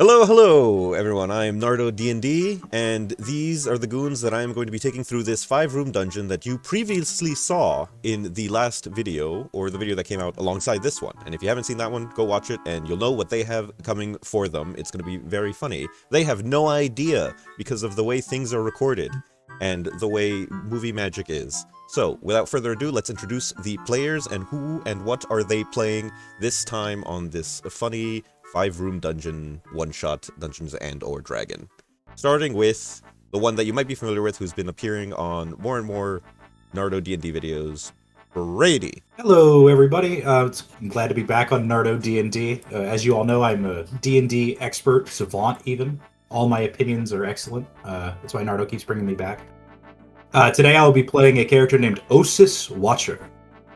Hello, everyone. I am Nardo D&D, and these are the goons that I am going to be taking through this 5-room dungeon that you previously saw in the last video, or the video that came out alongside this one. And if you haven't seen that one, go watch it, and you'll know what they have coming for them. It's going to be very funny. They have no idea because of the way things are recorded, and the way movie magic is. So, without further ado, let's introduce the players and who and what are they playing this time on this funny 5-room dungeon, one-shot Dungeons and or Dragon. Starting with the one that you might be familiar with, who's been appearing on more and more Nardo D&D videos, Brady. Hello, everybody. I'm glad to be back on Nardo D&D. As you all know, I'm a D&D expert, savant even. All my opinions are excellent. That's why Nardo keeps bringing me back. Today I will be playing a character named Osis Watcher.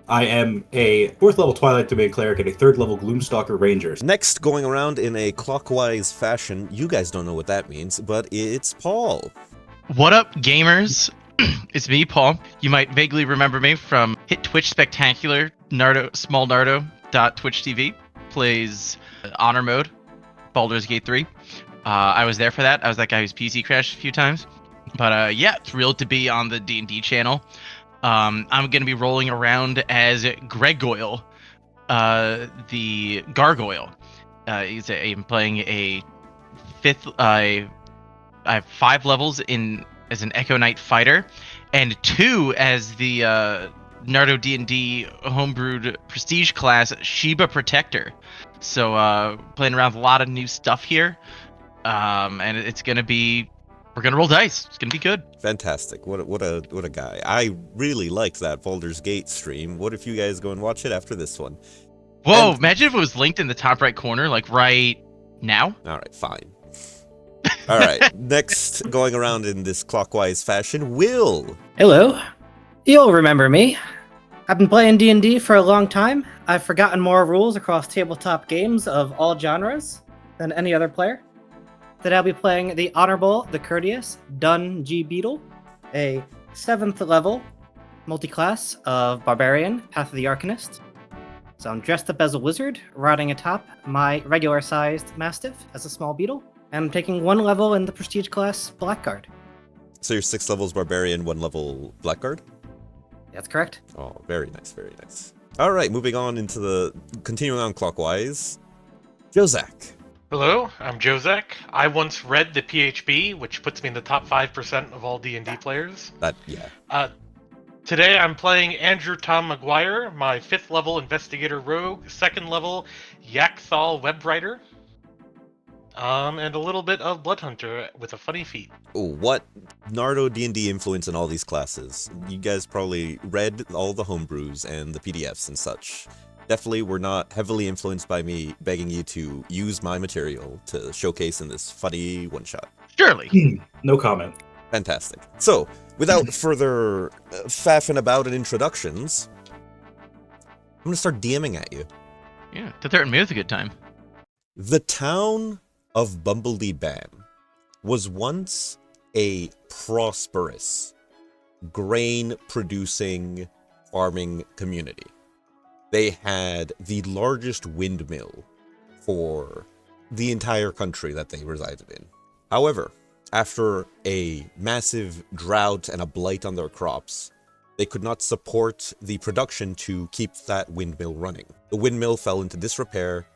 I am a 4th level Twilight Domain Cleric and a 3rd level Gloomstalker Ranger. Next, going around in a clockwise fashion, you guys don't know what that means, but it's Paul. What up, gamers? It's me, Paul. You might vaguely remember me from Hit Twitch Spectacular, smallnardo.twitch.tv. Plays Honor Mode, Baldur's Gate 3. I was there for that. I was that guy who's PC crashed a few times. But yeah, thrilled to be on the D&D channel. I'm going to be rolling around as Gregoyle, the Gargoyle. I'm playing a 5th. I have 5 levels as an Echo Knight fighter, and 2 as the Nardo D&D homebrewed prestige class Shiba Protector. So playing around with a lot of new stuff here, and it's going to be. We're gonna roll dice. It's gonna be good. Fantastic. What a guy. I really liked that Baldur's Gate stream. What if you guys go and watch it after this one? Whoa, imagine if it was linked in the top right corner, like right now. Alright, fine. Alright, next, going around in this clockwise fashion, Will. Hello. You'll remember me. I've been playing D&D for a long time. I've forgotten more rules across tabletop games of all genres than any other player. That I'll be playing the Honorable, the Courteous, Dun G. Beetle, a 7th level multi-class of Barbarian, Path of the Arcanist. So I'm dressed up as a wizard, riding atop my regular-sized Mastiff as a small beetle, and I'm taking 1 level in the Prestige class Blackguard. So you're 6 levels Barbarian, 1 level Blackguard? That's correct. Oh, very nice, very nice. Alright, moving on continuing on clockwise, Jozack. Hello, I'm Jozack. I once read the PHB, which puts me in the top 5% of all D&D players. Yeah. Today I'm playing Andrew Tom Maguire, my 5th level Investigator Rogue, 2nd level Yakthal Web Writer, and a little bit of Blood Hunter with a funny feat. Ooh, what Nardo D&D influence in all these classes? You guys probably read all the homebrews and the PDFs and such. Definitely were not heavily influenced by me begging you to use my material to showcase in this funny one-shot. Surely. No comment. Fantastic. So, without further faffing about and introductions, I'm going to start DMing at you. Yeah, to threaten me with a good time. The town of Bumblebee Bam was once a prosperous, grain-producing farming community. They had the largest windmill for the entire country that they resided in. However, after a massive drought and a blight on their crops, they could not support the production to keep that windmill running. The windmill fell into disrepair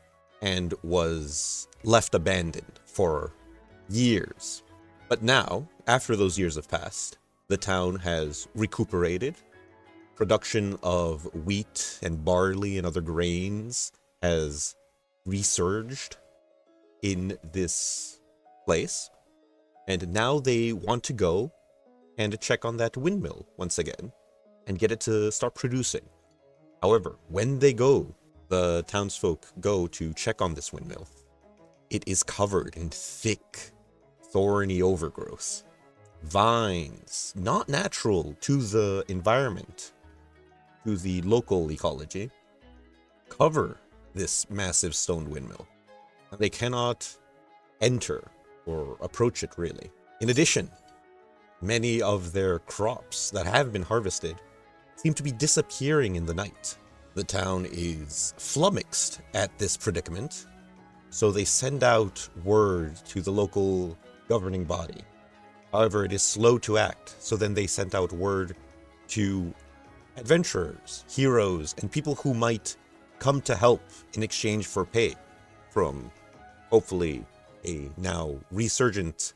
and was left abandoned for years. But now, after those years have passed, the town has recuperated. Production of wheat and barley and other grains has resurged in this place, and now they want to go and check on that windmill once again and get it to start producing. However, when they go, the townsfolk go to check on this windmill, it is covered in thick, thorny overgrowth. Vines, not natural to the environment, to the local ecology, cover this massive stone windmill. And they cannot enter or approach it, really. In addition, many of their crops that have been harvested seem to be disappearing in the night. The town is flummoxed at this predicament So they send out word to the local governing body. However, it is slow to act, so then they sent out word to adventurers, heroes, and people who might come to help in exchange for pay from, hopefully, a now resurgent,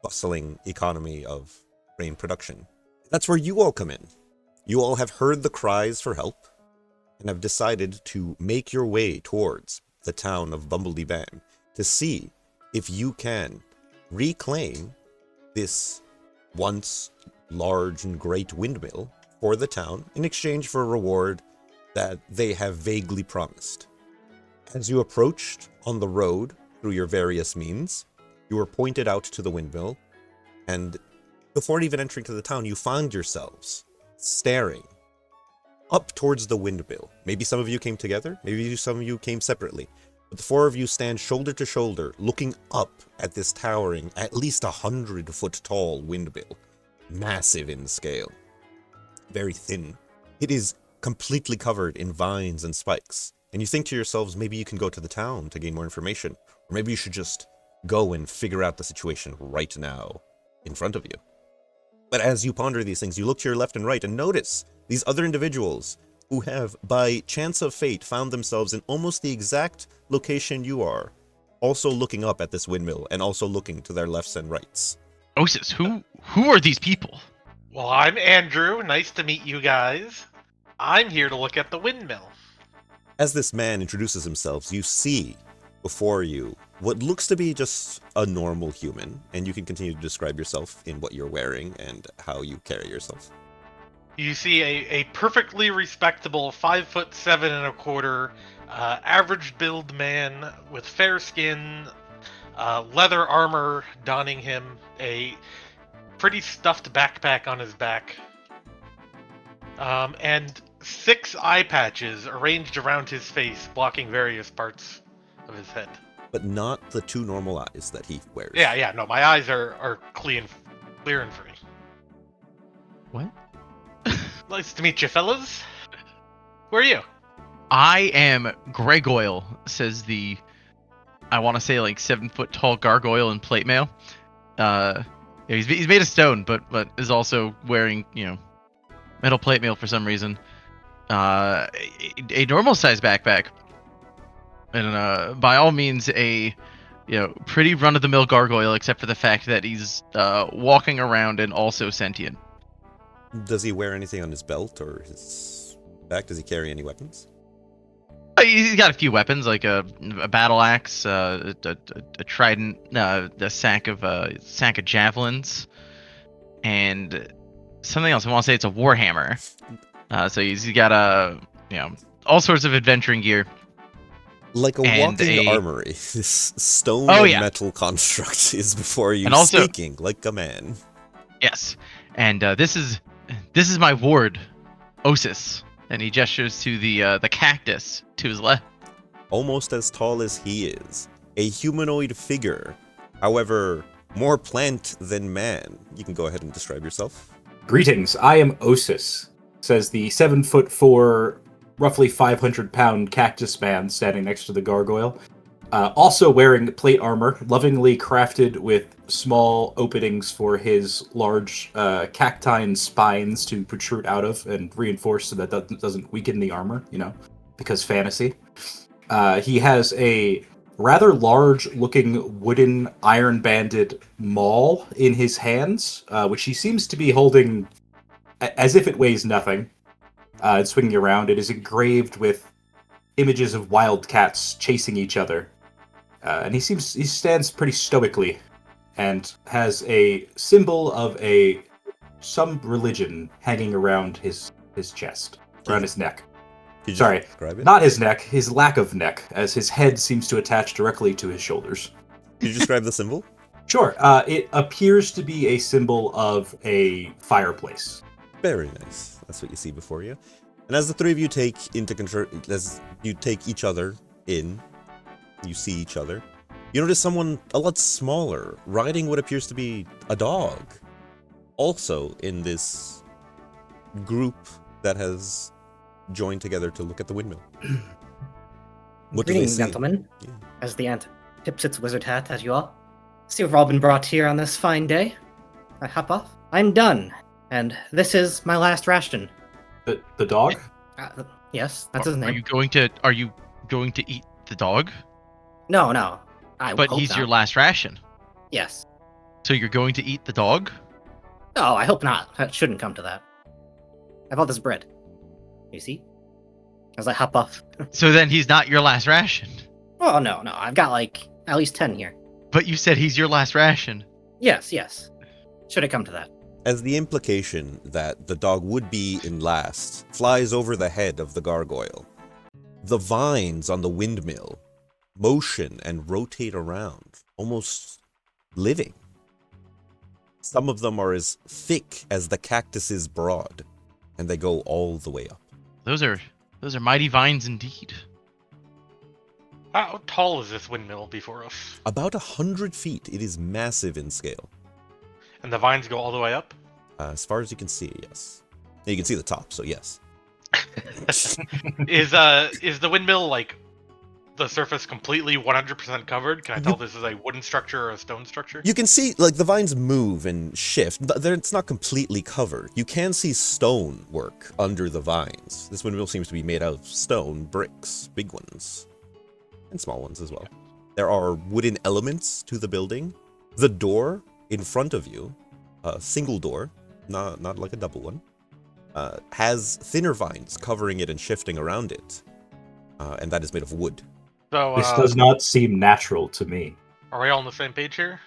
bustling economy of grain production. That's where you all come in. You all have heard the cries for help and have decided to make your way towards the town of Bumblebee Ban to see if you can reclaim this once large and great windmill for the town in exchange for a reward that they have vaguely promised. As you approached on the road through your various means, you were pointed out to the windmill, and before even entering to the town, you found yourselves staring up towards the windmill. Maybe some of you came together, maybe some of you came separately, but the four of you stand shoulder to shoulder, looking up at this towering, at least 100-foot tall windmill, massive in scale, very thin. It is completely covered in vines and spikes, and you think to yourselves, maybe you can go to the town to gain more information, or maybe you should just go and figure out the situation right now in front of you. But as you ponder these things, you look to your left and right and notice these other individuals who have, by chance of fate, found themselves in almost the exact location you are, also looking up at this windmill and also looking to their lefts and rights. Osis, who are these people? Well, I'm Andrew. Nice to meet you guys. I'm here to look at the windmill. As this man introduces himself, you see before you what looks to be just a normal human, and you can continue to describe yourself in what you're wearing and how you carry yourself. You see a perfectly respectable 5'7¼ average build man with fair skin, leather armor donning him, a pretty stuffed backpack on his back, and 6 eye patches arranged around his face, blocking various parts of his head. But not the 2 normal eyes that he wears. Yeah, no, my eyes are clear and free. What? Nice to meet you, fellas. Who are you? I am Gregoyle, says the, I want to say like 7-foot tall gargoyle in plate mail. He's made of stone, but is also wearing, metal plate mail for some reason. A normal size backpack, and by all means a pretty run of the mill gargoyle, except for the fact that he's walking around and also sentient. Does he wear anything on his belt or his back? Does he carry any weapons? He's got a few weapons, like a battle axe, a trident, a sack of javelins, and something else. I want to say it's a warhammer. So he's got all sorts of adventuring gear. Like a and walking armory. This stone metal construct is before you, and also, speaking like a man. Yes, and this is my ward, Osis, and he gestures to the cactus to his left. Almost as tall as he is, a humanoid figure, however, more plant than man. You can go ahead and describe yourself. Greetings, I am Osis, says the 7'4", roughly 500-pound cactus man standing next to the gargoyle. Also wearing plate armor, lovingly crafted with small openings for his large cactine spines to protrude out of and reinforce so that doesn't weaken the armor, because fantasy. He has a rather large-looking wooden iron-banded maul in his hands, which he seems to be holding as if it weighs nothing. It's swinging around. It is engraved with images of wildcats chasing each other. And he stands pretty stoically and has a symbol of some religion hanging around his chest, around his neck. Sorry, describe it? Not his neck, his lack of neck, as his head seems to attach directly to his shoulders. Could you describe the symbol? Sure. It appears to be a symbol of a fireplace. Very nice. That's what you see before you. And as the three of you take each other in, you see each other, you notice someone a lot smaller riding what appears to be a dog, also in this group that has joined together to look at the windmill. What do they Greetings, see? gentlemen. Yeah. as the ant tips its wizard hat at you all. See, we've all been brought here on this fine day. I hop off. I'm done, and this is my last ration. The dog? Yes, that's his Are name. you going to eat the dog? No. I But hope he's not. your last ration. Yes. So you're going to eat the dog? No, I hope not. That shouldn't come to that. I've all this bread. You see? As I hop off. So then he's not your last ration. Oh, no. I've got, like, at least 10 here. But you said he's your last ration. Yes. Should it come to that. As the implication that the dog would be in last flies over the head of the gargoyle, the vines on the windmill motion and rotate around, almost living. Some of them are as thick as the cactus is broad, and they go all the way up. Those are mighty vines indeed. How tall is this windmill before us? About 100 feet, it is massive in scale. And the vines go all the way up? As far as you can see, yes. You can see the top, so yes. Is the windmill, like, the surface completely 100% covered? Can I tell this is a wooden structure or a stone structure? You can see, like, the vines move and shift. It's not completely covered. You can see stone work under the vines. This windmill seems to be made out of stone bricks, big ones, and small ones as well. There are wooden elements to the building. The door in front of you, a single door, not like a double one, has thinner vines covering it and shifting around it, and that is made of wood. So, This does not seem natural to me. are we all on the same page here?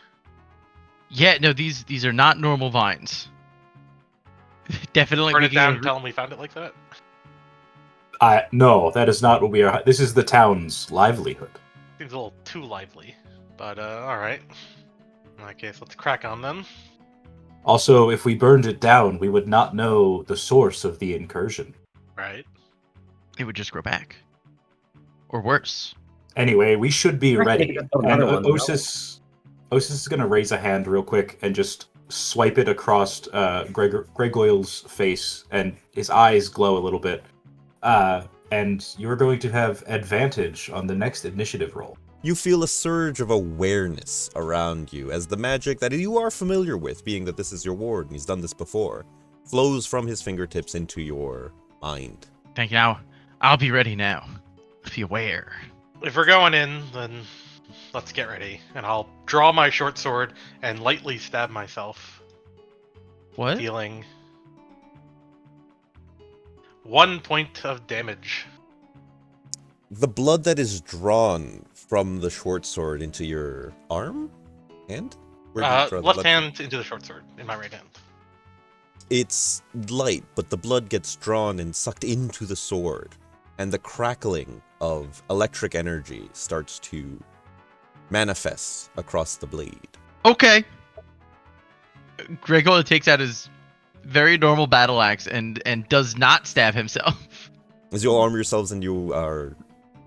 Yeah, no, these are not normal vines. Definitely. Burn we it can down go- and tell them we found it like that? No, that is not what we are. This is the town's livelihood. Seems a little too lively. But, alright. In that case, let's crack on then. Also, if we burned it down, we would not know the source of the incursion. Right. It would just grow back. Or worse. Anyway, we should be Right, ready. we could put And another one, no? Osis is going to raise a hand real quick and just swipe it across Gregoyle's face, and his eyes glow a little bit. And you're going to have advantage on the next initiative roll. You feel a surge of awareness around you as the magic that you are familiar with, being that this is your ward and he's done this before, flows from his fingertips into your mind. Thank you. Now, I'll be ready now. Be aware. If we're going in, then let's get ready. And I'll draw my short sword and lightly stab myself, What? dealing 1 point of damage. The blood that is drawn from the short sword into your arm? Hand? Where did you draw the Left blood hand into the short sword, in my right hand. It's light, but the blood gets drawn and sucked into the sword, and the crackling of electric energy starts to manifest across the blade. Okay. Gregoyle takes out his very normal battle axe and does not stab himself. As you all arm yourselves and you are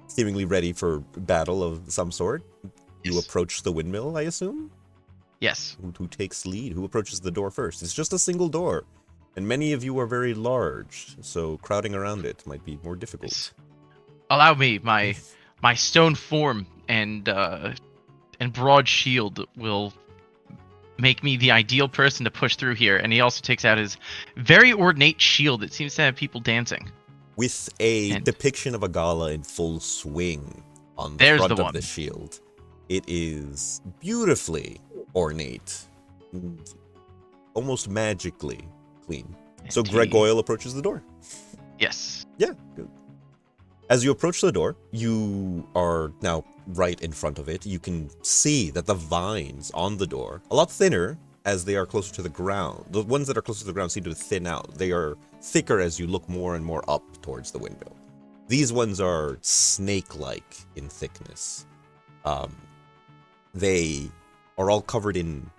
seemingly ready for battle of some sort, you Yes. approach the windmill, I assume? Yes. Who takes lead? Who approaches the door first? It's just a single door, and many of you are very large, so crowding around it might be more difficult. Allow me, my stone form and broad shield will make me the ideal person to push through here. And he also takes out his very ornate shield that seems to have people dancing. With a And- depiction of a gala in full swing on the There's front the of one. the shield. It is beautifully ornate, and almost magically clean. So Indeed. Gregoyle approaches the door. Yes. Yeah, good. As you approach the door, you are now right in front of it. You can see that the vines on the door, a lot thinner as they are closer to the ground. The ones that are closer to the ground seem to thin out. They are thicker as you look more and more up towards the windmill. These ones are snake-like in thickness. They are all covered in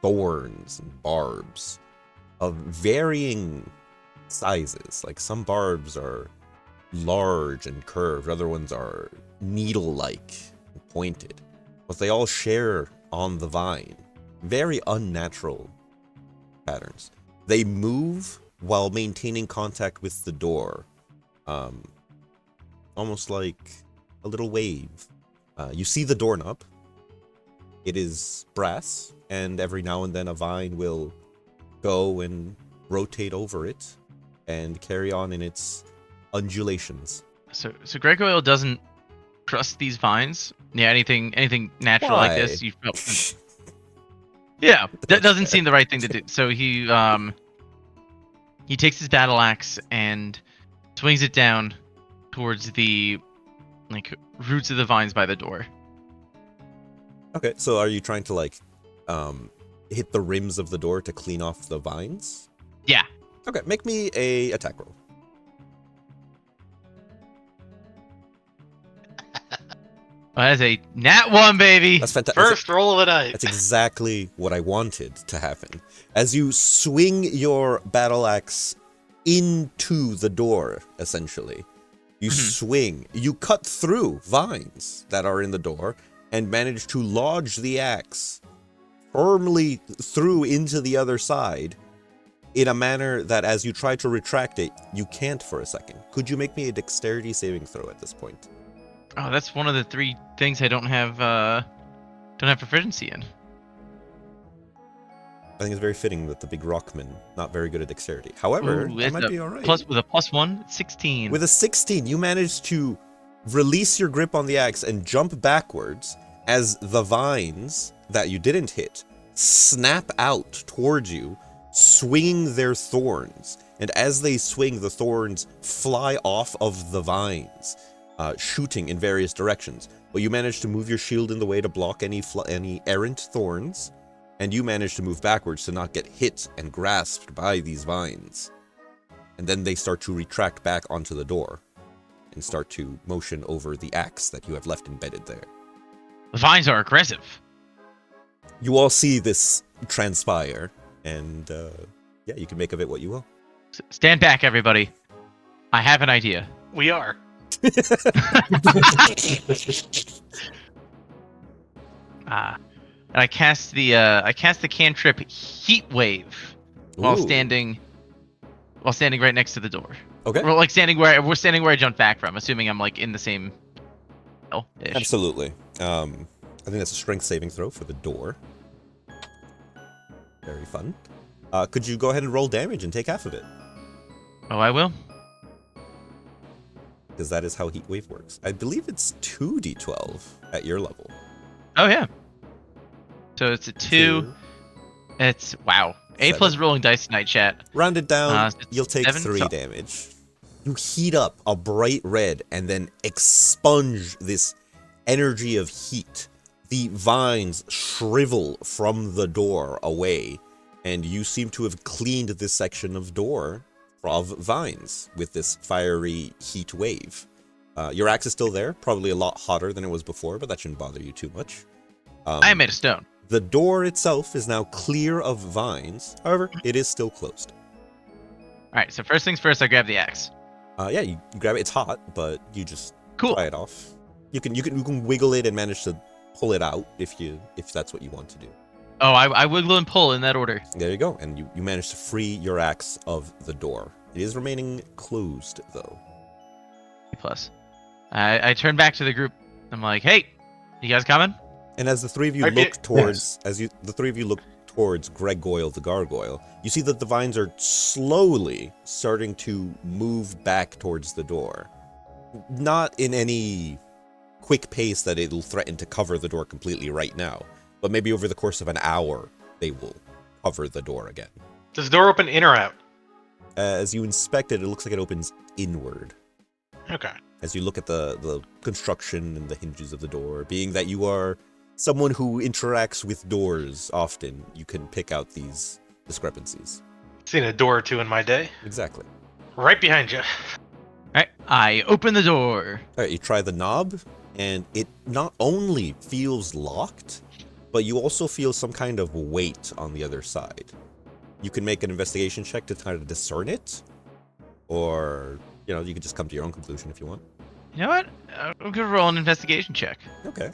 thorns and barbs of varying sizes. Like some barbs are large and curved, other ones are needle-like and pointed, but they all share on the vine very unnatural patterns. They move while maintaining contact with the door, almost like a little wave. You see the doorknob. It is brass, and every now and then a vine will go and rotate over it and carry on in its undulations. So Gregoyle doesn't trust these vines. Yeah, anything natural like this, you felt. Yeah, that doesn't seem the right thing to do. So he takes his battle axe and swings it down towards the roots of the vines by the door. Okay, so are you trying to hit the rims of the door to clean off the vines? Yeah. Okay, make me a attack roll. That is a nat 1, baby. That's fantastic. First roll of the night. That's exactly what I wanted to happen. As you swing your battle axe into the door, essentially, you swing, you cut through vines that are in the door and manage to lodge the axe firmly through into the other side in a manner that as you try to retract it, you can't for a second. Could you make me a dexterity saving throw at this point? Oh, that's one of the 3 things I don't have proficiency in. I think it's very fitting that the big rockman not very good at dexterity. However, that might be all right. With a +1, 16. With a 16, you manage to release your grip on the axe and jump backwards as the vines that you didn't hit snap out towards you, swinging their thorns. And as they swing, the thorns fly off of the vines, shooting in various directions. But you manage to move your shield in the way to block any errant thorns, and you manage to move backwards to not get hit and grasped by these vines. And then they start to retract back onto the door and start to motion over the axe that you have left embedded there. The vines are aggressive. You all see this transpire, and yeah, you can make of it what you will. Stand back, everybody. I have an idea. We are. And I cast the cantrip Heat Wave while Ooh. standing right next to the door. Okay. We're standing where I jumped back from, assuming I'm in the same. Ish. Absolutely. I think that's a strength saving throw for the door. Very fun. Could you go ahead and roll damage and take half of it? Oh, I will. Because that is how Heat Wave works. I believe it's 2d12 at your level. Oh yeah. So it's a 2. It's wow. A+ rolling dice tonight, chat. Rounded down, you'll take 7, 3 damage. You heat up a bright red and then expunge this energy of heat. The vines shrivel from the door away, and you seem to have cleaned this section of door of vines with this fiery heat wave. Your axe is still there, probably a lot hotter than it was before, but that shouldn't bother you too much. I am made of stone. The door itself is now clear of vines. However, it is still closed. All right. So first things first, I grab the axe. Yeah, you grab it. It's hot, but you just Cool. pry it off. You can wiggle it and manage to pull it out if that's what you want to do. Oh, I wiggle and pull in that order. There you go, and you manage to free your axe of the door. It is remaining closed though. Plus, I turn back to the group. I'm like, hey, you guys coming? And as the three of you look towards, towards Gregoyle the Gargoyle, you see that the vines are slowly starting to move back towards the door. Not in any quick pace that it'll threaten to cover the door completely right now, but maybe over the course of an hour, they will cover the door again. Does the door open in or out? As you inspect it, it looks like it opens inward. Okay. As you look at the construction and the hinges of the door, being that you are someone who interacts with doors often, you can pick out these discrepancies. Seen a door or two in my day. Exactly. Right behind you. Alright, I open the door. Alright, you try the knob, and it not only feels locked, but you also feel some kind of weight on the other side. You can make an investigation check to try to discern it, or, you can just come to your own conclusion if you want. You know what? I'm gonna roll an investigation check. Okay.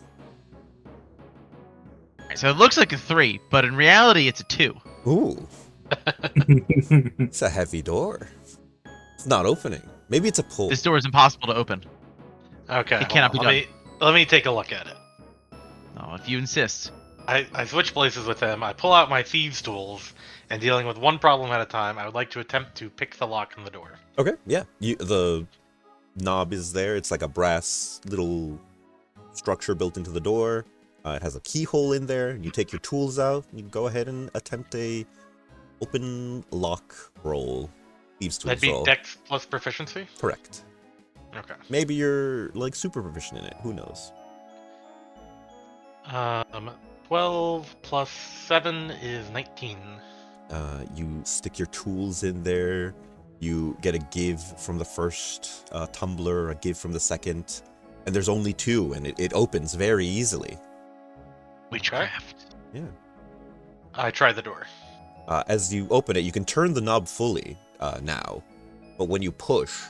Alright, so it looks like a 3, but in reality it's a 2. Ooh. It's a heavy door. It's not opening. Maybe it's a pull. This door is impossible to open. Okay. It cannot be done. Let Let me take a look at it. Oh, if you insist. I switch places with him. I pull out my thieves' tools, and dealing with one problem at a time, I would like to attempt to pick the lock on the door. Okay, yeah. The knob is there. It's like a brass little structure built into the door. It has a keyhole in there. You take your tools out. You go ahead and attempt a open lock roll. Thieves' tools That'd be roll. Dex plus proficiency? Correct. Okay. Maybe you're like super proficient in it. Who knows? 12 plus 7 is 19. You stick your tools in there. You get a give from the first tumbler, a give from the second, and there's only 2, and it opens very easily. Witchcraft. Yeah. I try the door. As you open it, you can turn the knob fully now, but when you push,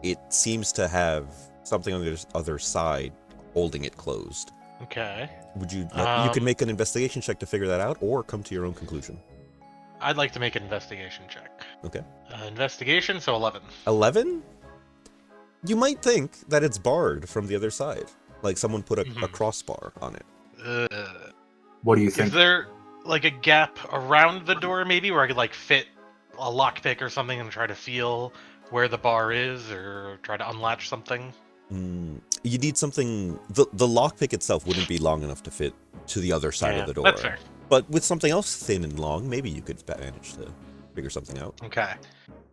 it seems to have something on the other side holding it closed. Okay. Would you like, you can make an investigation check to figure that out, or come to your own conclusion. I'd like to make an investigation check. Okay. Investigation, so 11. 11? You might think that it's barred from the other side, like someone put a crossbar on it. What do you Is think? there like a gap around the door maybe where I could like fit a lockpick or something and try to feel where the bar is or try to unlatch something? You need something. The lockpick itself wouldn't be long enough to fit to the other side of the door. That's fair. But with something else thin and long, maybe you could manage to figure something out. Okay.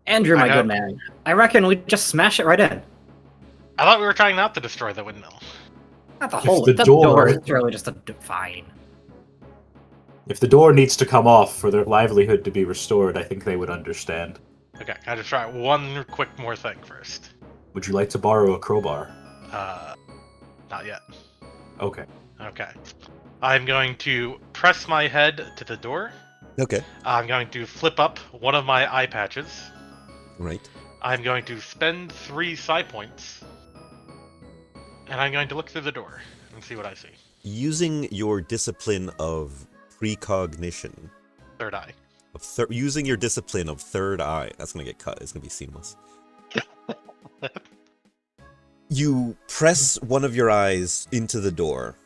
Andrew, I my know. good man, I reckon we just smash it right in. I thought we were trying not to destroy the windmill. Not the If whole. the The door- door is really just a fine. If the door needs to come off for their livelihood to be restored, I think they would understand. Okay, I just try one quick more thing first. Would you like to borrow a crowbar? Not yet. Okay. Okay. I'm going to press my head to the door. Okay. I'm going to flip up one of my eye patches. Right. I'm going to spend 3 psi points. And I'm going to look through the door and see what I see. Using your discipline of precognition. Third eye. Using your discipline of third eye. That's going to get cut. It's going to be seamless. You press one of your eyes into the door,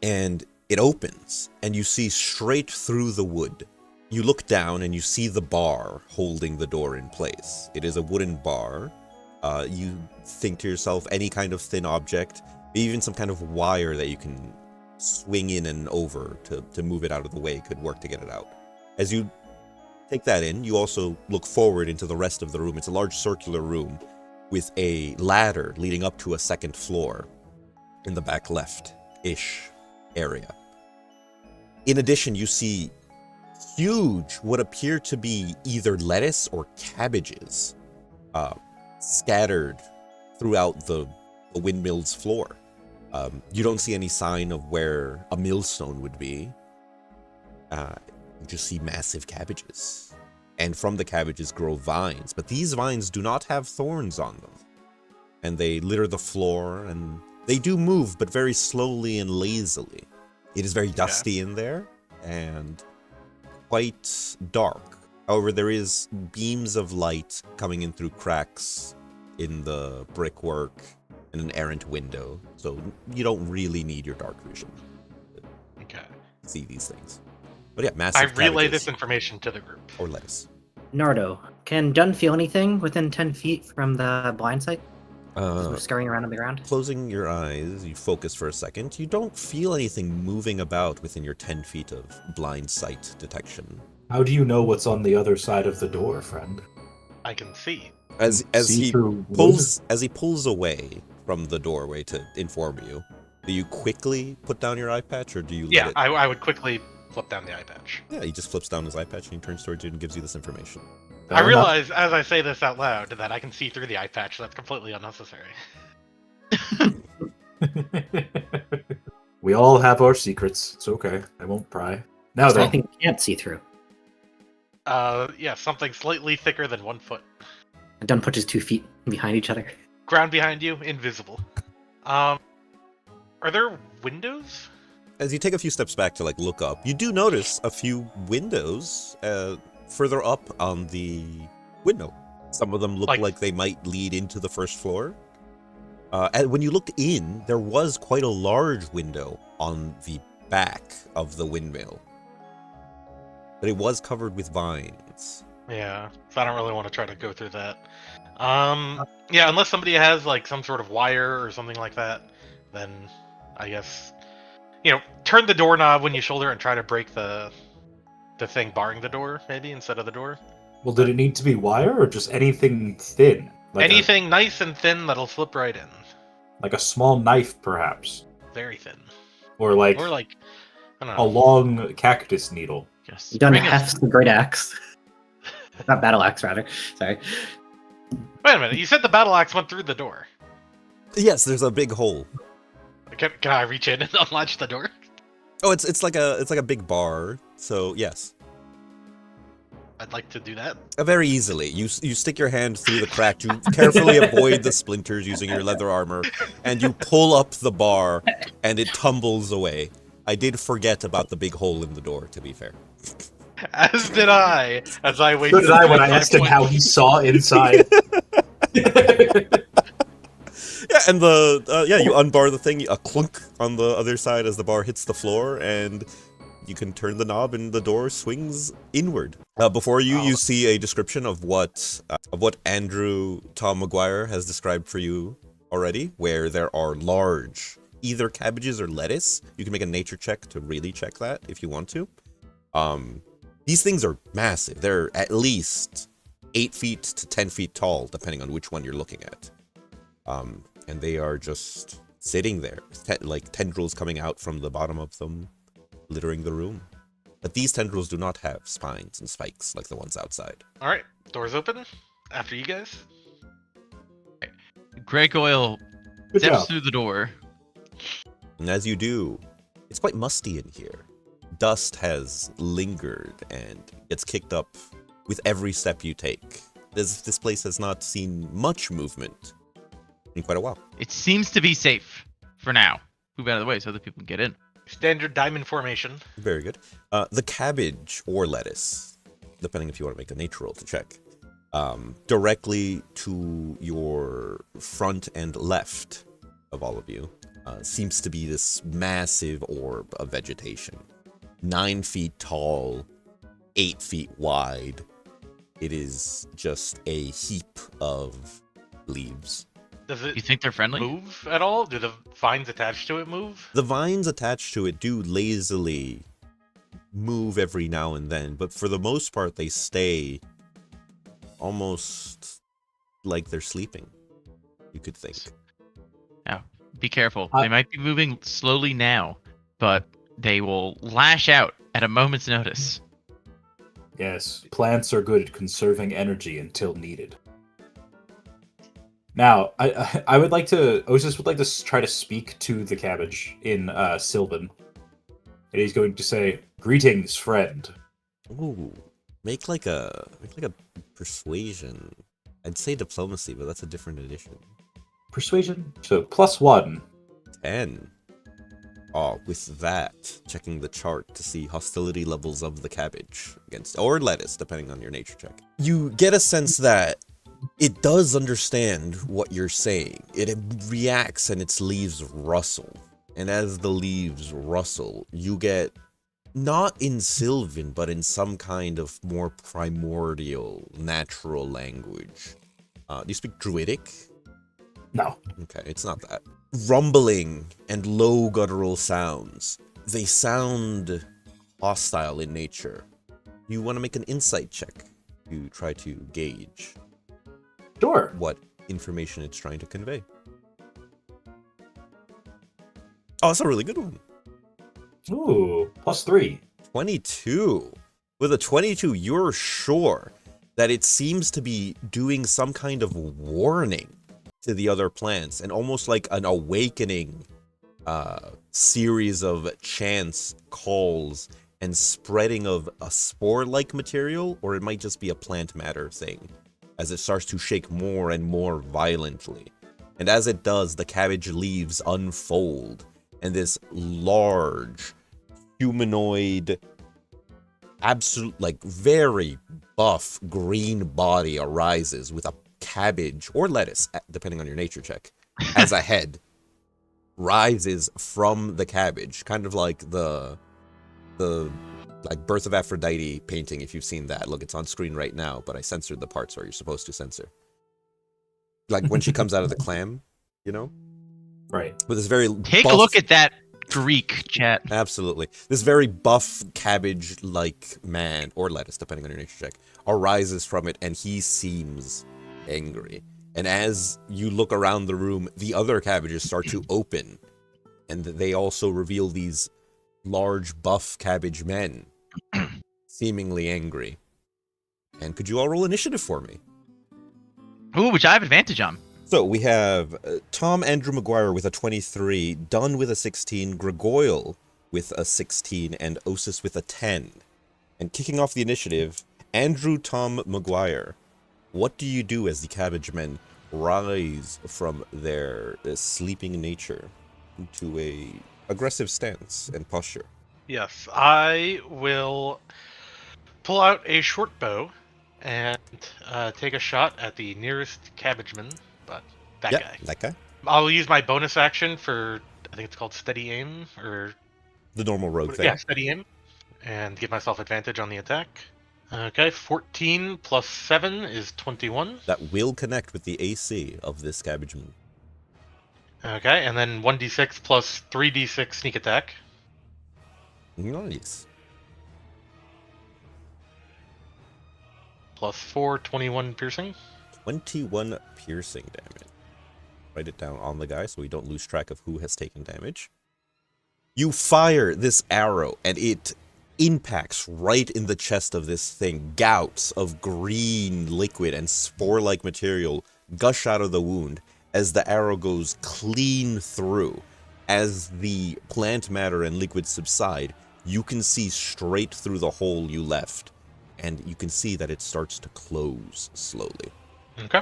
and it opens, and you see straight through the wood. You look down, and you see the bar holding the door in place. It is a wooden bar. You think to yourself, any kind of thin object, even some kind of wire that you can swing in and over to move it out of the way could work to get it out. As you take that in, you also look forward into the rest of the room. It's a large circular room with a ladder leading up to a second floor in the back left-ish area. In addition, you see huge, what appear to be either lettuce or cabbages scattered throughout the windmill's floor. You don't see any sign of where a millstone would be. You just see massive cabbages. And from the cabbages grow vines, but these vines do not have thorns on them. And they litter the floor, and they do move, but very slowly and lazily. It is very dusty in there, and quite dark. However, there is beams of light coming in through cracks in the brickwork and an errant window, so you don't really need your dark vision Okay. to see these things. But yeah, massive I relay cabbages this information to the group. or lettuce. Nardo, can Dunn feel anything within 10 feet from the blind sight? We're scurrying around on the ground. Closing your eyes, you focus for a second. You don't feel anything moving about within your 10 feet of blind sight detection. How do you know what's on the other side of the door, friend? I can see. As See he through wood? pulls away from the doorway to inform you, do you quickly put down your eye patch, or do you let it? I would quickly flip down the eye patch. Yeah, he just flips down his eye patch and he turns towards you and gives you this information. I Fair enough. realize as I say this out loud that I can see through the eye patch. That's completely unnecessary. We all have our secrets. It's okay. I won't pry. Now There's then, nothing you can't see through. Yeah, something slightly thicker than 1 foot. Dunn puts his 2 feet behind each other. Ground behind you, invisible. Are there windows? As you take a few steps back to look up, you do notice a few windows further up on the window. Some of them look like they might lead into the first floor. And when you looked in, there was quite a large window on the back of the windmill. But it was covered with vines. Yeah, so I don't really want to try to go through that. Yeah, unless somebody has like some sort of wire or something like that, then I guess turn the doorknob when you shoulder and try to break the thing barring the door, maybe instead of the door. Well, did it need to be wire or just anything thin? Anything nice and thin that'll slip right in. Like a small knife, perhaps. Very thin. Or like I don't a know. long cactus needle. Yes. You done Bring us- hefts the great axe. Not battle axe, rather. Sorry. Wait a minute, you said the battle axe went through the door. Yes, there's a big hole. Can I reach in and unlatch the door? Oh, it's like a big bar. So yes, I'd like to do that. very easily. You stick your hand through the crack. You carefully avoid the splinters using your leather armor, and you pull up the bar, and it tumbles away. I did forget about the big hole in the door. To be fair. As did I, as I So waited. did I when I asked him how he saw inside. Yeah, and you unbar the thing, a clunk on the other side as the bar hits the floor, and you can turn the knob and the door swings inward. Before you see a description of what Andrew Tom Maguire has described for you already, where there are large either cabbages or lettuce. You can make a nature check to really check that if you want to. These things are massive. They're at least 8 feet to 10 feet tall, depending on which one you're looking at. And they are just sitting there, like tendrils coming out from the bottom of them, littering the room. But these tendrils do not have spines and spikes like the ones outside. All right, doors open. After you guys. Gregoyle Good steps job. through the door. And as you do, it's quite musty in here. Dust has lingered and gets kicked up with every step you take. This place has not seen much movement in quite a while. It seems to be safe for now. Move out of the way so that people can get in. Standard diamond formation. Very good. The cabbage or lettuce, depending if you want to make a nature roll to check, directly to your front and left of all of you, seems to be this massive orb of vegetation. 9 feet tall, 8 feet wide. It is just a heap of leaves. Does it You think they're friendly? move at all? Do the vines attached to it move? The vines attached to it do lazily move every now and then, but for the most part, they stay almost like they're sleeping, you could think. Now, be careful. They might be moving slowly now, but they will lash out at a moment's notice. Yes, plants are good at conserving energy until needed. Now, I would like to. Osis would like to try to speak to the cabbage in Sylvan, and he's going to say, "Greetings, friend." Ooh, make like a persuasion. I'd say diplomacy, but that's a different edition. Persuasion. So +1. 10. Oh, with that, checking the chart to see hostility levels of the cabbage against, or lettuce, depending on your nature check. You get a sense that it does understand what you're saying. It reacts and its leaves rustle. And as the leaves rustle, you get, not in Sylvan, but in some kind of more primordial, natural language. Do you speak Druidic? No. Okay, it's not that. Rumbling and low guttural sounds. They sound hostile in nature. You want to make an insight check to try to gauge Sure. what information it's trying to convey. Oh, that's a really good one. Ooh, +3. 22. With a 22, you're sure that it seems to be doing some kind of warning to the other plants, and almost like an awakening series of chants, calls, and spreading of a spore-like material, or it might just be a plant matter thing, as it starts to shake more and more violently. And as it does, the cabbage leaves unfold, and this large, humanoid, absolute, like very buff green body arises with a cabbage or lettuce, depending on your nature check, as a head rises from the cabbage, kind of like the like Birth of Aphrodite painting, if you've seen that. Look, it's on screen right now, but I censored the parts where you're supposed to censor. Like when she comes out of the clam, you know? Right. With this very Take buff, a look at that Greek chat. absolutely. This very buff cabbage-like man, or lettuce, depending on your nature check, arises from it, and he seems angry. And as you look around the room, the other cabbages start to open, and they also reveal these large buff cabbage men, seemingly angry. And could you all roll initiative for me? Ooh, which I have advantage on. So we have Tom Andrew Maguire with a 23, Dunn with a 16, Gregoyle with a 16, and Osis with a 10. And kicking off the initiative, Andrew Tom Maguire. What do you do as the cabbage men rise from their sleeping nature into a aggressive stance and posture? Yes, I will pull out a short bow and take a shot at the nearest cabbageman, but that guy. That guy. I'll use my bonus action for, I think it's called steady aim, or The normal rogue thing. yeah, steady aim, and give myself advantage on the attack. Okay, 14 plus 7 is 21. That will connect with the AC of this cabbageman. Okay, and then 1d6 plus 3d6 sneak attack. Nice. Plus 4, 21 piercing. 21 piercing damage. Write it down on the guy so we don't lose track of who has taken damage. You fire this arrow, and it impacts right in the chest of this thing. Gouts of green liquid and spore-like material gush out of the wound as the arrow goes clean through. As the plant matter and liquid subside, you can see straight through the hole you left, and you can see that it starts to close slowly. Okay.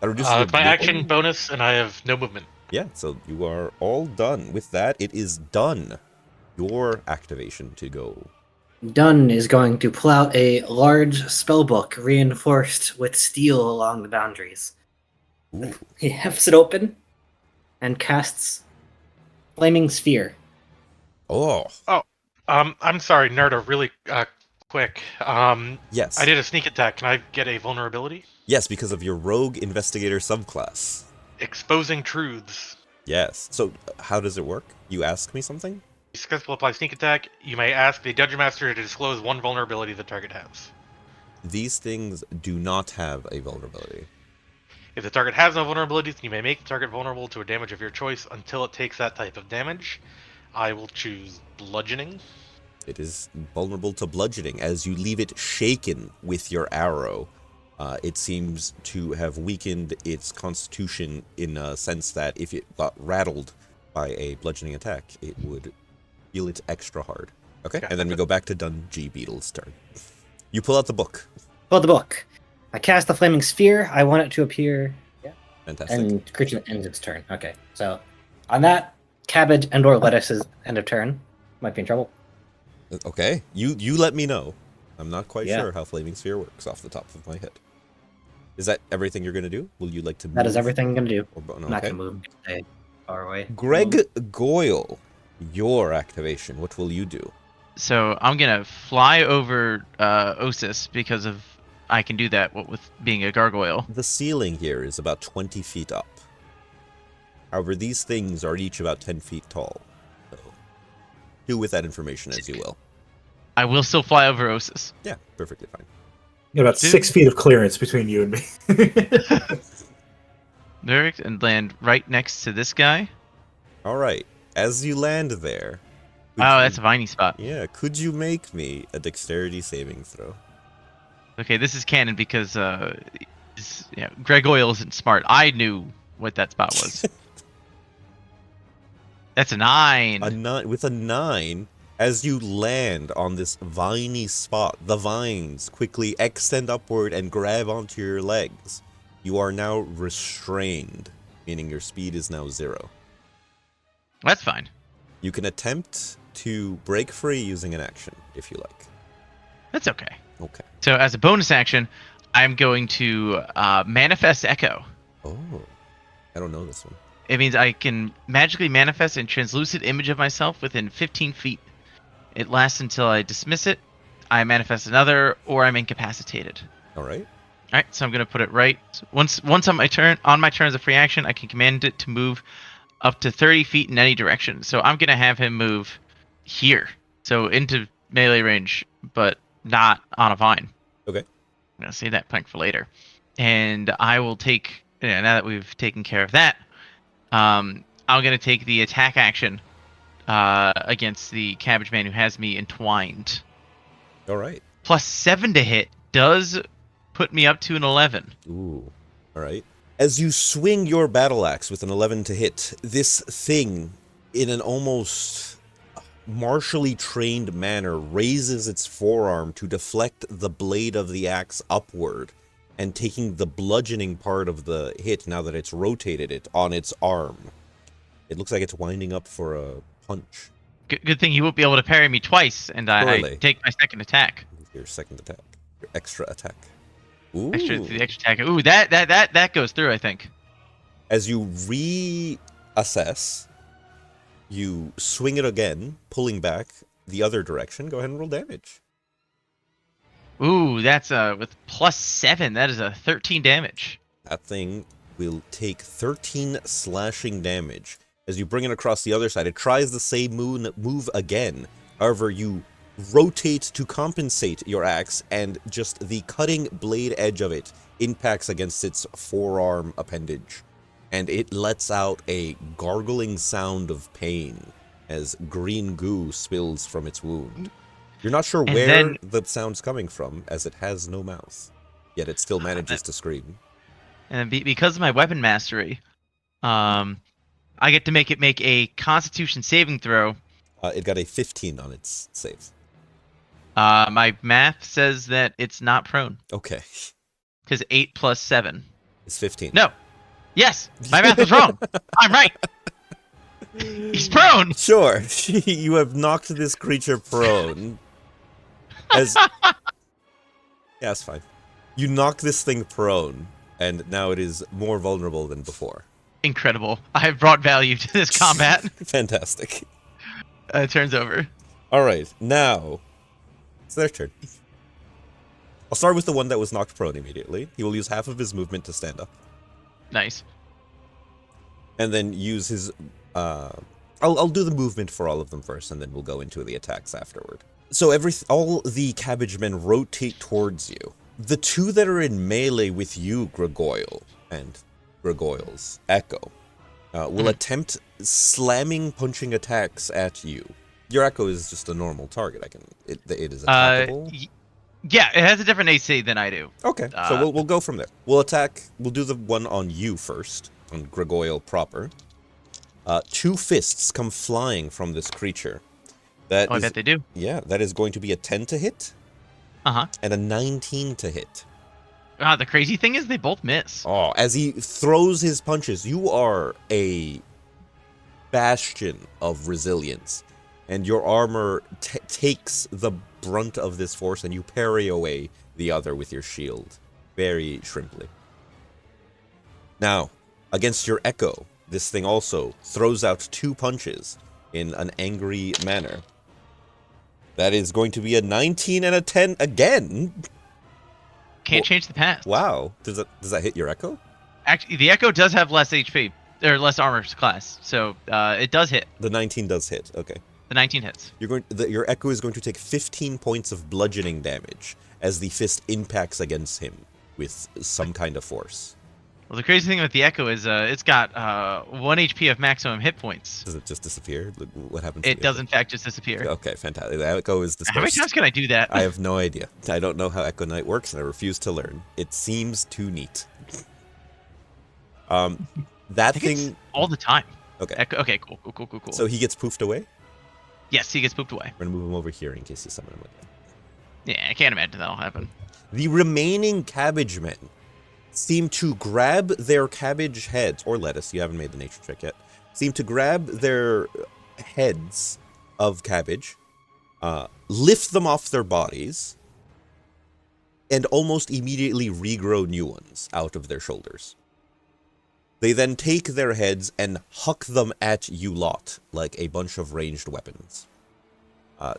That reduces It's my action bonus, and I have no movement. Yeah, so you are all done. With that, it is done. Your activation to go. Dunn is going to pull out a large spellbook reinforced with steel along the boundaries. Ooh. He hefts it open and casts Flaming Sphere. Oh, I'm sorry, Nerda, really quick. yes. I did a sneak attack. Can I get a vulnerability? Yes, because of your rogue investigator subclass. Exposing truths. Yes. So, how does it work? You ask me something? Successful apply sneak attack. You may ask the Dungeon Master to disclose one vulnerability the target has. These things do not have a vulnerability. If the target has no vulnerabilities, you may make the target vulnerable to a damage of your choice until it takes that type of damage. I will choose bludgeoning. It is vulnerable to bludgeoning as you leave it shaken with your arrow. It seems to have weakened its constitution in a sense that if it got rattled by a bludgeoning attack, it would feel it extra hard. Okay, and then we go back to Dungy Beetle's turn. You pull out the book. Pull out the book. I cast the Flaming Sphere. I want it to appear. Yeah. Fantastic. And creature ends its turn. Okay, so on that, cabbage and or lettuce's end of turn might be in trouble. Okay, you let me know. I'm not quite Yeah. sure how Flaming Sphere works off the top of my head. Is that everything you're going to do? Will you like to move? That is everything I'm going to do. Or, no, I'm not okay. going to move. Stay far away. Gregoyle, your activation. What will you do? So I'm gonna fly over Osis because of I can do that with being a gargoyle. The ceiling here is about 20 feet up. However, these things are each about 10 feet tall. So do with that information as you will. I will still fly over Osis. Yeah, perfectly fine. You got about 6 feet of clearance between you and me. Direct and land right next to this guy. All right. As you land there. Oh, that's a viney spot. Yeah, could you make me a dexterity saving throw? Okay, this is canon because Gregoyle isn't smart. I knew what that spot was. That's a 9. With a 9, as you land on this viney spot, the vines quickly extend upward and grab onto your legs. You are now restrained, meaning your speed is now 0. That's fine. You can attempt to break free using an action, if you like. That's okay. Okay. So as a bonus action, I'm going to manifest echo. Oh, I don't know this one. It means I can magically manifest a translucent image of myself within 15 feet. It lasts until I dismiss it, I manifest another, or I'm incapacitated. All right. All right, so I'm gonna put it right. Once on my turn as a free action, I can command it to move up to 30 feet in any direction. So I'm gonna have him move here, so into melee range, but not on a vine. Okay. I'm gonna save that plank for later, and I will take. Yeah, now that we've taken care of that, I'm gonna take the attack action against the cabbage man who has me entwined. All right. +7 to hit does put me up to an 11. Ooh. All right. As you swing your battle axe with an 11 to hit, this thing, in an almost martially trained manner, raises its forearm to deflect the blade of the axe upward, and taking the bludgeoning part of the hit, now that it's rotated it, on its arm. It looks like it's winding up for a punch. Good thing you won't be able to parry me twice, and I Surely. take my second attack. Your second attack. Your extra attack. Ooh. The extra attack. Ooh, that goes through, I think. As you reassess, you swing it again, pulling back the other direction. Go ahead and roll damage. Ooh, that's with +7. That is a 13 damage. That thing will take 13 slashing damage. As you bring it across the other side, it tries the same move again. However, you rotate to compensate your axe, and just the cutting blade edge of it impacts against its forearm appendage. And it lets out a gargling sound of pain as green goo spills from its wound. You're not sure where the sound's coming from, as it has no mouth. Yet it still manages to scream. And because of my weapon mastery, I get to make it make a Constitution saving throw. It got a 15 on its save. My math says that it's not prone. Okay. Because 8 + 7. It's 15. No. Yes, my math was wrong. I'm right. He's prone. Sure. You have knocked this creature prone. As yeah, it's fine. You knock this thing prone, and now it is more vulnerable than before. Incredible. I have brought value to this combat. Fantastic. Turns over. All right, now it's their turn. I'll start with the one that was knocked prone immediately. He will use half of his movement to stand up. Nice. And then use his... I'll do the movement for all of them first, and then we'll go into the attacks afterward. So all the cabbage men rotate towards you. The two that are in melee with you, Gregoyle, and Gregoyle's Echo, will attempt slamming punching attacks at you. Your Echo is just a normal target. It is attackable. Yeah, it has a different AC than I do. Okay, so we'll go from there. We'll do the one on you first, on Gregoyle proper. Two fists come flying from this creature. I bet they do. Yeah, that is going to be a 10 to hit. Uh-huh. And a 19 to hit. The crazy thing is they both miss. Oh, as he throws his punches, you are a bastion of resilience. And your armor takes the brunt of this force, and you parry away the other with your shield. Very shrimply. Now, against your Echo, this thing also throws out two punches in an angry manner. That is going to be a 19 and a 10 again. Can't change the past. Wow. Does that hit your Echo? Actually, the Echo does have less HP, or less armor class, so it does hit. The 19 does hit. Okay. The 19 hits. Your Echo is going to take 15 points of bludgeoning damage as the fist impacts against him with some kind of force. Well, the crazy thing with the Echo is it's got 1 HP of maximum hit points. Does it just disappear? What happens? It does, in fact, just disappear. Okay, fantastic. The Echo is dispersed. How many times can I do that? I have no idea. I don't know how Echo Knight works, and I refuse to learn. It seems too neat. That thing all the time. Okay. Okay. Cool. So he gets poofed away. Yes, he gets poofed away. We're gonna move him over here in case you summon him again. Yeah, I can't imagine that'll happen. The remaining cabbage men seem to grab their cabbage heads, or lettuce, you haven't made the nature check yet, seem to grab their heads of cabbage, lift them off their bodies, and almost immediately regrow new ones out of their shoulders. They then take their heads and huck them at you lot like a bunch of ranged weapons.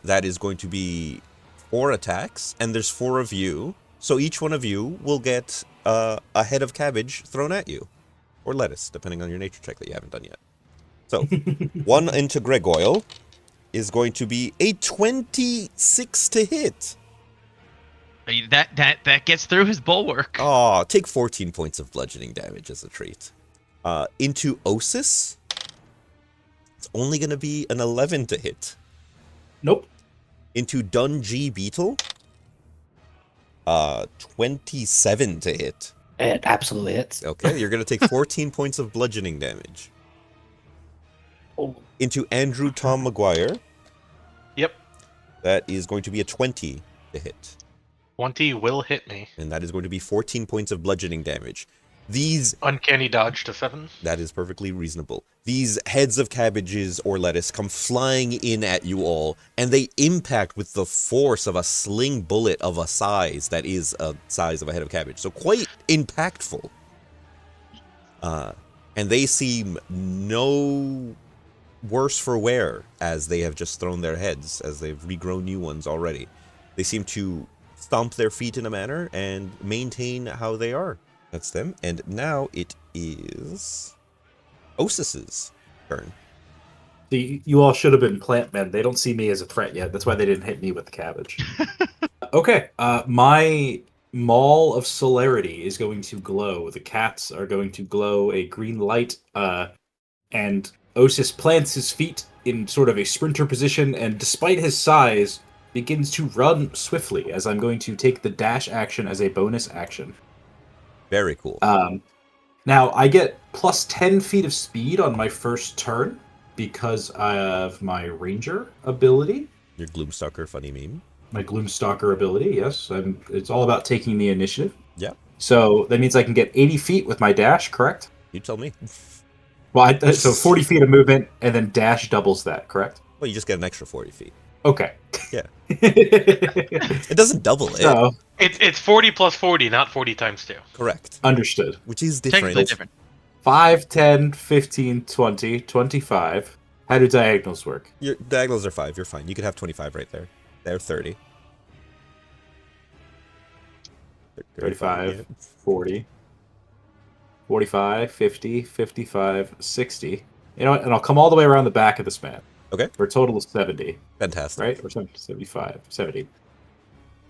That is going to be 4 attacks, and there's 4 of you, so each one of you will get a head of cabbage thrown at you. Or lettuce, depending on your nature check that you haven't done yet. So, 1 into Gregoyle is going to be a 26 to hit. That gets through his bulwark. Aw, take 14 points of bludgeoning damage as a treat. Into Osis, it's only going to be an 11 to hit. Nope. Into Dungy Beetle, 27 to hit. It absolutely hits. Okay, you're going to take 14 points of bludgeoning damage. Oh. Into Andrew Tom Maguire, Yep. that is going to be a 20 to hit. 20 will hit me. And that is going to be 14 points of bludgeoning damage. These... Uncanny dodge to 7. That is perfectly reasonable. These heads of cabbages or lettuce come flying in at you all, and they impact with the force of a sling bullet of a size that is a size of a head of cabbage. So quite impactful. And they seem no worse for wear as they have just thrown their heads, as they've regrown new ones already. They seem to stomp their feet in a manner and maintain how they are. That's them. And now it is Osis's turn. You all should have been plant men. They don't see me as a threat yet. That's why they didn't hit me with the cabbage. Okay. My Maul of Celerity is going to glow. The cats are going to glow a green light. And Osis plants his feet in sort of a sprinter position, and despite his size, begins to run swiftly, as I'm going to take the dash action as a bonus action. Very cool. Now, I get plus 10 feet of speed on my first turn because of my Ranger ability. Your Gloomstalker funny meme. My Gloomstalker ability, yes. It's all about taking the initiative. Yeah. So that means I can get 80 feet with my dash, correct? You tell me. Well, so 40 feet of movement, and then dash doubles that, correct? Well, you just get an extra 40 feet. Okay. Yeah. It doesn't double it. So, It's 40 plus 40, not 40 times 2. Correct. understood. Which is Technically different. different. 5, 10, 15, 20, 25. How do diagonals work? Your diagonals are 5. You're fine. You could have 25 right there. They're 30. 35, yeah. 40, 45, 50, 55, 60. You know what? And I'll come all the way around the back of the span. Okay. For a total of 70, Fantastic. right? Or 75, 70.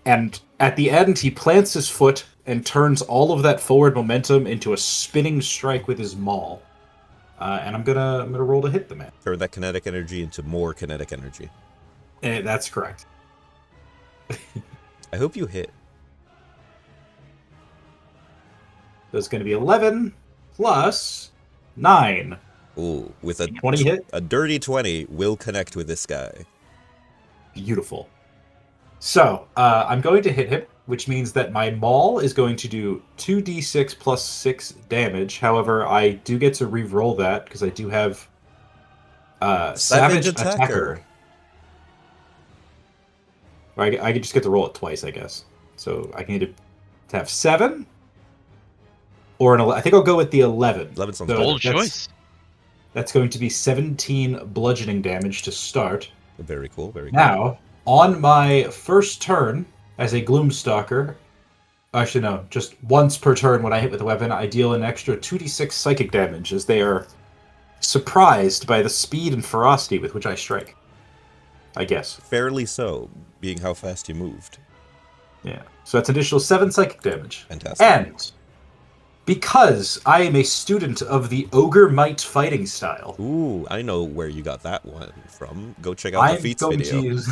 And at the end, he plants his foot and turns all of that forward momentum into a spinning strike with his maul. And I'm gonna roll to hit the man. Turn that kinetic energy into more kinetic energy. And that's correct. I hope you hit. So it's going to be 11 plus 9. Ooh, with a 20 hit? A dirty 20 will connect with this guy. Beautiful. So, I'm going to hit him, which means that my maul is going to do 2d6 plus 6 damage. However, I do get to re-roll that because I do have Savage Attacker. Or I could just get to roll it twice, I guess. So I can either have 7 or an 11. I think I'll go with the 11. 11 sounds So better. Bold choice. That's going to be 17 bludgeoning damage to start. Very cool. Very cool. Now, on my first turn as a Gloomstalker, actually no, just once per turn when I hit with a weapon, I deal an extra 2d6 psychic damage as they are surprised by the speed and ferocity with which I strike. I guess. Fairly so, being how fast you moved. Yeah. So that's an additional 7 psychic damage. Fantastic. And because I am a student of the Ogre Might fighting style, Ooh, I know where you got that one from. Go check out the I'm feats going video. to use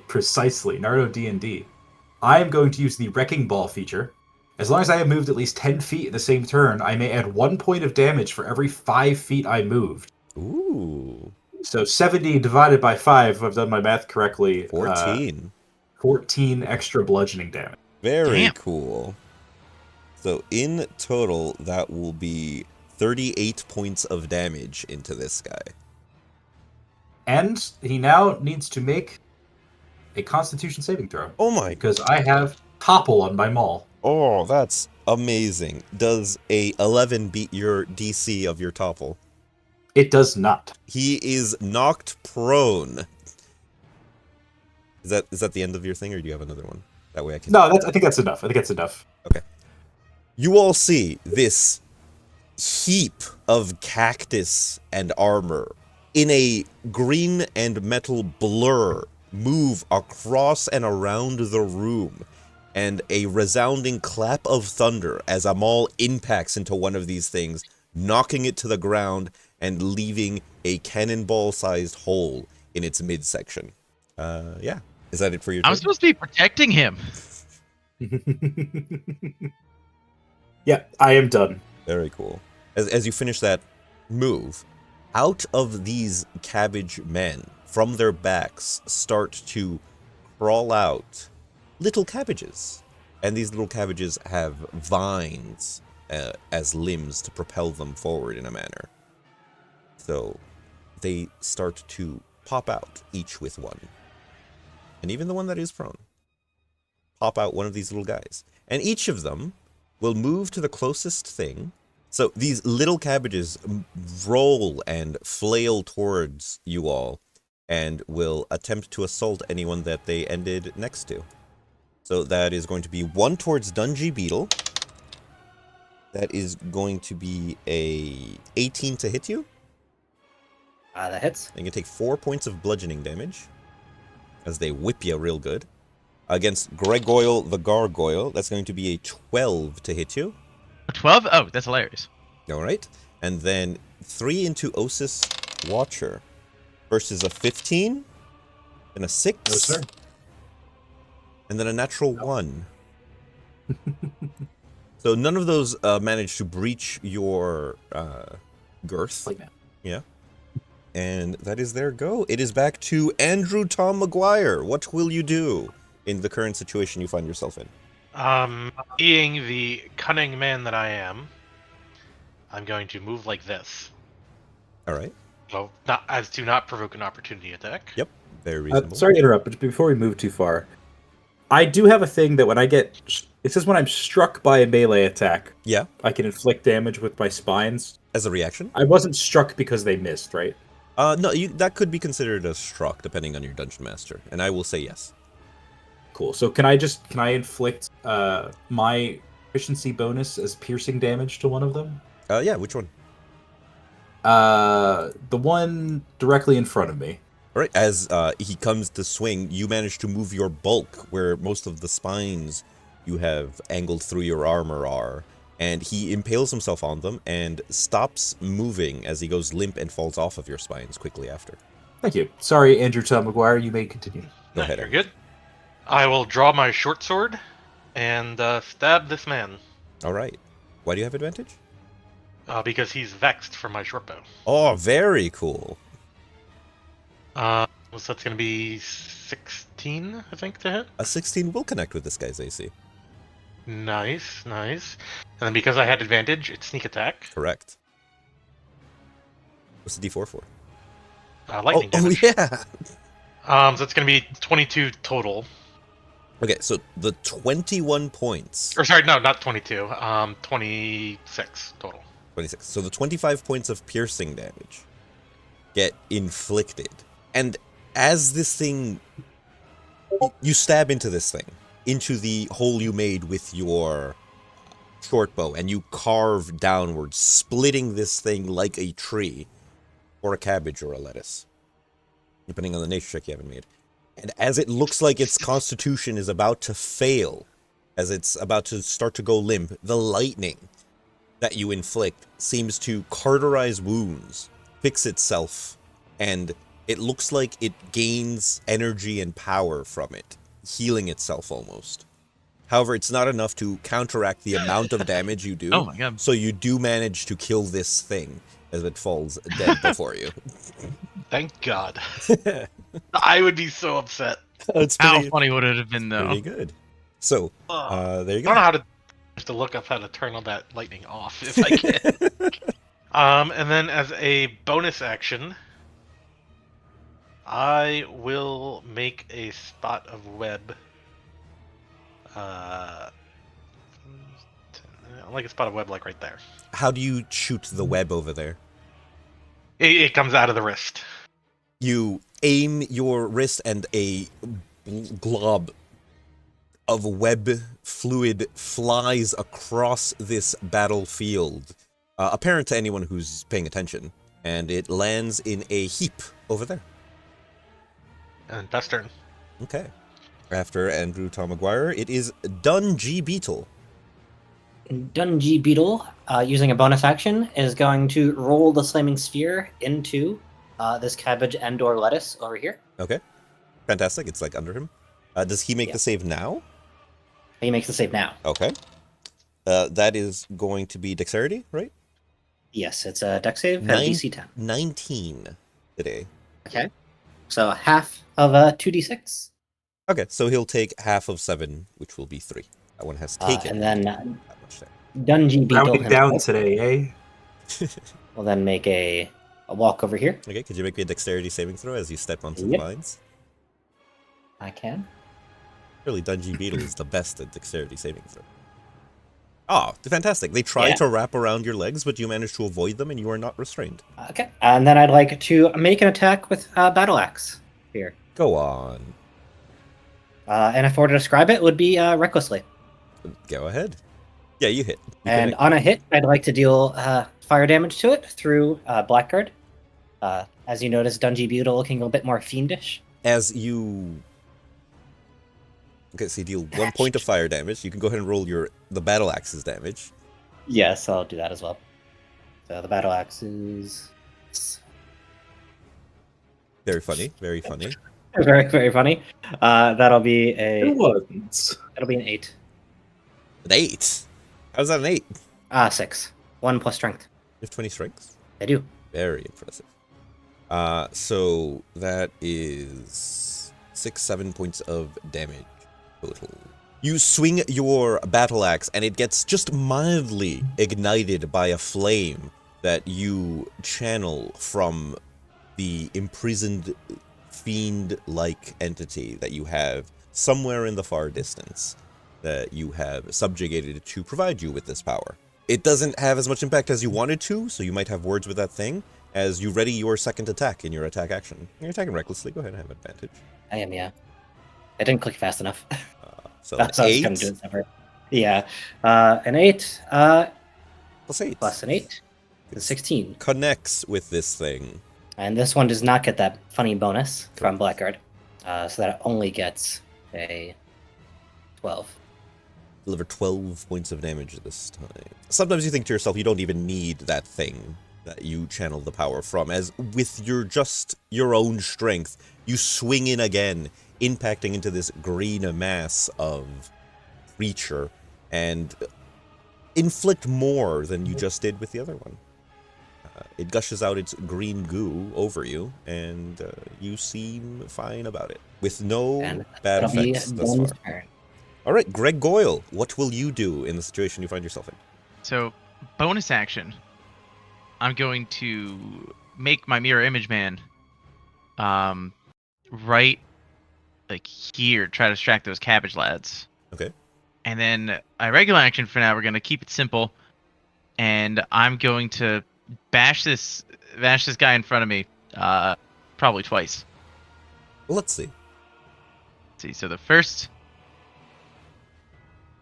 precisely Naruto D&D. I am going to use the Wrecking Ball feature. As long as I have moved at least 10 feet in the same turn, I may add 1 point of damage for every 5 feet I moved. Ooh, So 70 divided by 5, if I've done my math correctly, 14. 14 extra bludgeoning damage. Very Damn. cool. So in total, that will be 38 points of damage into this guy. And he now needs to make a Constitution saving throw. Oh my! Because I have Topple on my maul. Oh, that's amazing. Does a 11 beat your DC of your topple? It does not. He is knocked prone. Is that the end of your thing, or do you have another one? That way I can... No, I think that's enough. I think that's enough. Okay. You all see this heap of cactus and armor in a green and metal blur move across and around the room, and a resounding clap of thunder as Amal impacts into one of these things, knocking it to the ground and leaving a cannonball-sized hole in its midsection. Yeah. Is that it for your turn? I'm supposed to be protecting him. Yeah, I am done. Very cool. As you finish that move, out of these cabbage men, from their backs, start to crawl out little cabbages. And these little cabbages have vines as limbs to propel them forward in a manner. So they start to pop out, each with one. And even the one that is prone. Pop out one of these little guys. And each of them will move to the closest thing. So these little cabbages roll and flail towards you all and will attempt to assault anyone that they ended next to. So that is going to be one towards Dungy Beetle. That is going to be a 18 to hit you. That hits. And you can take 4 points of bludgeoning damage as they whip you real good. Against Gregoyle the Gargoyle, that's going to be a 12 to hit you. A 12? Oh, that's hilarious. All right. And then 3 into Osis Watcher versus a 15 and a 6. No, sir. And then a natural 1. So none of those managed to breach your girth. Like that. Yeah. And that is their go. It is back to Andrew Tom Maguire. What will you do in the current situation you find yourself in? Being the cunning man that I am, I'm going to move like this. All right. Well, not as to not provoke an opportunity attack. Yep. Very reasonable. Sorry to interrupt, but before we move too far, I do have a thing that when I get... It says when I'm struck by a melee attack, Yeah. I can inflict damage with my spines. As a reaction? I wasn't struck because they missed, right? No, that could be considered a struck, depending on your dungeon master. And I will say yes. Cool. So can I inflict my efficiency bonus as piercing damage to one of them? Yeah, which one? The one directly in front of me. All right, as he comes to swing, you manage to move your bulk where most of the spines you have angled through your armor are, and he impales himself on them and stops moving as he goes limp and falls off of your spines quickly after. Thank you. Sorry, Andrew Tom Maguire, you may continue. Go ahead. You're good. I will draw my short sword and stab this man. All right. Why do you have advantage? Because he's vexed from my short bow. Oh, very cool. So that's going to be 16, I think, to hit. A 16 will connect with this guy's AC. Nice, nice. And then because I had advantage, it's sneak attack. Correct. What's the D4 for? Lightning Oh, damage. yeah. So it's going to be 22 total. Okay, so the 21 points. Or sorry, no, not 22. 26 total. 26. So the 25 points of piercing damage get inflicted. And as this thing... You stab into this thing. Into the hole you made with your short bow. And you carve downwards, splitting this thing like a tree. Or a cabbage or a lettuce. Depending on the nature check you haven't made. And as it looks like its constitution is about to fail, as it's about to start to go limp, the lightning that you inflict seems to cauterize wounds, fix itself, and it looks like it gains energy and power from it, healing itself almost. However, it's not enough to counteract the amount of damage you do. Oh my god. So you do manage to kill this thing as it falls dead before you. Thank God. I would be so upset. It's How funny would it have been, though? pretty good. So, there you I don't know go. have to look up how to turn all that lightning off if I can. And then as a bonus action, I will make a spot of web like a spot of web, like right there. How do you shoot the web over there? It comes out of the wrist. You aim your wrist and a glob of web fluid flies across this battlefield, apparent to anyone who's paying attention, and it lands in a heap over there. And best turn. Okay. After Andrew Tom Maguire, it is Dungy Beetle. Dungy Beetle, using a bonus action, is going to roll the Slamming Sphere into this cabbage and/or lettuce over here. Okay. Fantastic. It's like under him. Does he make the save now? He makes the save now. Okay. That is going to be dexterity, right? Yes, it's a dex save at DC 10. 19 today. Okay. So half of a 2d6. Okay, so he'll take half of 7, which will be 3. That one has taken. And then that much time. Dungy Beetle Rounding down himself today, eh? will then make a walk over here. Okay, could you make me a dexterity saving throw as you step onto the lines? I can. Really, Dungy Beetle is the best at dexterity saving throw. Oh, fantastic. They try to wrap around your legs, but you manage to avoid them and you are not restrained. Okay. And then I'd like to make an attack with Battle Axe here. Go on. And if I were to describe it, it would be recklessly. Go ahead. Yeah, you hit. You And on a hit, I'd like to deal fire damage to it through Blackguard. As you notice, Dungy Beetle looking a bit more fiendish. As you... Okay, so you deal 1 point of fire damage. You can go ahead and roll the battle axe's damage. Yes, I'll do that as well. So the Battle Axe is... Very funny, very funny. Very, very funny. That'll be It wasn't. It'll be an 8. An 8? How's that an 8? 6. 1 plus strength. You have 20 strength? I do. Very impressive. So that is 6-7 points of damage total. You swing your battle axe and it gets just mildly ignited by a flame that you channel from the imprisoned fiend-like entity that you have somewhere in the far distance that you have subjugated to provide you with this power. It doesn't have as much impact as you wanted to, so you might have words with that thing as you ready your second attack in your attack action. You're attacking recklessly. Go ahead and have advantage. I am, yeah. I didn't click fast enough. So That's how I was 8 going to do it separate. Yeah. An 8 plus 8 plus an 8 is 16. connects with this thing. And this one does not get that funny bonus from Blackguard. So that it only gets a 12. Deliver 12 points of damage this time. Sometimes you think to yourself, you don't even need that thing that you channel the power from, as with your own strength, you swing in again, impacting into this green mass of creature, and inflict more than you just did with the other one. It gushes out its green goo over you, and you seem fine about it, with no bad effects thus far. Turn. All right, Gregoyle, what will you do in the situation you find yourself in? So, bonus action. I'm going to make my mirror image man right like here, try to distract those cabbage lads. Okay. And then a regular action for now, we're going to keep it simple. And I'm going to bash this guy in front of me probably twice. Let's see. Let's see, so the first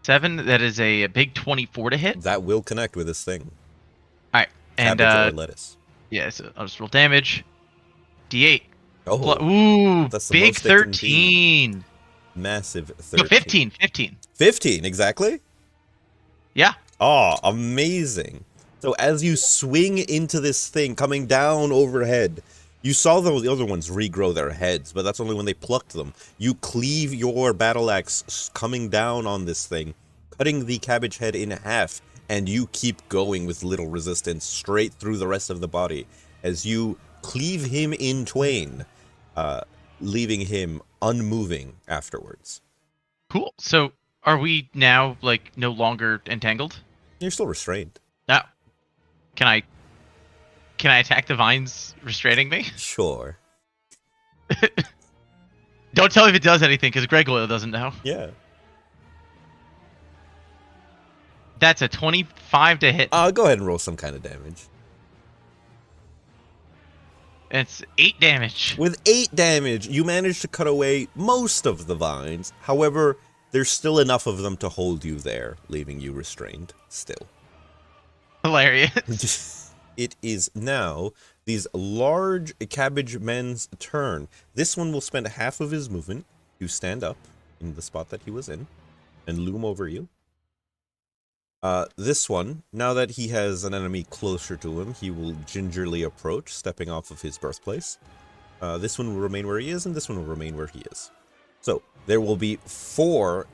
7, that is a big 24 to hit. That will connect with this thing. All right. And Cabbage or lettuce. yeah, so I'll just roll damage. D8. Oh, Ooh, that's the big most it can be. 13. Massive 13. No, 15. 15, exactly? Yeah. Oh, amazing. So as you swing into this thing coming down overhead, you saw the other ones regrow their heads, but that's only when they plucked them. You cleave your battle axe coming down on this thing, cutting the cabbage head in half, and you keep going with little resistance straight through the rest of the body as you cleave him in twain, leaving him unmoving afterwards. Cool. So are we now like no longer entangled? You're still restrained. No. Can I attack the vines restraining me? Sure. Don't tell me if it does anything, because Gregoyle doesn't know. Yeah. That's a 25 to hit. Go ahead and roll some kind of damage. It's 8 damage. With 8 damage, you manage to cut away most of the vines. However, there's still enough of them to hold you there, leaving you restrained still. Hilarious. It is now these large cabbage men's turn. This one will spend half of his movement to stand up in the spot that he was in and loom over you. This one, now that he has an enemy closer to him, he will gingerly approach, stepping off of his birthplace. This one will remain where he is, and this one will remain where he is. So, there will be 4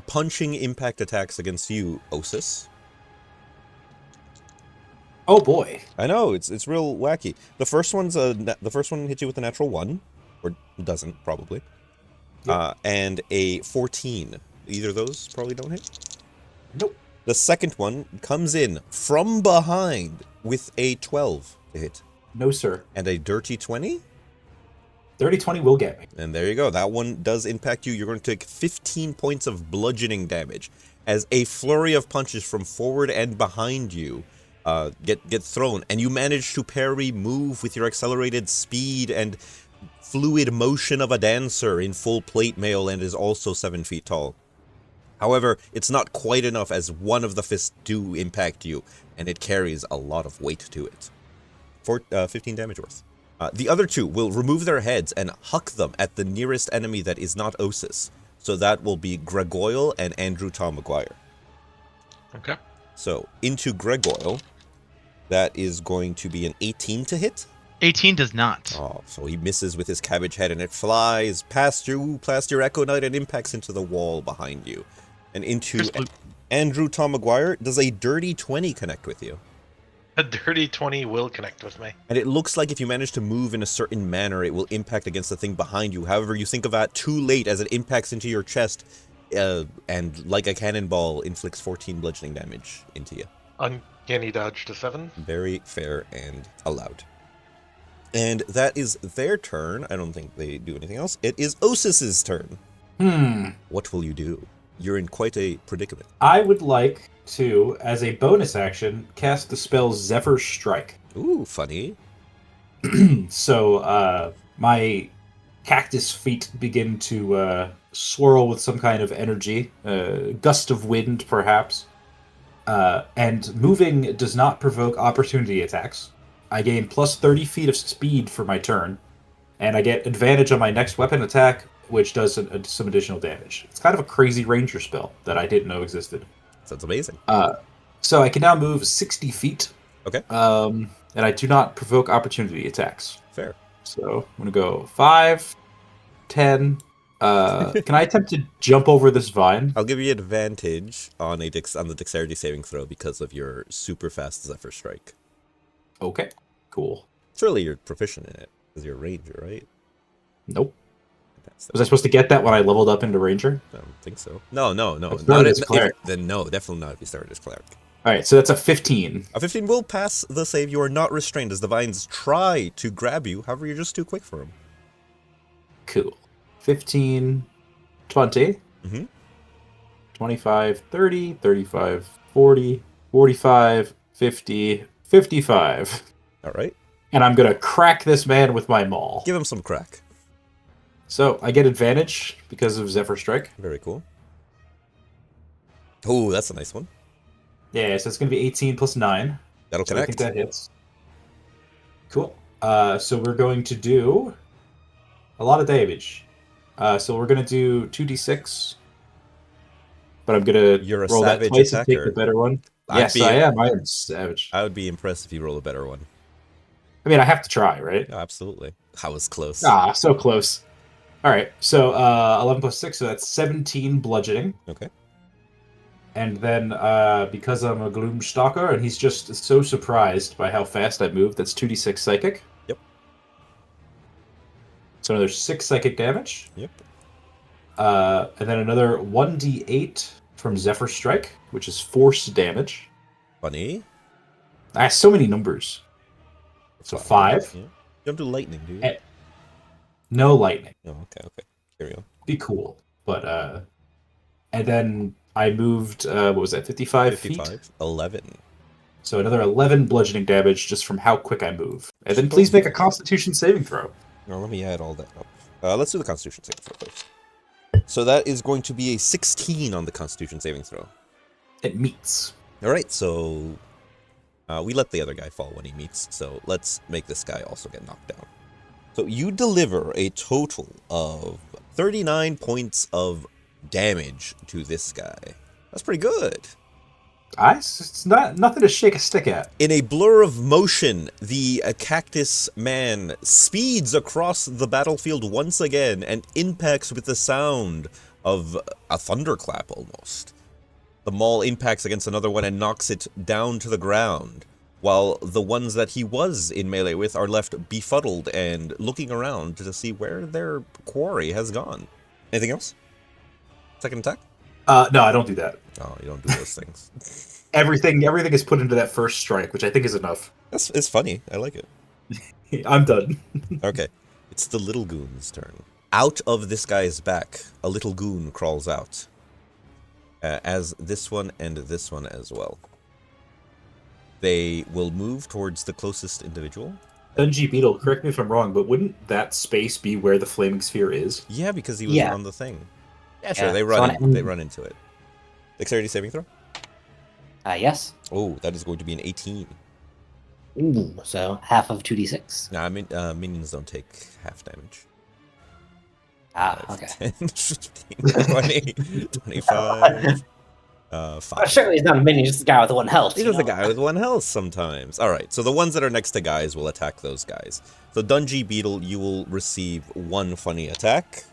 punching impact attacks against you, Osis. Oh boy. I know, it's real wacky. The first one hits you with a natural 1, or doesn't, probably. Yep. And a 14. Either of those probably don't hit? Nope. The second one comes in from behind with a 12 to hit. No, sir. And a dirty 20? Dirty 20 will get me. And there you go. That one does impact you. You're going to take 15 points of bludgeoning damage as a flurry of punches from forward and behind you get thrown. And you manage to parry move with your accelerated speed and fluid motion of a dancer in full plate mail and is also 7 feet tall. However, it's not quite enough as one of the fists do impact you, and it carries a lot of weight to it. 15 damage worth. The other 2 will remove their heads and huck them at the nearest enemy that is not Osis. So that will be Gregoyle and Andrew Tom Maguire. Okay. So, into Gregoyle, that is going to be an 18 to hit. 18 does not. Oh, so he misses with his cabbage head, and it flies past your Echo Knight and impacts into the wall behind you. And into Andrew Tom Maguire, does a dirty 20 connect with you? A dirty 20 will connect with me. And it looks like if you manage to move in a certain manner, it will impact against the thing behind you. However, you think of that too late as it impacts into your chest, and like a cannonball, inflicts 14 bludgeoning damage into you. Uncanny dodge to 7. Very fair and allowed. And that is their turn. I don't think they do anything else. It is Osis's turn. What will you do? You're in quite a predicament. I would like to, as a bonus action, cast the spell Zephyr Strike. Ooh, funny. So, my cactus feet begin to swirl with some kind of energy, gust of wind, perhaps. And moving does not provoke opportunity attacks. I gain plus 30 feet of speed for my turn, and I get advantage on my next weapon attack, which does some additional damage. It's kind of a crazy ranger spell that I didn't know existed. Sounds amazing. So I can now move 60 feet. Okay. And I do not provoke opportunity attacks. Fair. So I'm going to go 5, 10. Can I attempt to jump over this vine? I'll give you advantage on the dexterity saving throw because of your super fast Zephyr Strike. Okay, cool. Surely you're proficient in it because you're a ranger, right? Nope. Was I supposed to get that when I leveled up into ranger? I don't think so. No. Not as cleric. Then no, definitely not if you started as cleric. All right, so that's a 15. A 15 will pass the save. You are not restrained as the vines try to grab you. However, you're just too quick for them. Cool. 15, 20, 25, 30, 35, 40, 45, 50, 55. All right. And I'm going to crack this man with my maul. Give him some crack. So I get advantage because of Zephyr Strike. Very cool. Oh, that's a nice one. Yeah, so it's going to be 18 plus 9. That'll So I connect. think that hits. Cool. So we're going to do a lot of damage. So we're going to do 2d6. But I'm going You're to a roll that savage twice and take attacker. the better one. Yes, I am. I am savage. I would be impressed if you roll a better one. I mean, I have to try, right? Oh, absolutely. I was close. Ah, so close. All right, so 11 plus 6, so that's 17 bludgeoning. Okay. And then because I'm a Gloomstalker, and he's just so surprised by how fast I move, that's 2d6 psychic. Yep. So another 6 psychic damage. Yep. And then another 1d8 from Zephyr Strike, which is force damage. Funny. I have so many numbers. So 5. Yeah. You don't do lightning, do you? And no lightning. Oh, okay. Carry on. Be cool. But and then I moved, what was that, 55 feet? 55, 11. So another 11 bludgeoning damage just from how quick I move. And then please make a Constitution saving throw. Now let me add all that up. Let's do the Constitution saving throw first. So that is going to be a 16 on the Constitution saving throw. It meets. All right, so we let the other guy fall when he meets, so let's make this guy also get knocked down. So you deliver a total of 39 points of damage to this guy. That's pretty good. It's not nothing to shake a stick at. In a blur of motion, the cactus man speeds across the battlefield once again and impacts with the sound of a thunderclap almost. The maul impacts against another one and knocks it down to the ground, while the ones that he was in melee with are left befuddled and looking around to see where their quarry has gone. Anything else? Second attack? No, I don't do that. Oh, you don't do those things. Everything is put into that first strike, which I think is enough. It's funny. I like it. I'm done. Okay. It's the little goon's turn. Out of this guy's back, a little goon crawls out. As this one and this one as well. They will move towards the closest individual. Dungy Beetle, correct me if I'm wrong, but wouldn't that space be where the flaming sphere is? Yeah, because he was on the thing. Yeah, sure. Yeah, They run into it. Dexterity saving throw? Yes. Oh, that is going to be an 18. Ooh, so half of 2d6. Nah, minions don't take half damage. Okay. 10, 15, 20, 25, 5. Well, certainly he's not a minion, just a guy with one health. He's just a guy with one health sometimes. Alright, so the ones that are next to guys will attack those guys. So Dungy Beetle, you will receive one funny attack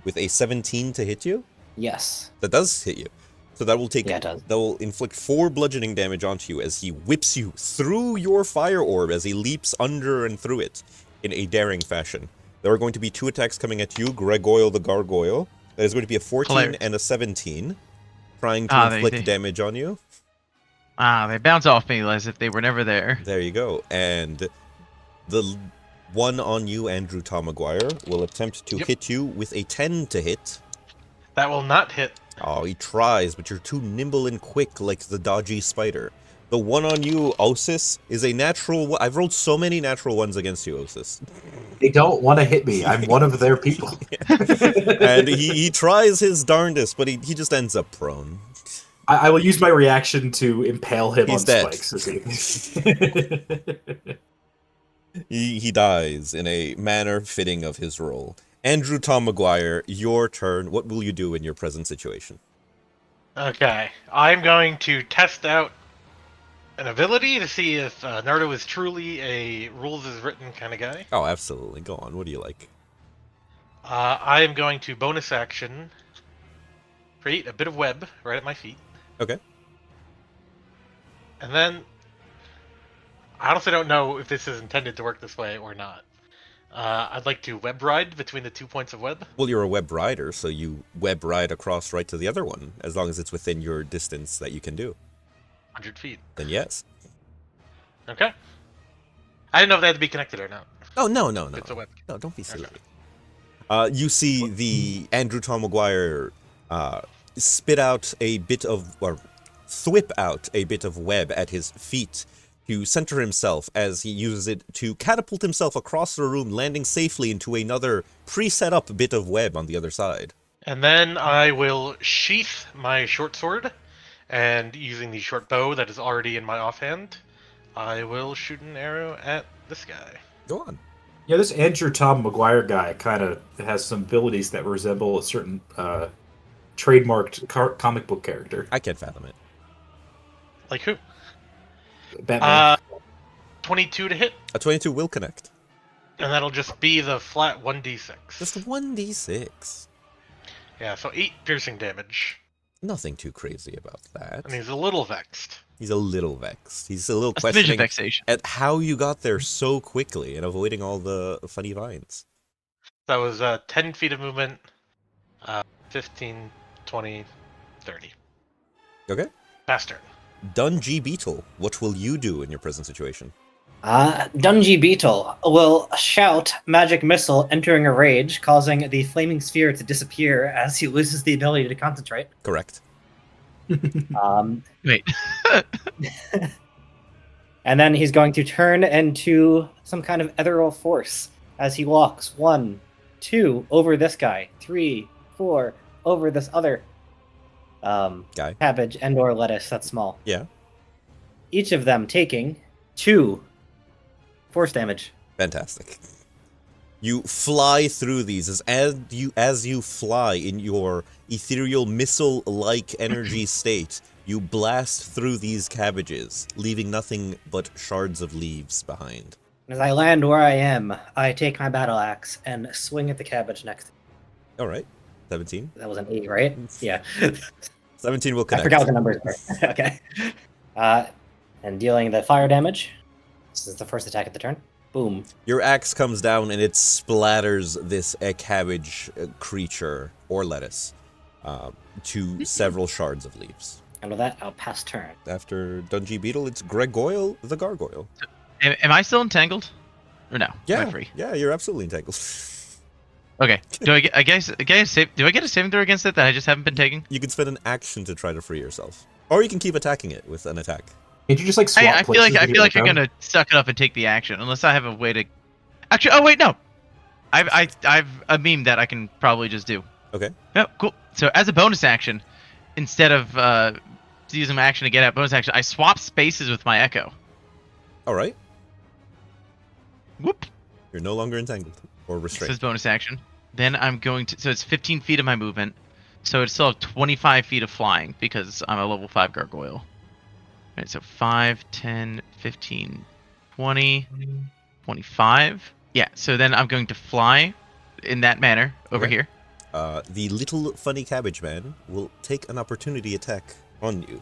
with a 17 to hit you. Yes. That does hit you. So that will take. Yeah, it does. That will inflict 4 bludgeoning damage onto you as he whips you through your fire orb as he leaps under and through it in a daring fashion. There are going to be 2 attacks coming at you, Gregoyle the Gargoyle. That is going to be a 14 Hilarious. and a 17, trying to inflict they- damage on you. They bounce off me as if they were never there. There you go. And the one on you, Andrew Tom Maguire, will attempt to hit you with a 10 to hit. That will not hit. Oh, he tries, but you're too nimble and quick like the dodgy spider. The one on you, Osis, is a natural... I've rolled so many natural ones against you, Osis. They don't want to hit me. I'm one of their people. And he tries his darndest, but he just ends up prone. I will use my reaction to impale him He's on dead. spikes. He dies in a manner fitting of his role. Andrew Tom Maguire, your turn. What will you do in your present situation? Okay, I'm going to test out an ability to see if Nardo is truly a rules as written kind of guy. Oh, absolutely. Go on. What do you like? I am going to bonus action create a bit of web right at my feet. Okay. And then, I honestly don't know if this is intended to work this way or not. I'd like to web ride between the 2 points of web. Well, you're a web rider, so you web ride across right to the other one, as long as it's within your distance that you can do. 100 feet. Then yes. Okay. I didn't know if they had to be connected or not. Oh, no. It's a web. No, don't be silly. Okay. You see the Andrew Tom Maguire spit out a bit of, or thwip out a bit of web at his feet to center himself as he uses it to catapult himself across the room, landing safely into another pre-set up bit of web on the other side. And then I will sheath my short sword, and using the short bow that is already in my offhand, I will shoot an arrow at this guy. Go on. Yeah, this Andrew Tom Maguire guy kind of has some abilities that resemble a certain trademarked comic book character. I can't fathom it. Like who? Batman. 22 to hit, A 22 will connect. and that'll just be the flat 1d6. Just 1d6. Yeah, so 8 piercing damage. Nothing too crazy about that. And he's a little vexed. He's a little vexed. He's a little That's vision questioning vexation. at how you got there so quickly and avoiding all the funny vines. That was 10 feet of movement, 15, 20, 30. Okay. Pass turn. Dungy Beetle, what will you do in your present situation? Dungy Beetle will shout Magic Missile, entering a rage, causing the flaming sphere to disappear as he loses the ability to concentrate. Correct. Wait. And then he's going to turn into some kind of ethereal force as he walks 1, 2 over this guy, 3, 4 over this other Guy. cabbage and/or lettuce that's small. Yeah. Each of them taking 2 force damage. Fantastic. You fly through these as you fly in your ethereal missile-like energy state. You blast through these cabbages, leaving nothing but shards of leaves behind. As I land where I am, I take my battle axe and swing at the cabbage next. All right. 17. That was an 8, right? Yeah. 17 will I connect. forgot what the numbers were. Okay. And dealing the fire damage. This is the first attack of the turn. Boom. Your axe comes down and it splatters this cabbage creature or lettuce to several shards of leaves. And with that, I'll pass turn. After Dungy Beetle, it's Gregoyle the Gargoyle. Am I still entangled? Or no? Yeah, Am I free? yeah, you're absolutely entangled. Okay. Do I get a saving throw against it that I just haven't been taking? You can spend an action to try to free yourself, or you can keep attacking it with an attack. Can't you just like swap I feel like places with you're your gonna suck it up and take the action unless I have a way to. Actually, oh wait, no. I've a meme that I can probably just do. Okay. Oh, cool. So as a bonus action, instead of using my action to get out bonus action, I swap spaces with my echo. All right. Whoop. You're no longer entangled or This restrained. is bonus action. Then I'm going to. So it's 15 feet of my movement. So it's still have 25 feet of flying because I'm a level 5 gargoyle. Alright, so 5, 10, 15, 20, 25. Yeah, so then I'm going to fly in that manner over Okay. here. The little funny cabbage man will take an opportunity attack on you.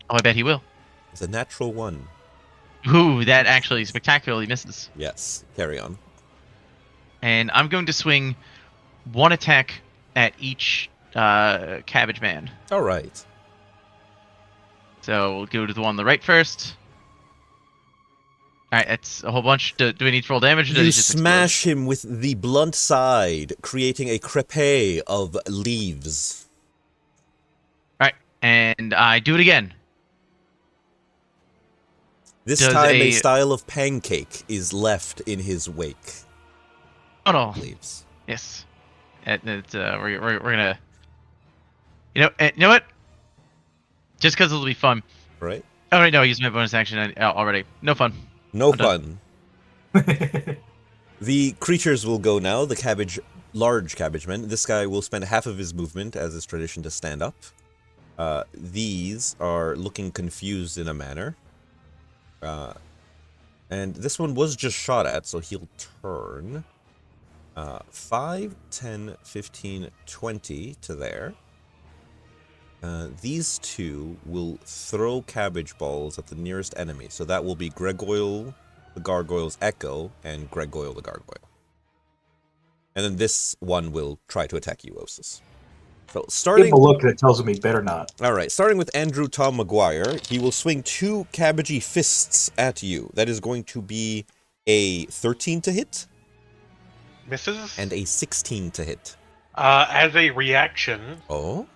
Oh, I bet he will. It's a natural 1. Ooh, that actually spectacularly misses. Yes. Carry on. And I'm going to swing 1 attack at each cabbage man. All right. So we'll go to the one on the right first. Alright, that's a whole bunch. Do we need to roll damage? Or does You he just smash him with the blunt side, creating a crepe of leaves. Alright, and I do it again. This Does time, a a- style of pancake is left in his wake. Oh no. Leaves. Yes. We're gonna. You know what? Just because it'll be fun. Right? Oh wait, no, I used my bonus action already. No fun. No I'm done. fun. The creatures will go now. The large cabbage men. This guy will spend half of his movement, as is tradition, to stand up. These are looking confused in a manner. And this one was just shot at, so he'll turn 5, 10, 15, 20 to there. These two will throw cabbage balls at the nearest enemy. So that will be Gregoyle the Gargoyle's Echo and Gregoyle the Gargoyle. And then this one will try to attack you, Osis. So Give starting... him a look that tells him he better not. Alright, starting with Andrew Tom Maguire, he will swing 2 cabbagey fists at you. That is going to be a 13 to hit Misses. and a 16 to hit. As a reaction, Oh?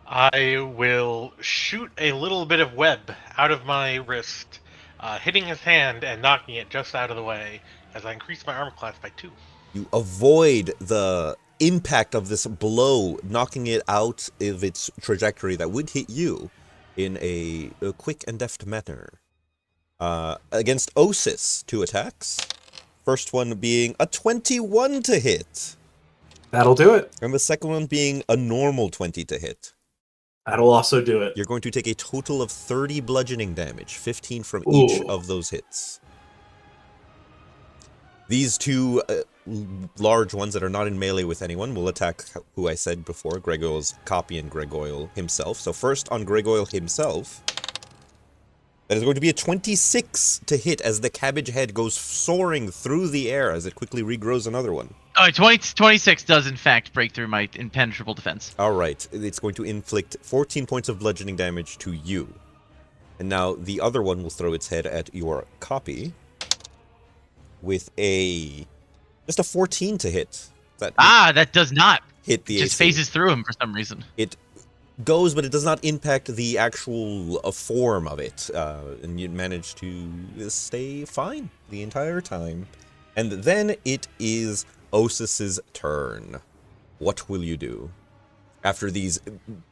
I will shoot a little bit of web out of my wrist, hitting his hand and knocking it just out of the way as I increase my armor class by 2. You avoid the impact of this blow, knocking it out of its trajectory that would hit you in a quick and deft manner. Against Osis, 2 attacks. First one being a 21 to hit, That'll do it. and the second one being a normal 20 to hit. That'll also do it. You're going to take a total of 30 bludgeoning damage, 15 from each Ooh. of those hits. These 2 large ones that are not in melee with anyone will attack who I said before, Gregoyle's copy and Gregoyle himself. So first on Gregoyle himself, that is going to be a 26 to hit as the cabbage head goes soaring through the air as it quickly regrows another one. Oh, 26 does in fact break through my impenetrable defense. All right, it's going to inflict 14 points of bludgeoning damage to you. And now the other one will throw its head at your copy with just a 14 to hit. That That does not. hit the Just AC. phases through him for some reason. It goes, but it does not impact the actual form of it. And you manage to stay fine the entire time. And then it is Osis's turn. What will you do? After these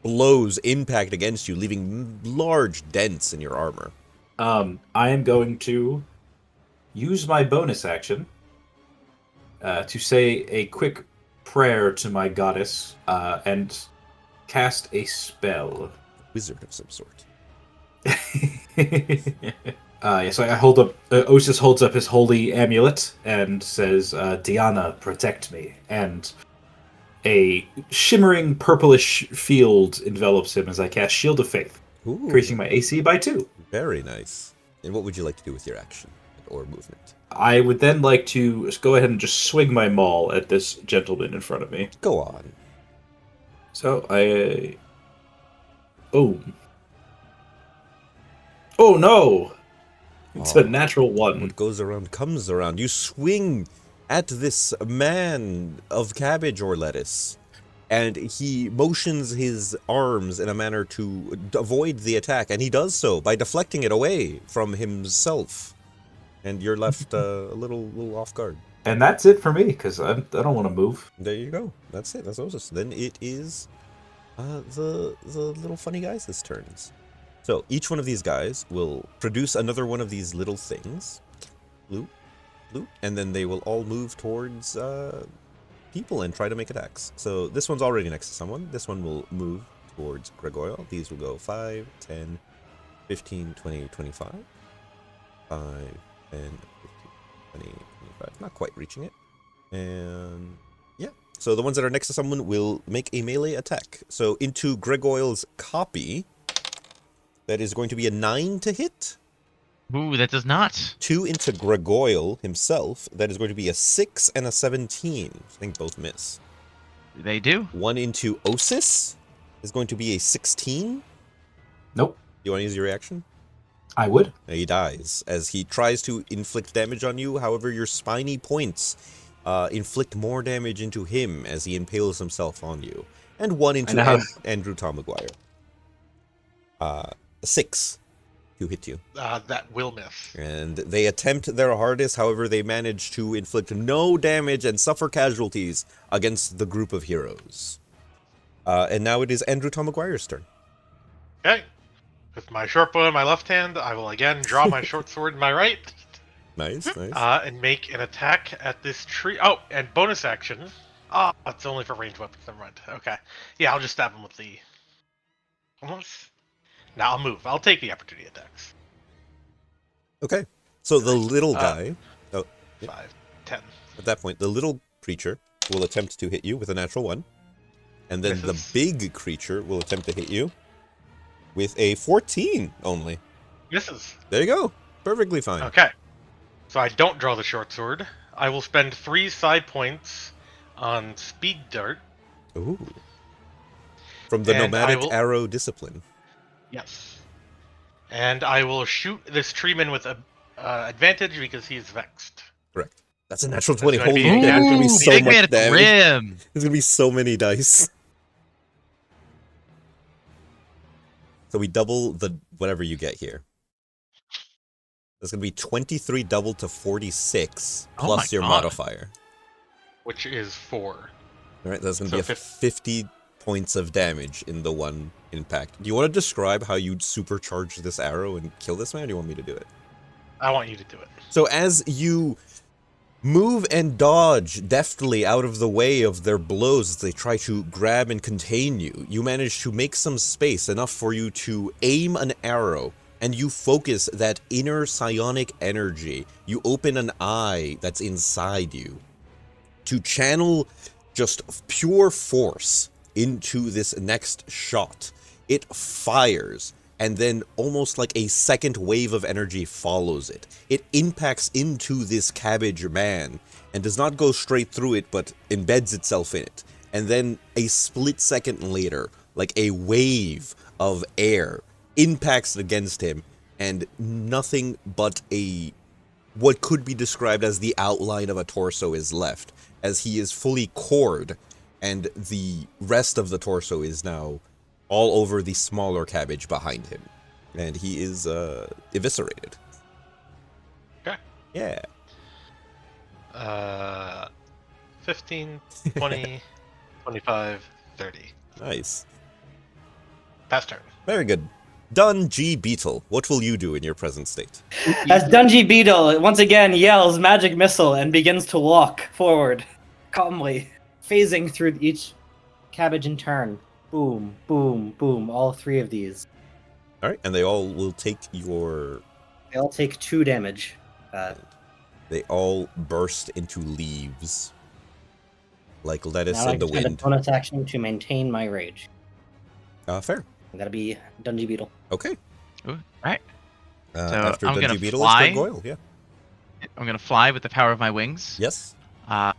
blows impact against you, leaving large dents in your armor. I am going to use my bonus action to say a quick prayer to my goddess and cast a spell. Wizard of some sort. So I hold up. Osis holds up his holy amulet and says, "Diana, protect me." And a shimmering purplish field envelops him as I cast Shield of Faith, Ooh, increasing my AC by 2. very nice. And what would you like to do with your action or movement? I would then like to go ahead and just swing my maul at this gentleman in front of me. Go on. So I... Boom. Oh no! It's a natural 1. What goes around comes around. You swing at this man of cabbage or lettuce, and he motions his arms in a manner to avoid the attack, and he does so by deflecting it away from himself. And you're left a little off guard. And that's it for me, because I don't want to move. There you go. That's it. That's Osis. Then it is the little funny guys' turns. So each one of these guys will produce another one of these little things. Bloop, bloop, and then they will all move towards people and try to make attacks. So this one's already next to someone. This one will move towards Gregoyle. These will go 5, 10, 15, 20, 25. 5, 10, 15, 20, 25. Not quite reaching it. And yeah. So the ones that are next to someone will make a melee attack. So into Gregoyle's copy, that is going to be a 9 to hit. Ooh, that does not. 2 into Gregoyle himself. That is going to be a 6 and a 17. I think both miss. They do. 1 into Osis is going to be a 16. Nope. You want to use your reaction? I would. He dies as he tries to inflict damage on you. However, your spiny points inflict more damage into him as he impales himself on you. And 1 into Andrew Tom Maguire. 6 to hit you. That will miss. And they attempt their hardest, however, they manage to inflict no damage and suffer casualties against the group of heroes. And now it is Andrew Tom Maguire's turn. Okay. With my short bow in my left hand, I will again draw my short sword in my right. Nice, nice. And make an attack at this tree. Oh, and bonus action. Oh, it's only for ranged weapons. Never mind. Okay. Yeah, I'll just stab him with the... Now I'll move. I'll take the opportunity attacks. Okay. So the little guy... 5, 10. At that point, the little creature will attempt to hit you with a natural 1. And then the big creature will attempt to hit you with a 14 only. Misses. There you go. Perfectly fine. Okay. So I don't draw the short sword. I will spend 3 side points on speed dart. Ooh. From the And nomadic arrow discipline. Yes. And I will shoot this treeman with advantage because he is vexed. Correct. That's a natural 20. gonna Holy be a man, natural there's gonna be so big much man at the damage. rim. There's gonna be so many dice. So we double the whatever you get here. There's gonna be 23 doubled to 46 plus your modifier. Which is 4. All right, that's gonna So be a 50 points of damage in the one impact. Do you want to describe how you'd supercharge this arrow and kill this man, or do you want me to do it? I want you to do it. So as you move and dodge deftly out of the way of their blows as they try to grab and contain you, you manage to make some space enough for you to aim an arrow, and you focus that inner psionic energy. You open an eye that's inside you to channel just pure force into this next shot. It fires, and then almost like a second wave of energy follows it. It impacts into this cabbage man, and does not go straight through it, but embeds itself in it. And then a split second later, like a wave of air impacts against him, and nothing but what could be described as the outline of a torso is left, as he is fully cored, and the rest of the torso is now all over the smaller cabbage behind him. And he is eviscerated. Okay. Yeah. 15, 20, 25, 30. Nice. Pass turn. Very good. Dun G Beetle, what will you do in your present state? As Dungy Beetle once again yells magic missile and begins to walk forward, calmly, phasing through each cabbage in turn. Boom, boom, boom, all 3 of these. All right, and they all will take your... They all take 2 damage. They all burst into leaves, like lettuce Now I in the just have a wind. bonus action to maintain my rage. Fair. That'll be Dungy Beetle. Okay. Ooh, right. After I'm gonna Dungy Beetle, fly. it's Gargoyle. Yeah. I'm gonna fly with the power of my wings. Yes.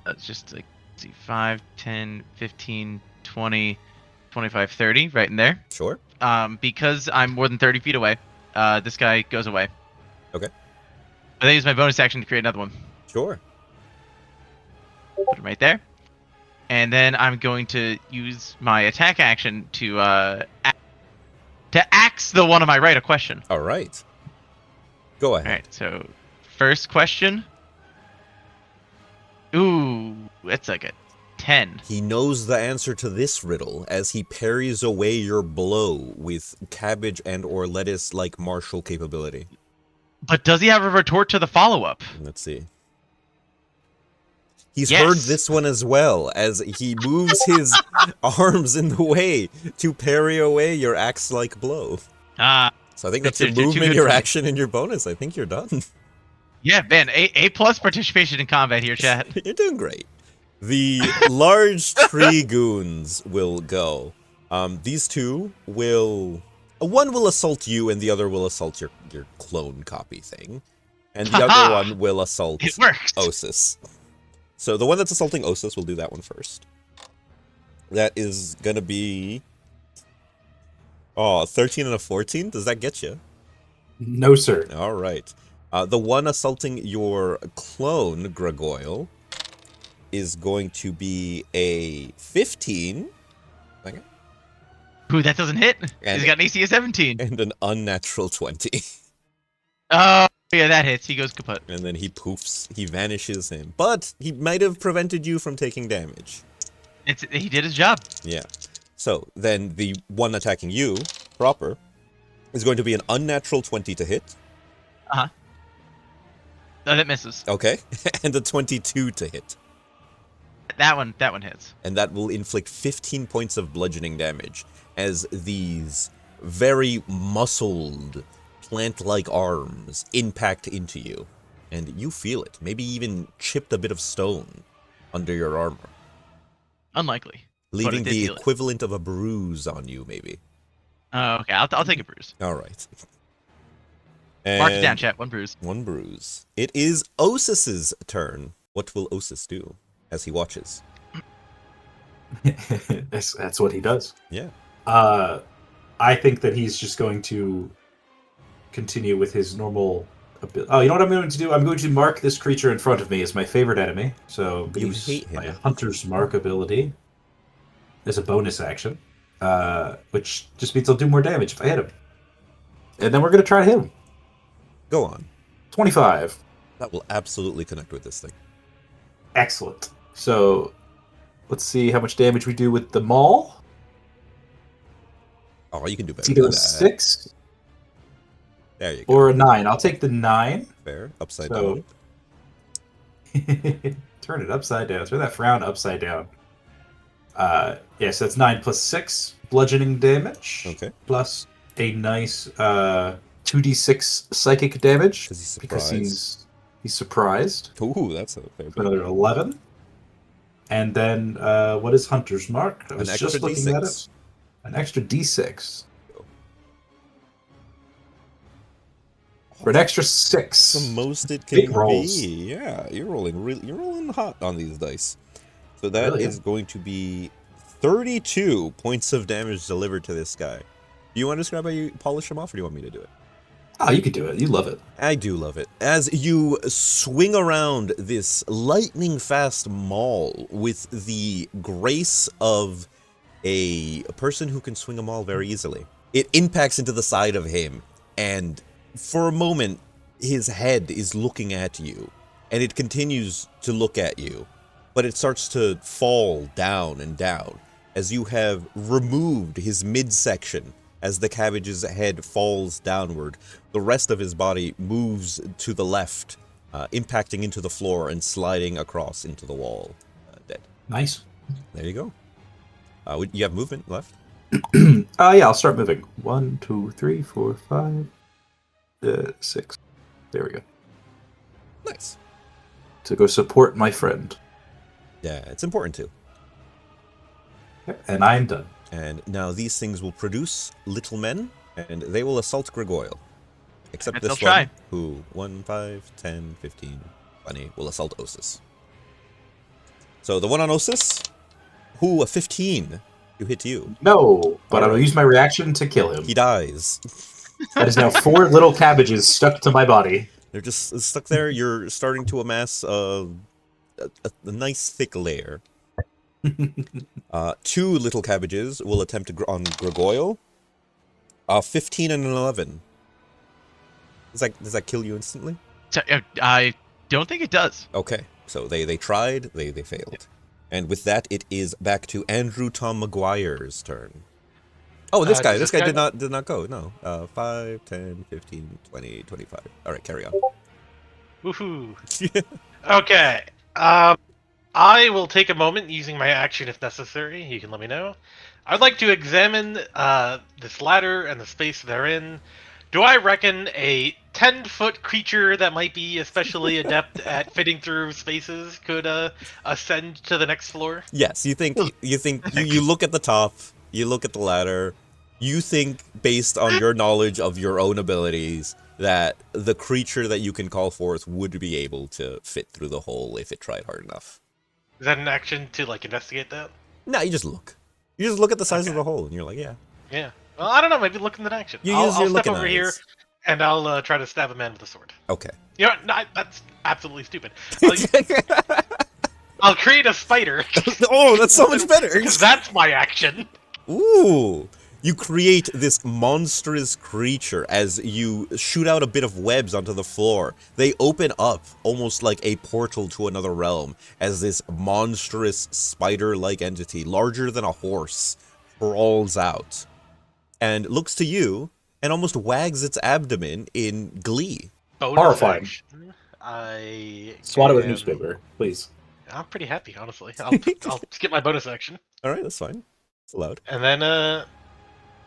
It's just like, let's see, 5, 10, 15, 20, 25, 30, right in there. Sure. Because I'm more than 30 feet away, this guy goes away. Okay. I think it's my bonus action to create another one. Sure. Put him right there. And then I'm going to use my attack action to axe the one on my right a question. All right. Go ahead. All right, so first question. Ooh, that's like a 10. He knows the answer to this riddle as he parries away your blow with cabbage and or lettuce-like martial capability. But does he have a retort to the follow-up? Let's see. He's Yes. heard this one as well, as he moves his arms in the way to parry away your axe-like blow. So I think that's your They're too movement, good your for me. action, and your bonus. I think you're done. Yeah, man, A+ participation in combat here, chat. You're doing great. The large tree goons will go. These two will... One will assault you, and the other will assault your clone copy thing. And the other one will assault It works. Osis. So the one that's assaulting Osis will do that one first. That is going to be... 13 and a 14? Does that get you? No, sir. All right. The one assaulting your clone, Gregoyle, is going to be a 15. Okay. Ooh, that doesn't hit. And- He's got an AC of 17. And an unnatural 20. Oh, yeah, that hits. He goes kaput. And then he poofs. He vanishes him. But he might have prevented you from taking damage. He did his job. Yeah. So then the one attacking you, proper, is going to be an unnatural 20 to hit. Oh, that misses. Okay. And a 22 to hit. That one hits. And that will inflict 15 points of bludgeoning damage as these very muscled plant-like arms impact into you. And you feel it. Maybe even chipped a bit of stone under your armor. Unlikely. Leaving But I did the feel it. equivalent of a bruise on you, maybe. Oh, okay. I'll take a bruise. All right. Mark it And down, chat. 1 bruise. one bruise. It is Osis's turn. What will Osis do as he watches? That's what he does. Yeah. I think that he's just going to continue with his normal. Oh, you know what I'm going to do? I'm going to mark this creature in front of me as my favorite enemy. So I'm gonna You use hate him. my Hunter's Mark ability as a bonus action, which just means I'll do more damage if I hit him. And then we're going to try to hit him. Go on. 25. That will absolutely connect with this thing. Excellent. So let's see how much damage we do with the maul. Oh, you can do better It's either than a that. 6 There you go. or a 9. I'll take the 9. Fair. Upside So- down. Turn it upside down. Turn that frown upside down. Yeah, so that's 9 plus 6 bludgeoning damage. Okay. Plus a nice 2d6 psychic damage. Because he's He's surprised. Ooh, that's a fair bit. Another 11. And then what is Hunter's Mark? I An was extra just looking at D6. it. An extra d6. For an extra 6. The most it Big can rolls. be. Yeah, you're rolling hot on these dice. So that Really? is going to be 32 points of damage delivered to this guy. Do you want to describe how you polish him off, or do you want me to do it? Oh, you could do it. You love it. I do love it. As you swing around this lightning fast maul with the grace of a person who can swing a maul very easily. It impacts into the side of him, and for a moment, his head is looking at you, and it continues to look at you, but it starts to fall down and down as you have removed his midsection. As the cabbage's head falls downward, the rest of his body moves to the left, impacting into the floor and sliding across into the wall, dead. Nice. There you go. You have movement left? Yeah, I'll start moving. 1, 2, 3, 4, 5, 6. There we go. Nice. To go support my friend. Yeah, it's important too. And I'm done. And now these things will produce little men, and they will assault Gregoyle. Except Right, this they'll one, try. who 1, 5, 10, 15, 20 will assault Osis. So the one on Osis, who a 15, who hit you. No, but I will Alright. use my reaction to kill him. He dies. That is now 4 little cabbages stuck to my body. They're just stuck there. You're starting to amass a nice thick layer. 2 little cabbages will attempt on Gregoyle. 15 and an 11. Does that kill you instantly? I don't think it does. Okay, so they tried, they failed. And with that, it is back to Andrew Tom Maguire's turn. Oh, this guy did not go. No. 5, 10, 15, 20, 25. All right, carry on. Woohoo! Okay. I will take a moment using my action if necessary. You can let me know. I'd like to examine this ladder and the space therein. Do I reckon a 10-foot creature that might be especially adept at fitting through spaces could ascend to the next floor? Yes, you look at the top, you look at the ladder, you think based on your knowledge of your own abilities that the creature that you can call forth would be able to fit through the hole if it tried hard enough. Is that an action to investigate that? No, you just look. You just look at the size of the hole, and you're like, yeah. Yeah. Well, I don't know. Maybe look in the action. I'll step looking over eyes. here, and I'll try to stab a man with a sword. Okay. You know, no, that's absolutely stupid. I'll create a spider. Oh, that's so much better. Because that's my action. Ooh. You create this monstrous creature as you shoot out a bit of webs onto the floor. They open up almost like a portal to another realm as this monstrous spider-like entity, larger than a horse, crawls out and looks to you and almost wags its abdomen in glee. Bonus Horrifying. action. I Swat it with can- newspaper, please. I'm pretty happy, honestly. I'll skip my bonus action. All right, that's fine. It's allowed. And then,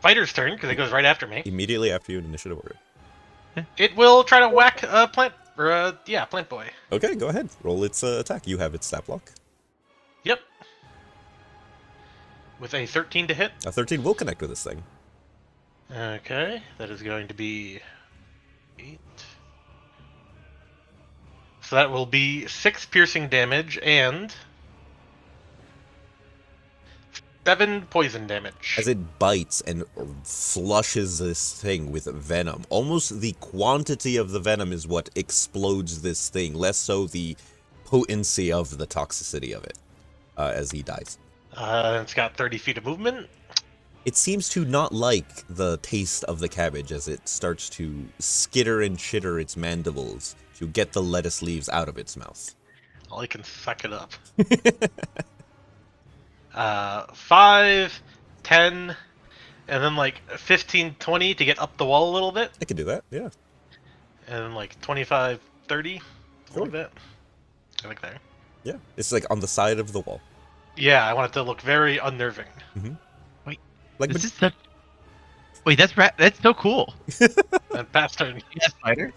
fighter's turn, because it goes right after me. Immediately after you in initiative order. It will try to whack Plant Boy. Okay, go ahead. Roll its attack. You have its stat block. Yep. With a 13 to hit. A 13 will connect with this thing. Okay, that is going to be 8. So that will be 6 piercing damage and 7 poison damage. As it bites and flushes this thing with venom. Almost the quantity of the venom is what explodes this thing, less so the potency of the toxicity of it, as he dies. It's got 30 feet of movement. It seems to not like the taste of the cabbage as it starts to skitter and chitter its mandibles to get the lettuce leaves out of its mouth. Well, I can suck it up. 5, 10, and then 15, 20 to get up the wall a little bit. I can do that, yeah. And then 25, 30. Sure. Like that. I like there. Yeah, it's like on the side of the wall. Yeah, I want it to look very unnerving. Like, This is such... Wait, that's so cool. And past turn. Yeah, spider.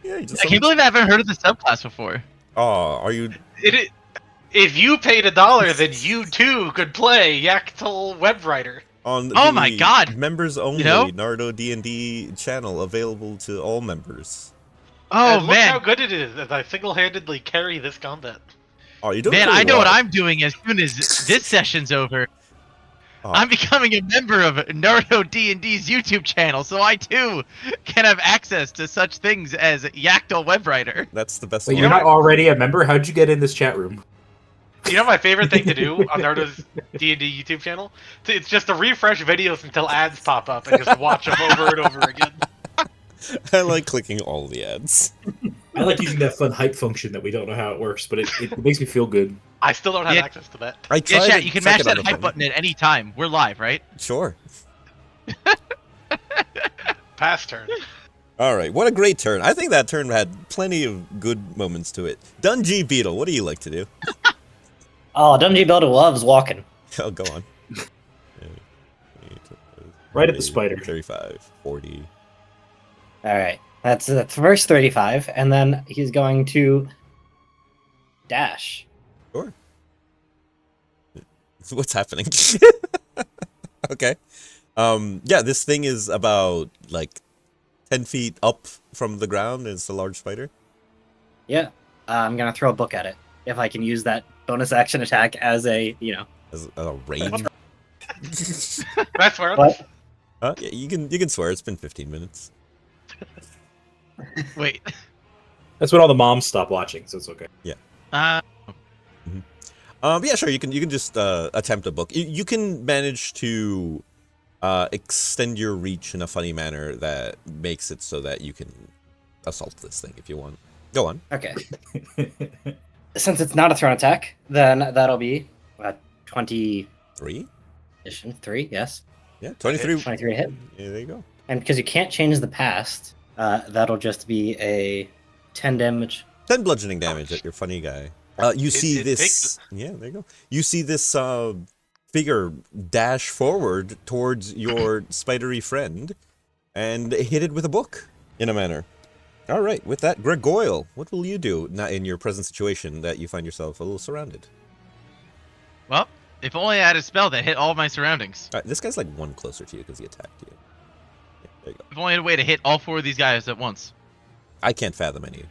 yeah, you just I can't believe I haven't heard of the subclass before. Oh, are you... If you paid $1, then you too could play Yactol Web Writer. On Oh the my God! members only You know? Naruto D&D channel available to all members. Oh And look how man, good it is as I single-handedly carry this combat. Oh, you're doing man, pretty I know well. what I'm doing as soon as this session's over. Oh. I'm becoming a member of Naruto D&D's YouTube channel, so I too can have access to such things as Yactol Web Writer. That's the best Wait, one. you're not already a member? How'd you get in this chat room? You know my favorite thing to do on Naruto's D&D YouTube channel? It's just to refresh videos until ads pop up and just watch them over and over again. I like clicking all the ads. I like using that fun hype function that we don't know how it works, but it makes me feel good. I still don't have Yeah. access to that. I Yeah, tried chat, to you can check mash it on that the hype phone. button at any time. We're live, right? Sure. Pass turn. All right, what a great turn. I think that turn had plenty of good moments to it. Dungy Beetle, what do you like to do? Oh, Dungy Builder loves walking. Oh, go on. Right at the spider. 35, 40. All right, that's the first 35, and then he's going to dash. Sure. What's happening? Okay. Yeah, this thing is about, like, 10 feet up from the ground, and it's a large spider. Yeah, I'm gonna throw a book at it if I can use that bonus action attack as a, As a range. That's where. What? Yeah, you can swear it's been 15 minutes. Wait. That's when all the moms stop watching, so it's okay. Uh, Yeah, sure. You can just attempt a book. You can manage to extend your reach in a funny manner that makes it so that you can assault this thing if you want. Go on. Okay. Since it's not a thrown attack, then that'll be 20-ish, 3? 3, yes. Yeah, 23. 23 hit. Yeah, there you go. And because you can't change the past, that'll just be a 10 damage. 10 bludgeoning damage at your funny guy. You see it this. takes Yeah, there you go. You see this figure dash forward towards your spidery friend and hit it with a book in a manner. All right, with that, Gregoyle, what will you do now in your present situation that you find yourself a little surrounded? well, if only I had a spell that hit all of my surroundings. All right, this guy's like one closer to you because he attacked you. Yeah, there you go. If only I had a way to hit all 4 of these guys at once. I can't fathom any.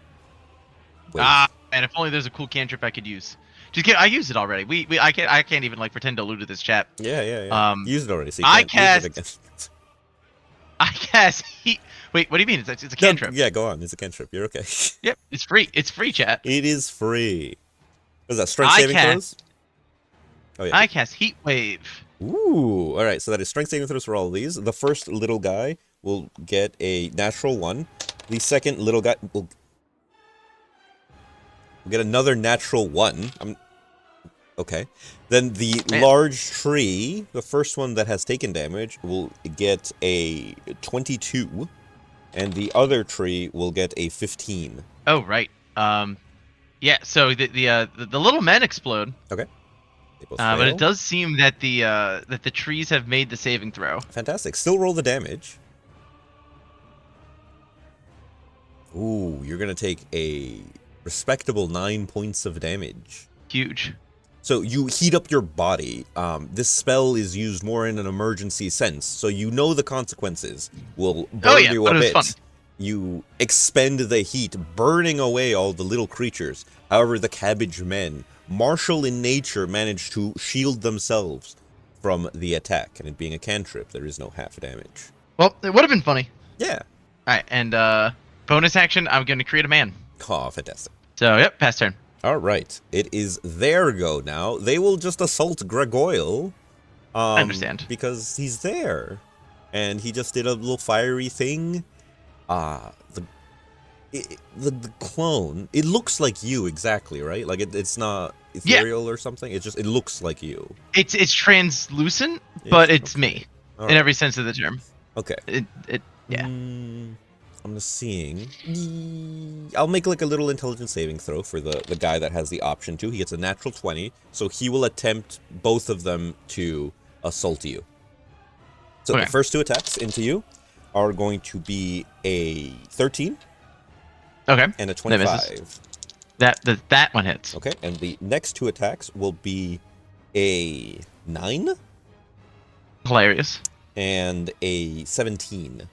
Wait. And if only there's a cool cantrip I could use. Just kidding, I used it already. I can't even like pretend to allude to this chat. Yeah. Use it already. So you I can't use it cast- again. I cast heat. Wait, what do you mean? It's a cantrip. Yeah, go on. It's a cantrip. You're okay. Yep, it's free. It's free, chat. It is free. What is that? Strength I saving cast- throws? Oh yeah. I cast heat wave. Ooh. All right. So that is strength saving throws for all of these. The first little guy will get a natural 1. The second little guy will get another natural 1. Okay. Then the Man. large tree, the first one that has taken damage, will get a 22, and the other tree will get a 15. Oh right. Yeah. So the little men explode. Okay. They both But fail. it does seem that the trees have made the saving throw. Fantastic. Still roll the damage. Ooh, you're gonna take a respectable 9 points of damage. Huge. So you heat up your body. This spell is used more in an emergency sense, so you know the consequences will burn you but a it was bit. fun. You expend the heat, burning away all the little creatures. However, the cabbage men, martial in nature, manage to shield themselves from the attack, and it being a cantrip, there is no half damage. Well, it would have been funny. Yeah. All right, and bonus action. I'm going to create a man. Oh, fantastic. So yep, pass turn. All right, it is their go now. They will just assault Gregoyle. I understand. Because he's there. And he just did a little fiery thing. The clone, it looks like you exactly, right? Like it's not ethereal or something. It looks like you. It's translucent, but it's okay. me All in right. every sense of the term. Okay. Yeah. I'm just seeing. I'll make like a little intelligence saving throw for the guy that has the option to. He gets a natural 20, so he will attempt both of them to assault you. So Okay. the first 2 attacks into you are going to be a 13 Okay. and a That 25. That one hits. Okay, and the next 2 attacks will be a 9 Hilarious. and a 17.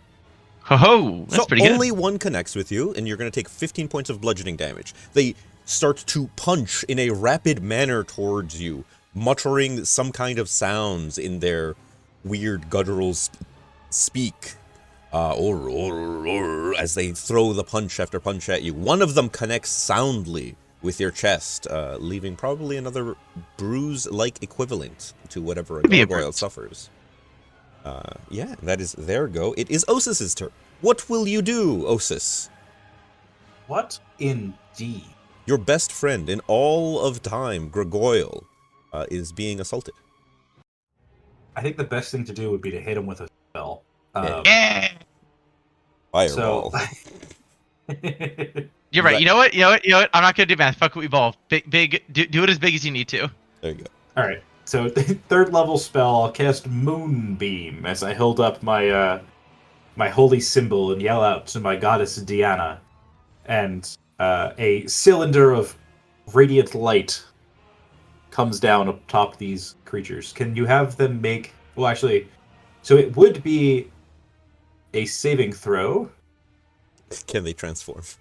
Ho ho! That's So pretty good. only one connects with you, and you're going to take 15 points of bludgeoning damage. They start to punch in a rapid manner towards you, muttering some kind of sounds in their weird guttural speak. As they throw the punch after punch at you. One of them connects soundly with your chest, leaving probably another bruise-like equivalent to whatever a Could be a gargoyle bruise. suffers. Yeah, that is their go. It is Osis's turn. What will you do, Osis? What indeed? Your best friend in all of time, Gregoyle, is being assaulted. I think the best thing to do would be to hit him with a spell. Yeah. Fireball. So, You're right. Right. You know what? I'm not gonna do math. Fuck what we ball. Big. Do it as big as you need to. There you go. all right. So, third level spell. I'll cast Moonbeam as I hold up my my holy symbol and yell out to my goddess Diana, and a cylinder of radiant light comes down atop these creatures. Can you have them make? Well, actually, so it would be a saving throw. Can they transform? Is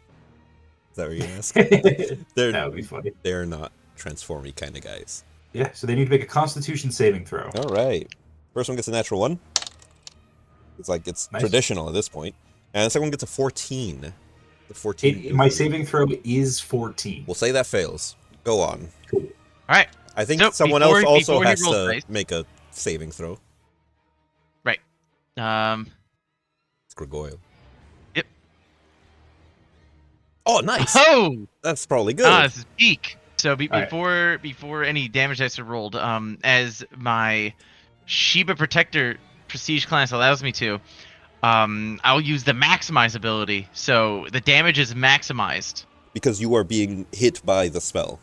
that what you ask? That would be funny. They're not transformy kind of guys. Yeah, so they need to make a Constitution saving throw. All right. First one gets a natural 1. It's like it's Nice. traditional at this point. And the second one gets a 14. The 14. My saving throw is 14. We'll say that fails. Go on. Cool. All right. I think So, someone before- else also before he has rolls to dice- make a saving throw. Right. It's Gregoyle. Yep. Oh, nice. Oh. That's probably good. This is peak. So All right. before any damage dice are rolled, as my Sheba Protector Prestige class allows me to, I'll use the maximize ability. So the damage is maximized. Because you are being hit by the spell.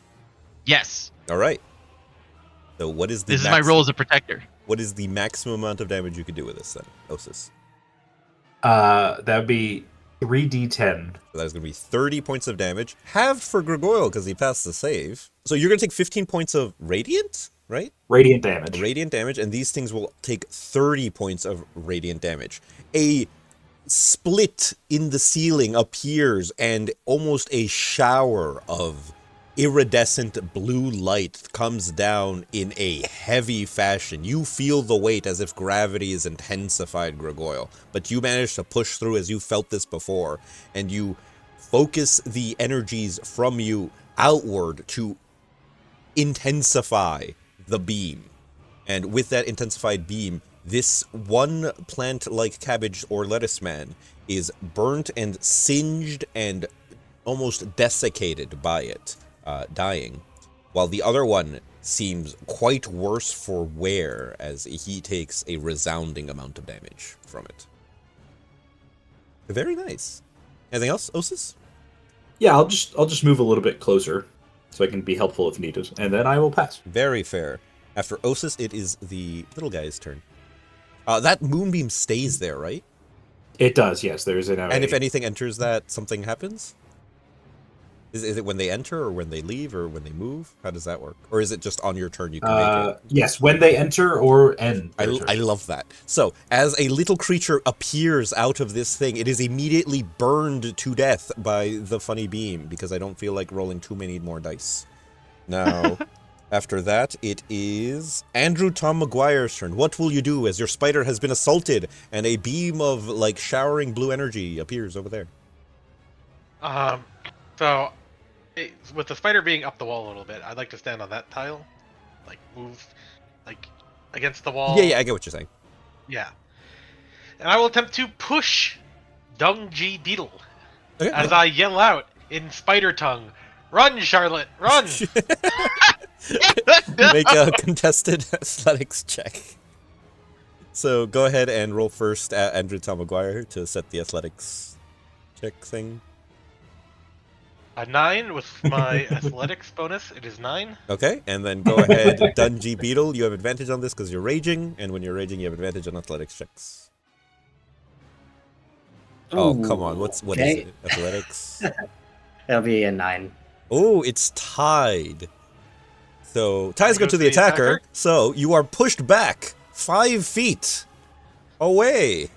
Yes. All right. So what is the This is my role as a protector. What is the maximum amount of damage you could do with this then, Osis? That would be 3d10. So that is going to be 30 points of damage, halved for Gregoyle because he passed the save. So you're going to take 15 points of radiant, right? Radiant damage. Radiant damage, and these things will take 30 points of radiant damage. A split in the ceiling appears, and almost a shower of iridescent blue light comes down in a heavy fashion. You feel the weight as if gravity is intensified, Gregoyle, but you manage to push through as you felt this before, and you focus the energies from you outward to intensify the beam. And with that intensified beam, this one plant-like cabbage or lettuce man is burnt and singed and almost desiccated by it, dying, while the other one seems quite worse for wear as he takes a resounding amount of damage from it. Very nice. Anything else, Osis? Yeah, I'll just move a little bit closer so I can be helpful if needed, and then I will pass. Very fair. After Osis, it is the little guy's turn. That moonbeam stays there, right? It does, yes. There is an. And if anything enters that, something happens? Is it when they enter, or when they leave, or when they move? How does that work? Or is it just on your turn you can make it? Yes, when they enter or end. I love that. So, as a little creature appears out of this thing, it is immediately burned to death by the funny beam, because I don't feel like rolling too many more dice. Now, after that, it is Andrew Tom Maguire's turn. What will you do as your spider has been assaulted, and a beam of, like, showering blue energy appears over there? So, with the spider being up the wall a little bit, I'd like to stand on that tile, like move, like against the wall. Yeah, I get what you're saying. Yeah. And I will attempt to push Dung G Beetle Okay, as I yell out in spider tongue, "Run, Charlotte, run!" Make a contested athletics check. So go ahead and roll first at Andrew Tom Maguire to set the athletics check thing. A 9 with my athletics bonus. It is 9. Okay, and then go ahead, Dungy Beetle. You have advantage on this because you're raging, and when you're raging, you have advantage on athletics checks. Oh, come on. What is it? Athletics? It'll be a 9. Oh, it's tied. So, ties go Goes to the attacker, so you are pushed back 5 feet away.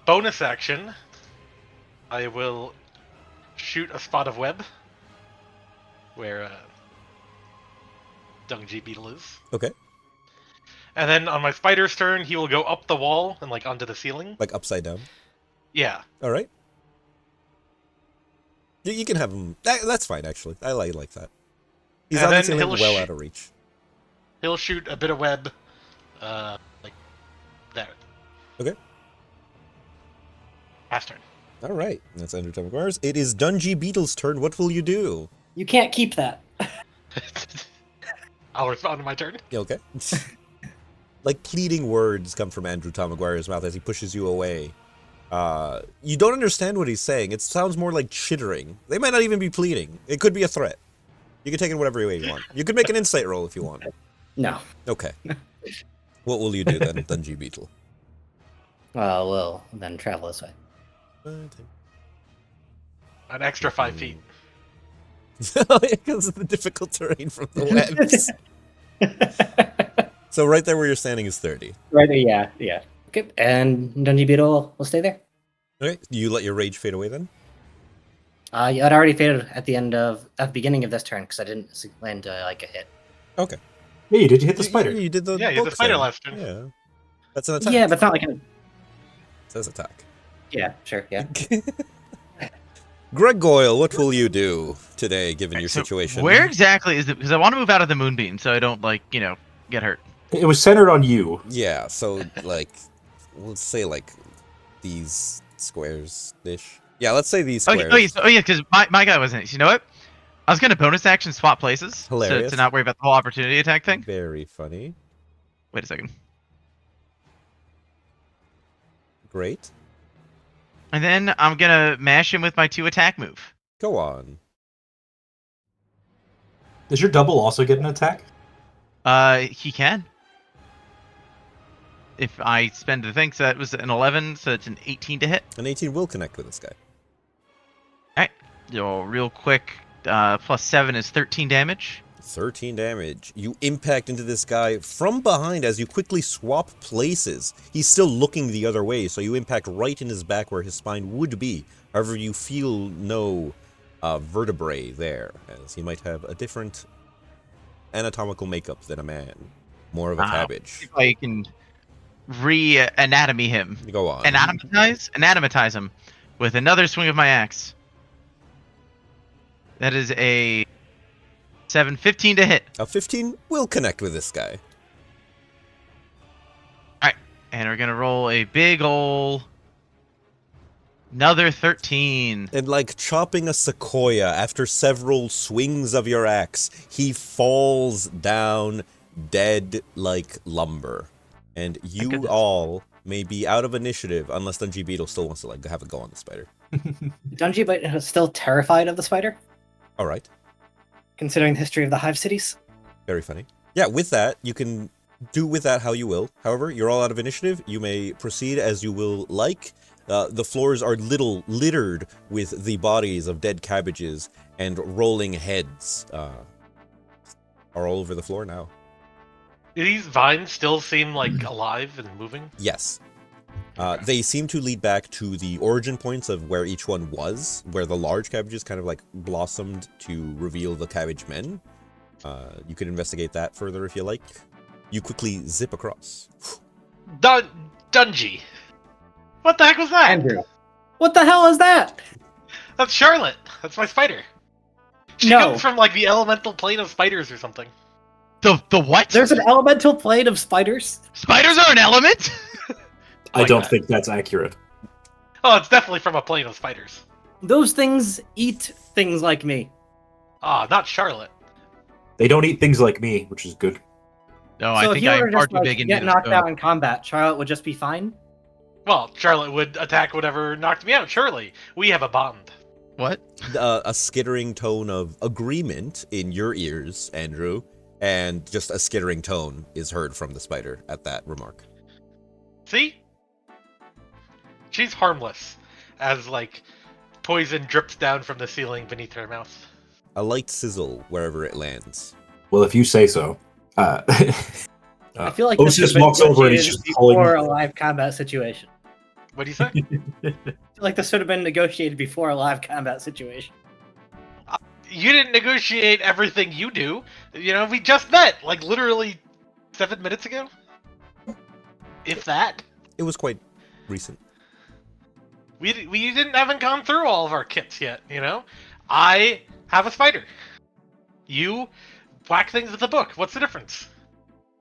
Bonus action. I will shoot a spot of web where Dung G Beetle is. Okay, And then on my spider's turn, he will go up the wall and like onto the ceiling. like upside down. Yeah. All right. You can have him. That's fine, actually. I like that. He's And on the then ceiling, he'll well out of reach. He'll shoot a bit of web, like there. Okay. Pass turn. All right. That's Andrew Tom Maguire's. It is Dungy Beetle's turn. What will you do? You can't keep that. I'll respond to my turn. You okay? Like pleading words come from Andrew Tom Maguire's mouth as he pushes you away. You don't understand what he's saying. It sounds more like chittering. They might not even be pleading. It could be a threat. You can take it whatever way you want. You could make an insight roll if you want. No. Okay. What will you do then, Dungy Beetle? We'll then travel this way. An extra 5 feet. Because of the difficult terrain from the webs. So right there where you're standing is 30. Right there, yeah. Okay, and Dungy Beetle will stay there. Okay, you let your rage fade away then? It already faded at the beginning of this turn because I didn't land like a hit. Okay. Yeah, you did. You hit the spider. You did the Yeah, you hit the poke spider thing. last turn. Yeah. That's an attack. Yeah, but it's not like a. It says attack. Yeah, sure, yeah. Gregoyle, what will you do today, given your So situation? where exactly is it? Because I want to move out of the moonbeam so I don't, get hurt. It was centered on you. Yeah, so, let's say, these squares-ish. Yeah, let's say these squares. Oh yeah, because my guy wasn't. You know what? I was gonna bonus action swap places Hilarious. to not worry about the whole opportunity attack thing. Very funny. Wait a second. Great. And then I'm gonna mash him with my 2 attack move. Go on. Does your double also get an attack? He can. If I spend the thing, so that was an 11, so it's an 18 to hit. An 18 will connect with this guy. Alright. Real quick, +7 is 13 damage. 13 damage. You impact into this guy from behind as you quickly swap places. He's still looking the other way, so you impact right in his back where his spine would be. However, you feel no vertebrae there, as he might have a different anatomical makeup than a man. More of a cabbage. If I can re-anatomy him. Go on. Anatomatize him with another swing of my axe. That is a 15 to hit. A 15 will connect with this guy. Alright, and we're gonna roll a big ol' another 13. And like chopping a sequoia after several swings of your axe, he falls down dead like lumber. And you goodness. all may be out of initiative unless Dungy Beetle still wants to have a go on the spider. Dungy Beetle is still terrified of the spider, All right. considering the history of the hive cities. Very funny. Yeah, with that, you can do with that how you will. However, you're all out of initiative. You may proceed as you will like. The floors are littered with the bodies of dead cabbages, and rolling heads are all over the floor now. Do these vines still seem like alive and moving? Yes. They seem to lead back to the origin points of where each one was, where the large cabbages kind of blossomed to reveal the cabbage men. You can investigate that further if you like. You quickly zip across. Dungy. What the heck was that? Andrew, what the hell is that? That's Charlotte. That's my spider. She No. comes from the elemental plane of spiders or something. The what? There's an elemental plane of spiders. Spiders are an element? I Like don't that. think that's accurate. Oh, it's definitely from a plane of spiders. Those things eat things like me. Ah, not Charlotte. They don't eat things like me, which is good. No, So I if think you I were am far just too big and get knocked out in combat, Charlotte would just be fine. Well, Charlotte would attack whatever knocked me out, surely. We have a bond. What? A skittering tone of agreement in your ears, Andrew, and just a skittering tone is heard from the spider at that remark. See? She's harmless, as, poison drips down from the ceiling beneath her mouth. A light sizzle wherever it lands. Well, if you say so. I feel like this Osis should have walks been over and he's negotiated just pulling. before a live combat situation. What do you say? I feel like this should have been negotiated before a live combat situation. You didn't negotiate everything you do. We just met, literally 7 minutes ago? If that. It was quite recent. We haven't gone through all of our kits yet, I have a spider. You whack things with a book. What's the difference?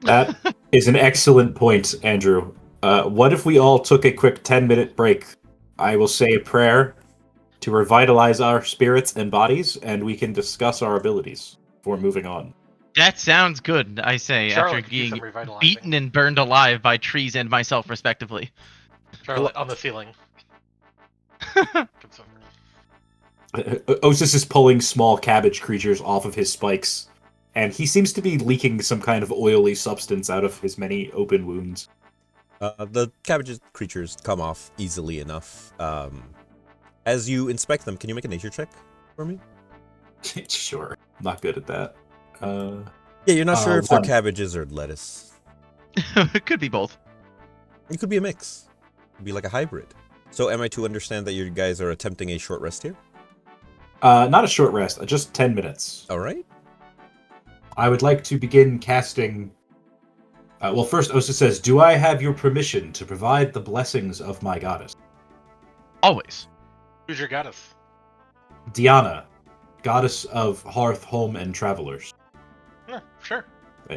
That is an excellent point, Andrew. What if we all took a quick 10-minute break? I will say a prayer to revitalize our spirits and bodies, and we can discuss our abilities before moving on. That sounds good, I say, Charlotte after could use being some revitalizing. beaten and burned alive by trees and myself, respectively. Charlotte on the ceiling. Osis is pulling small cabbage creatures off of his spikes, and he seems to be leaking some kind of oily substance out of his many open wounds. The cabbage creatures come off easily enough. As you inspect them, can you make a nature check for me? Sure. I'm not good at that. Yeah, you're not sure if they're one. cabbages or lettuce. It could be both. It could be a mix. It could be like a hybrid. So am I to understand that you guys are attempting a short rest here? Not a short rest, just 10 minutes. All right. I would like to begin casting... well, first, Osa says, do I have your permission to provide the blessings of my goddess? Always. Who's your goddess? Diana, goddess of hearth, home, and travelers. Yeah, sure.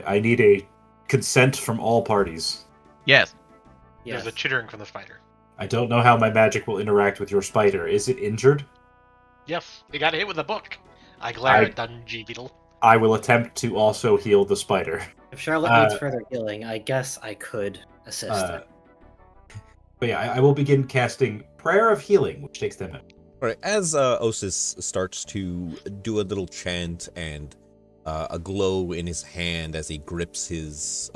I need a consent from all parties. Yes. Yes. There's a chittering from the spider. I don't know how my magic will interact with your spider. Is it injured? Yes, you got hit with a book. I glare I- at Dungy Beetle. I will attempt to also heal the spider. If Charlotte needs further healing, I guess I could assist. But yeah, I will begin casting Prayer of Healing, which takes 10 minutes. All right. As Osis starts to do a little chant and a glow in his hand as he grips his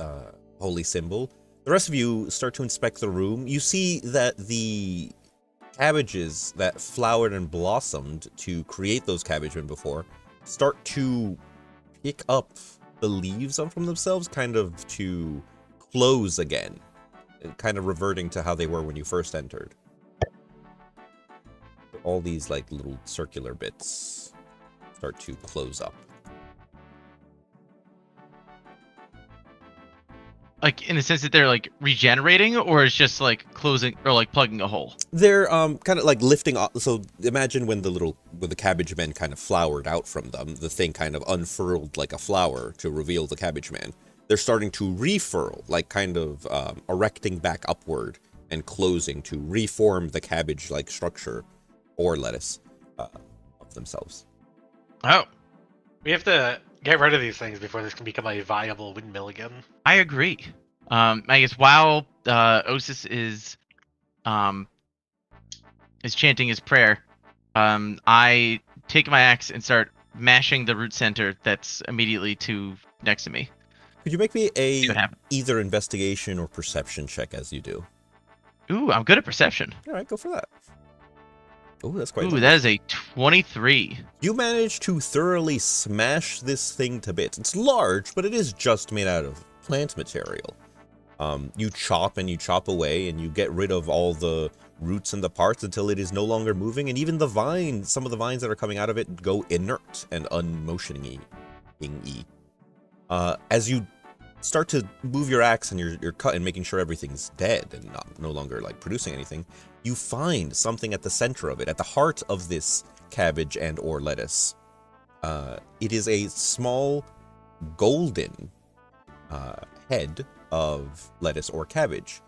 holy symbol, the rest of you start to inspect the room. You see that the cabbages that flowered and blossomed to create those cabbagemen before start to pick up the leaves up from themselves, kind of to close again, kind of reverting to how they were when you first entered. All these like little circular bits start to close up. Like, in the sense that they're, like, regenerating, or it's just, like, closing, or, like, plugging a hole? They're kind of like lifting off. So imagine when the cabbage men kind of flowered out from them, the thing kind of unfurled like a flower to reveal the cabbage man. They're starting to refurl, like kind of erecting back upward and closing to reform the cabbage-like structure or lettuce of themselves. Oh, We have to get rid of these things before this can become a viable windmill again. I agree. I guess while Osis is chanting his prayer, I take my axe and start mashing the root center that's immediately next to me. Could you make me See what happens. either investigation or perception check as you do? Ooh, I'm good at perception. All right, go for that. Oh, that's quite. Ooh, that is a 23. You manage to thoroughly smash this thing to bits. It's large, but it is just made out of plant material. You chop and you chop away, and you get rid of all the roots and the parts until it is no longer moving, and even the vines, some of the vines that are coming out of it, go inert and unmotioning-y. As you start to move your axe and you're cutting, making sure everything's dead and no longer like producing anything, you find something at the center of it, at the heart of this cabbage and or lettuce. It is a small golden head of lettuce or cabbage,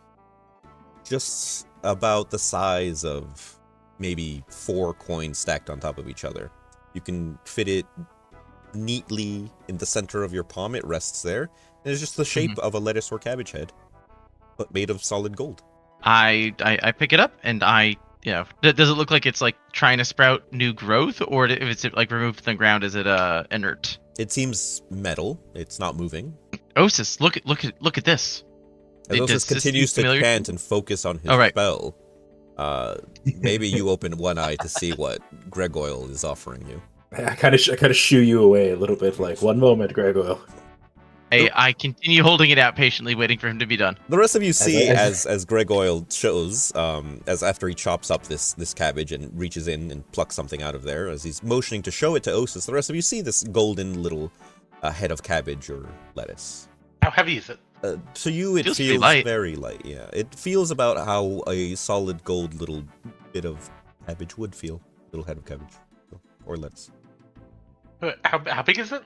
just about the size of maybe 4 coins stacked on top of each other. You can fit it neatly in the center of your palm. It rests there, and it's just the shape of a lettuce or cabbage head, but made of solid gold. I pick it up and does it look like it's like trying to sprout new growth, or if it's like removed from the ground, is it inert? It seems metal. It's not moving. Osis, look at this. As Does Osis this continues seem to familiar? chant and focus on his Oh, right. spell, maybe you open one eye to see what Gregoyle is offering you. I kind of shoo you away a little bit, like, one moment, Gregoyle. I continue holding it out patiently, waiting for him to be done. The rest of you see As- as Gregoyle shows, as after he chops up this cabbage and reaches in and plucks something out of there, as he's motioning to show it to Osis, the rest of you see this golden little head of cabbage or lettuce. How heavy is it? To you, it Feels feels pretty light. very light. Yeah, it feels about how a solid gold little bit of cabbage would feel. Little head of cabbage, or lettuce. How big is it?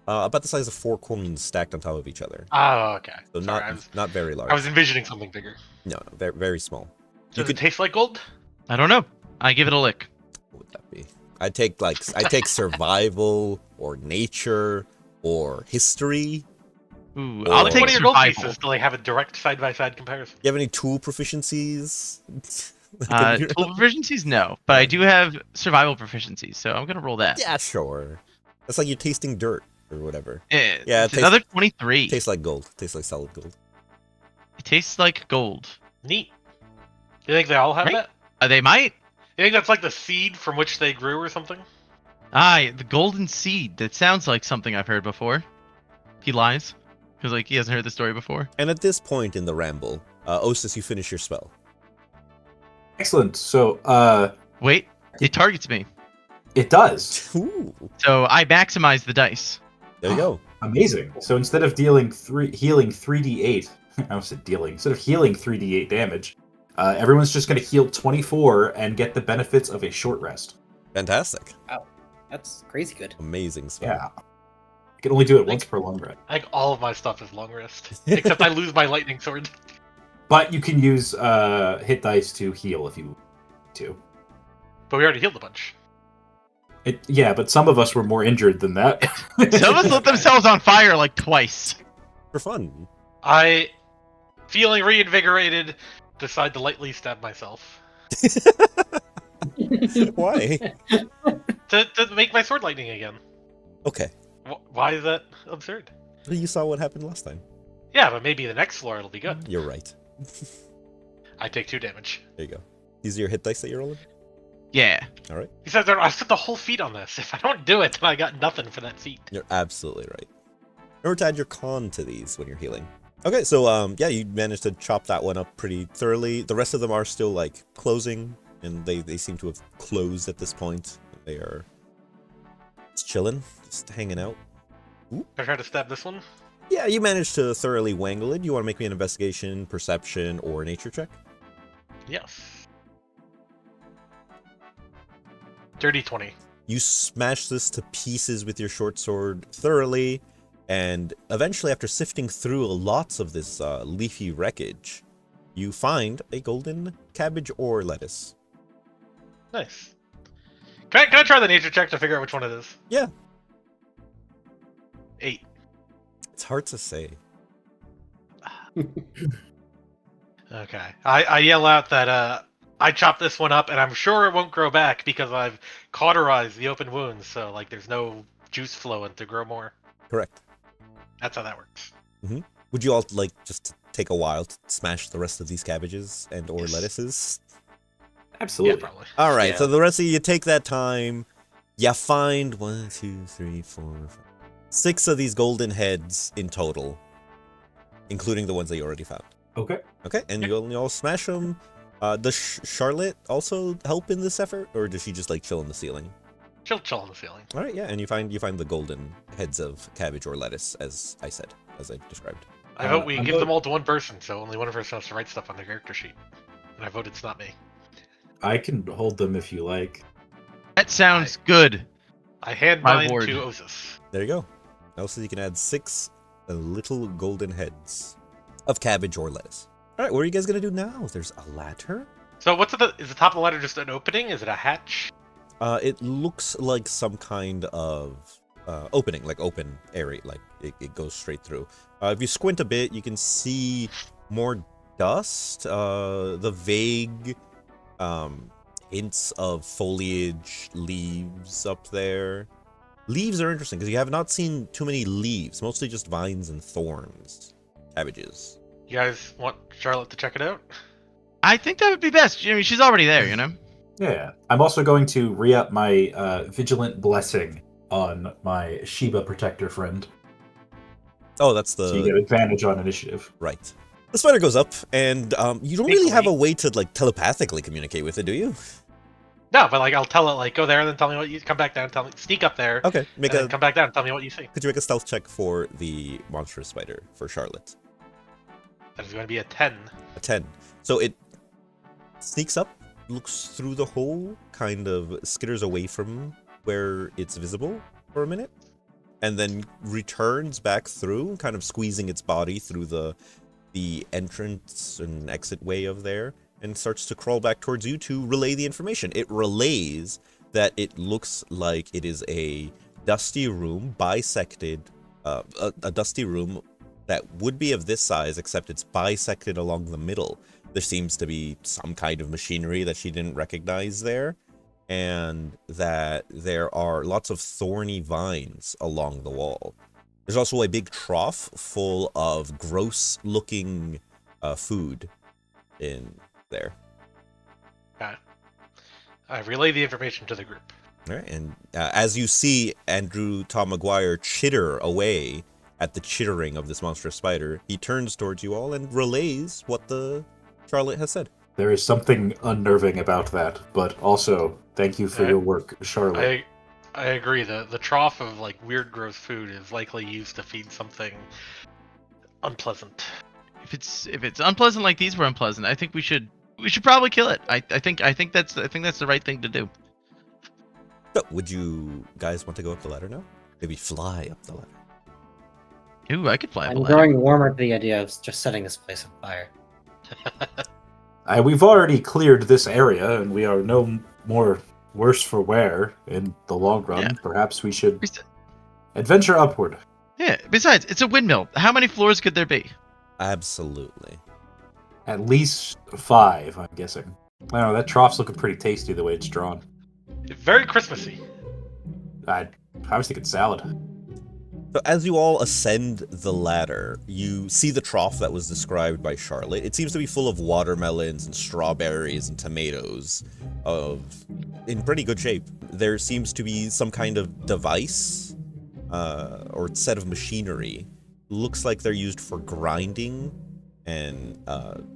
About the size of 4 coins stacked on top of each other. Oh, okay. So Sorry, not very large. I was envisioning something bigger. No, very, very small. Does it taste like gold? I don't know. I give it a lick. What would that be? I take survival or nature or history. Ooh, Or- I'll Which take one of your gold survival. pieces do they have a direct side-by-side comparison? You have any tool proficiencies? Tool proficiencies, no, but I do have survival proficiencies, so I'm gonna roll that. Yeah, sure. That's like you're tasting dirt or whatever. Yeah, Yeah, it's it another 23. Tastes like gold. Tastes like solid gold. It tastes like gold. Neat. You think they all have Right? that? They might. You think that's like the seed from which they grew or something? The golden seed. That sounds like something I've heard before. He lies, because like he hasn't heard the story before. And at this point in the ramble, Osis, you finish your spell. Excellent. So, Wait, it targets me, it does. Ooh, so I maximize the dice. there you go. Amazing. So instead of healing 3d8, I almost said dealing. Instead of healing 3d8 damage, everyone's just going to heal 24 and get the benefits of a short rest. Fantastic. That's crazy good. Amazing spell. Yeah. You can only do it once per long rest. I think all of my stuff is long rest, except I lose my lightning sword. But you can use hit dice to heal if you want to. But we already healed a bunch. Yeah, but some of us were more injured than that. Some of us lit themselves on fire like twice. For fun. I, feeling reinvigorated, decide to lightly stab myself Why? to make my sword lightning again. Okay. Why is that absurd? You saw what happened last time. Yeah, but maybe the next floor it'll be good. You're right. I take 2 damage. There you go. These are your hit dice that you're rolling? Yeah. All right. He says I spent the whole feat on this. If I don't do it, then I got nothing for that feat. You're absolutely right. Remember to add your con to these when you're healing. Okay, so yeah, you managed to chop that one up pretty thoroughly. The rest of them are still like closing, and they seem to have closed at this point. They are just chilling, just hanging out. I try to stab this one. Yeah, you managed to thoroughly wangle it. You want to make me an investigation, perception, or nature check? Yes. Dirty 20. You smash this to pieces with your short sword thoroughly, and eventually, after sifting through lots of this leafy wreckage, you find a golden cabbage or lettuce. Nice. Can I try the nature check to figure out which one it is? Yeah. 8. It's hard to say. Okay. I yell out that I chopped this one up, and I'm sure it won't grow back because I've cauterized the open wounds, so like there's no juice flowing to grow more. Correct. That's how that works. Would you all like just take a while to smash the rest of these cabbages and or Yes. lettuces? Absolutely. Yeah, probably. All right, Yeah. so the rest of you take that time. You find 1, 2, 3, 4, 5, 6 of these golden heads in total, including the ones that you already found. Okay. Okay, and you all smash them. Does Charlotte also help in this effort, or does she just like chill in the ceiling? Chill on the ceiling. All right, yeah, and you find the golden heads of cabbage or lettuce, as I said, as I described. I vote we I'm give vote- them all to one person, so only one person has to write stuff on their character sheet. And I vote it's not me. I can hold them if you like. That sounds good. I hand My mine lord. to Osis. There you go. Also, you can add 6 little golden heads of cabbage or lettuce. All right, what are you guys gonna do now? There's a ladder. So what's at is the top of the ladder just an opening? Is it a hatch? It looks like some kind of opening, like open area, like it goes straight through. If you squint a bit, you can see more dust, the vague hints of foliage, leaves up there. Leaves are interesting because you have not seen too many leaves, mostly just vines and thorns. Cabbages. You guys want Charlotte to check it out? I think that would be best. I mean, she's already there, you know? Yeah. I'm also going to re-up my Vigilant Blessing on my Shiba Protector friend. Oh, that's So you get the advantage on initiative. right. The spider goes up, and you don't really have a Sneakily. way to like telepathically communicate with it, do you? No, but like I'll tell it like go there and then tell me what you come back down, tell me sneak up there, Okay, and make then a. come back down and tell me what you see. Could you make a stealth check for the monstrous spider for Charlotte? That is going to be a 10. A 10. So it sneaks up, looks through the hole, kind of skitters away from where it's visible for a minute, and then returns back through, kind of squeezing its body through the entrance and exit way of there, and starts to crawl back towards you to relay the information. It relays that it looks like it is a dusty room, bisected, a dusty room that would be of this size, except it's bisected along the middle. There seems to be some kind of machinery that she didn't recognize there, and that there are lots of thorny vines along the wall. There's also a big trough full of gross-looking food in there. I relay the information to the group. All right, and as you see Andrew Tom Maguire chitter away at the chittering of this monstrous spider, he turns towards you all and relays what the Charlotte has said. There is something unnerving about that, but also thank you for your work, Charlotte. I agree. The trough of like weird gross food is likely used to feed something unpleasant. If it's unpleasant like these were unpleasant, I think we should probably kill it. I think that's the right thing to do. So, would you guys want to go up the ladder now? Maybe fly up the ladder. Ooh, I could fly up a I'm ladder. growing warmer to the idea of just setting this place on fire. We've already cleared this area, and we are no more worse for wear in the long run. Yeah. Perhaps we should adventure upward. Yeah. Besides, it's a windmill. How many floors could there be? Absolutely. At least 5, I'm guessing. I don't know, that trough's looking pretty tasty the way it's drawn. Very Christmassy. I was thinking salad. So as you all ascend the ladder, you see the trough that was described by Charlotte. It seems to be full of watermelons and strawberries and tomatoes in pretty good shape. There seems to be some kind of device or set of machinery. Looks like they're used for grinding and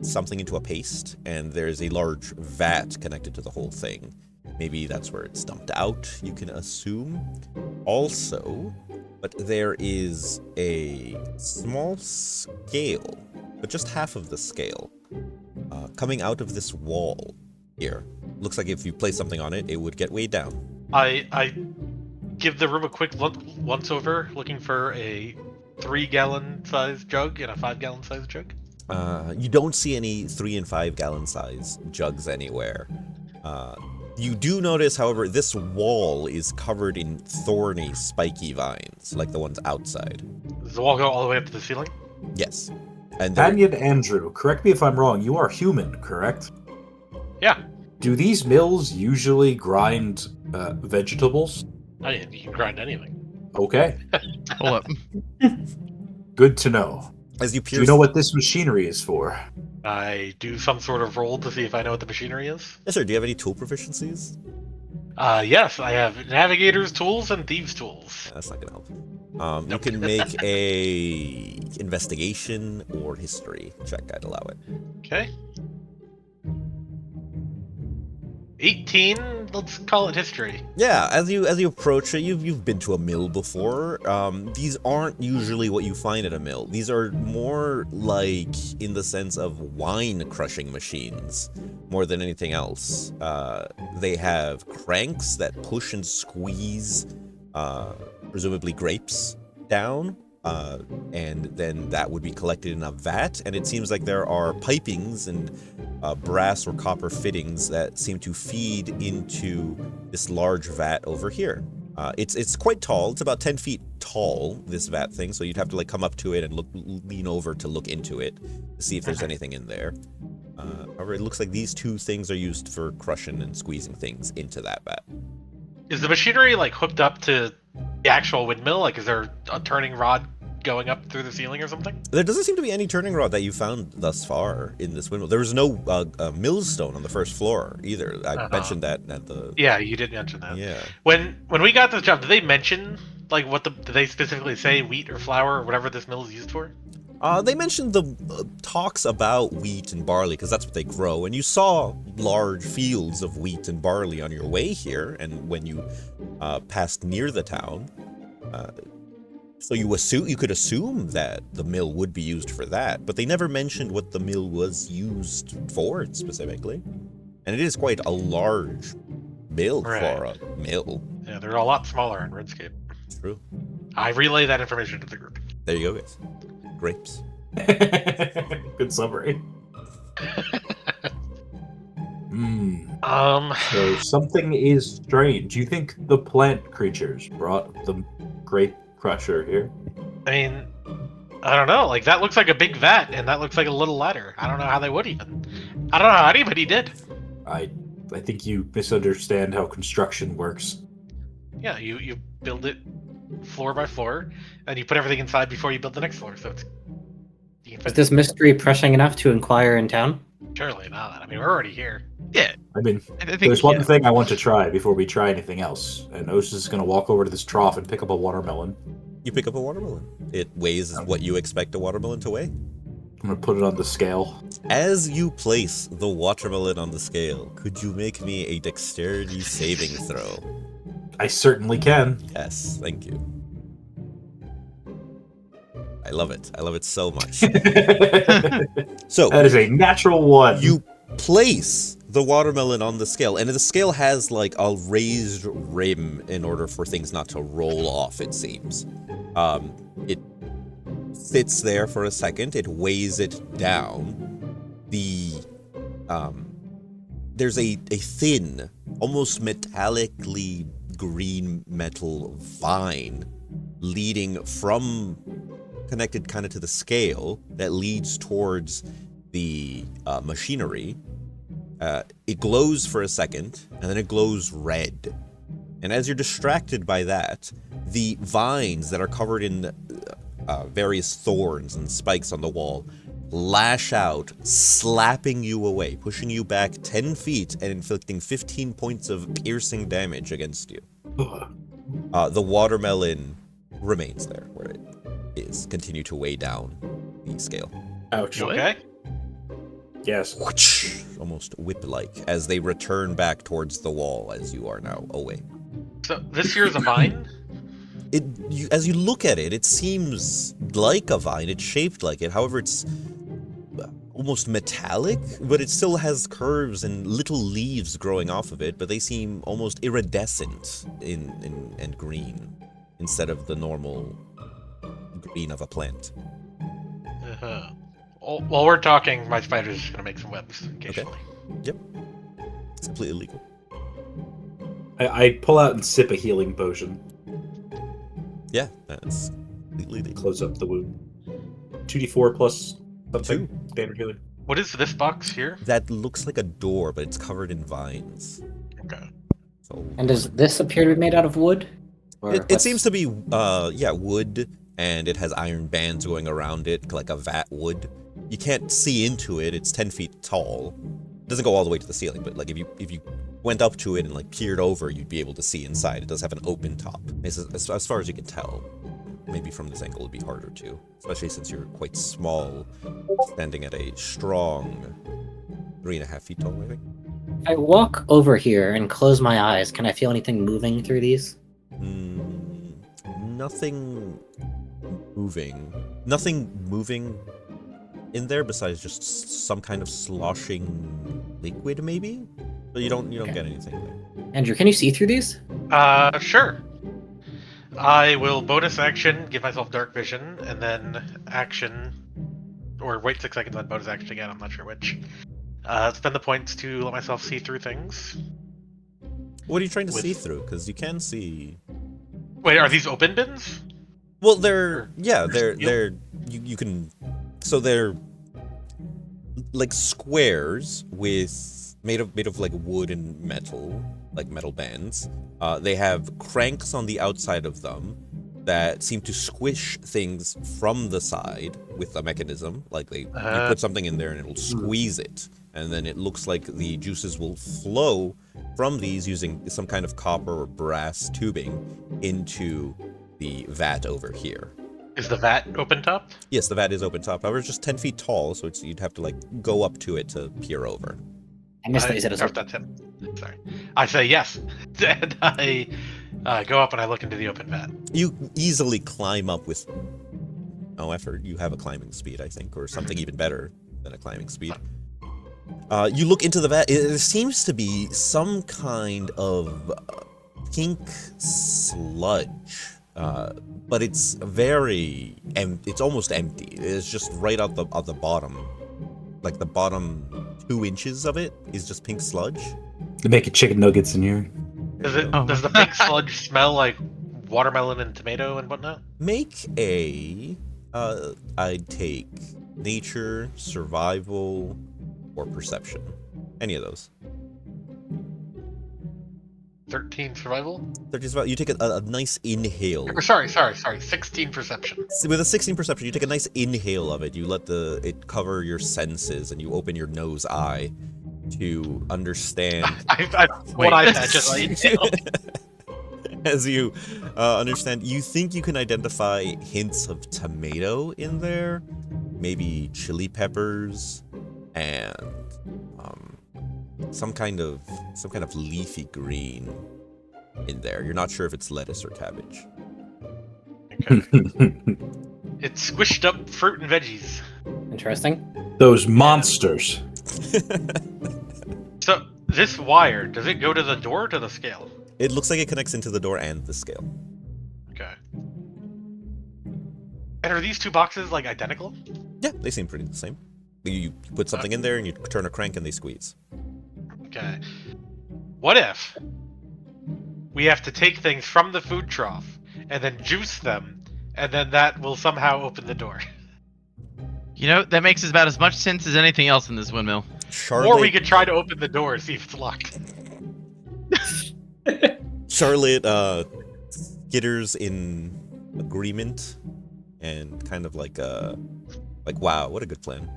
something into a paste, and there's a large vat connected to the whole thing. Maybe that's where it's dumped out, you can assume. Also, but there is a small scale, but just half of the scale, coming out of this wall here. Looks like if you place something on it, it would get weighed down. I give the room a quick once over, looking for a 3-gallon size jug and a 5-gallon size jug. You don't see any 3 and 5 gallon size jugs anywhere. You do notice, however, this wall is covered in thorny, spiky vines, like the ones outside. Does the wall go all the way up to the ceiling? Yes. And Companion Andrew, correct me if I'm wrong, you are human, correct? Yeah. Do these mills usually grind vegetables? I mean, you can grind anything. Okay, Hold up. good to know. as you Do pierce... you know what this machinery is for? I do some sort of roll to see if I know what the machinery is. Yes, sir. Do you have any tool proficiencies? Yes, I have navigator's tools and thieves' tools. That's not gonna help. You can make a investigation or history check. I'd allow it. Okay. 18. Let's call it history. Yeah, as you approach it, you've been to a mill before. These aren't usually what you find at a mill. These are more like in the sense of wine crushing machines, more than anything else. They have cranks that push and squeeze, presumably grapes down, and then that would be collected in a vat. And it seems like there are pipings and brass or copper fittings that seem to feed into this large vat over here. It's quite tall. It's about 10 feet tall, this vat thing. So you'd have to like come up to it and lean over to look into it to see if there's anything in there. However, it looks like these two things are used for crushing and squeezing things into that vat. Is the machinery like hooked up to the actual windmill? Like, is there a turning rod going up through the ceiling or something? There doesn't seem to be any turning rod that you found thus far in this windmill. There was no millstone on the first floor either. I mentioned that at the... Yeah, you did mention that. Yeah. When we got this job, did they mention like did they specifically say wheat or flour or whatever this mill is used for? They mentioned the talks about wheat and barley because that's what they grow, and you saw large fields of wheat and barley on your way here, and when you passed near the town, so you could assume that the mill would be used for that, but they never mentioned what the mill was used for specifically, and it is quite a large mill for a mill. Yeah, they're a lot smaller in RuneScape. True. I relay that information to the group. There you go, guys. Grapes. Good summary. So something is strange. You think the plant creatures brought the grape crusher here? I mean, I don't know. Like, that looks like a big vat, and that looks like a little ladder. I don't know how they would even. I don't know how anybody did. I think you misunderstand how construction works. Yeah, you build it floor by floor, and you put everything inside before you build the next floor. So it's Is this mystery pressing enough to inquire in town? surely not. I mean, we're already here. Yeah, I mean, I think there's one yeah. thing I want to try before we try anything else. And Osis is going to walk over to this trough and pick up a watermelon. You pick up a watermelon. It weighs what you expect a watermelon to weigh. I'm going to put it on the scale. As you place the watermelon on the scale, could you make me a dexterity saving throw? I certainly can. Yes, thank you. I love it. I love it so much. So, That is a natural one. you place the watermelon on the scale, and the scale has like a raised rim in order for things not to roll off, it seems. It sits there for a second, it weighs it down. There's a thin, almost metallically green metal vine leading from, connected kind of to the scale, that leads towards the machinery. It glows for a second, and then it glows red. And as you're distracted by that, the vines that are covered in various thorns and spikes on the wall lash out, slapping you away, pushing you back 10 feet and inflicting 15 points of piercing damage against you. The watermelon remains there where it is. Continue to weigh down the scale. Ouch. You okay? Yes. Almost whip-like as they return back towards the wall as you are now away. So this here is a vine? As you look at it, it seems like a vine. It's shaped like it. However, it's almost metallic, but it still has curves and little leaves growing off of it, but they seem almost iridescent and green instead of the normal green of a plant. Uh-huh. While we're talking, my spider's just gonna make some webs occasionally. Yep. It's completely legal. I pull out and sip a healing potion. Yeah, that's completely legal. Close up the wound. 2d4 plus something. 2. Standard healing. What is this box here? That looks like a door, but it's covered in vines. Okay. So And does this appear to be made out of wood? Or it what's- seems to be wood, and it has iron bands going around it, like a vat would. You can't see into it. It's 10 feet tall. It doesn't go all the way to the ceiling, but like if you went up to it and like peered over, you'd be able to see inside. It does have an open top. As far as you can tell. Maybe from this angle it'd be harder to, especially since you're quite small, standing at a strong 3.5 feet tall, I think. I walk over here and close my eyes. Can I feel anything moving through these? Nothing moving. Nothing moving in there besides just some kind of sloshing liquid, maybe? But you don't get anything there. Andrew, can you see through these? Sure. I will bonus action, give myself dark vision, and then action, or wait 6 seconds, then bonus action again, I'm not sure which. Spend the points to let myself see through things. What are you trying to With- see through? Because you can see. Wait, are these open bins? Well, they're you can. So they're like squares with made of like wood and metal, like metal bands. They have cranks on the outside of them that seem to squish things from the side with a mechanism. Like you put something in there and it'll squeeze it, and then it looks like the juices will flow from these using some kind of copper or brass tubing into the vat over here. Is the vat open top? Yes, the vat is open top. However, it's just 10 feet tall, so you'd have to like go up to it to peer over. I missed that you said it was or open. that's him. Sorry. I say yes. And I go up and I look into the open vat. You easily climb up with no effort. You have a climbing speed, I think, or something even better than a climbing speed. You look into the vat. There seems to be some kind of pink sludge, but it's very it's almost empty. It's just right at the bottom, like the bottom 2 inches of it is just pink sludge. They're making chicken nuggets in here. Does the pink sludge smell like watermelon and tomato and whatnot? Make a I'd take nature, survival, or perception. Any of those. 13 survival? You take a nice inhale. Or sorry. 16 perception. With a 16 perception, you take a nice inhale of it. You let it cover your senses, and you open your nose eye to understand. What I imagine. As you understand, you think you can identify hints of tomato in there, maybe chili peppers, and some kind of leafy green in there. You're not sure if it's lettuce or cabbage. Okay. It's squished up fruit and veggies. Interesting. Those monsters. So this wire, does it go to the door or to the scale? It looks like it connects into the door and the scale. Okay. And are these 2 boxes like identical? Yeah, they seem pretty the same. You put something in there and you turn a crank and they squeeze. Okay. What if we have to take things from the food trough and then juice them, and then that will somehow open the door? You know, that makes about as much sense as anything else in this windmill. Charlotte, Or we could try to open the door and see if it's locked. Charlotte skitters in agreement and kind of like wow, what a good plan.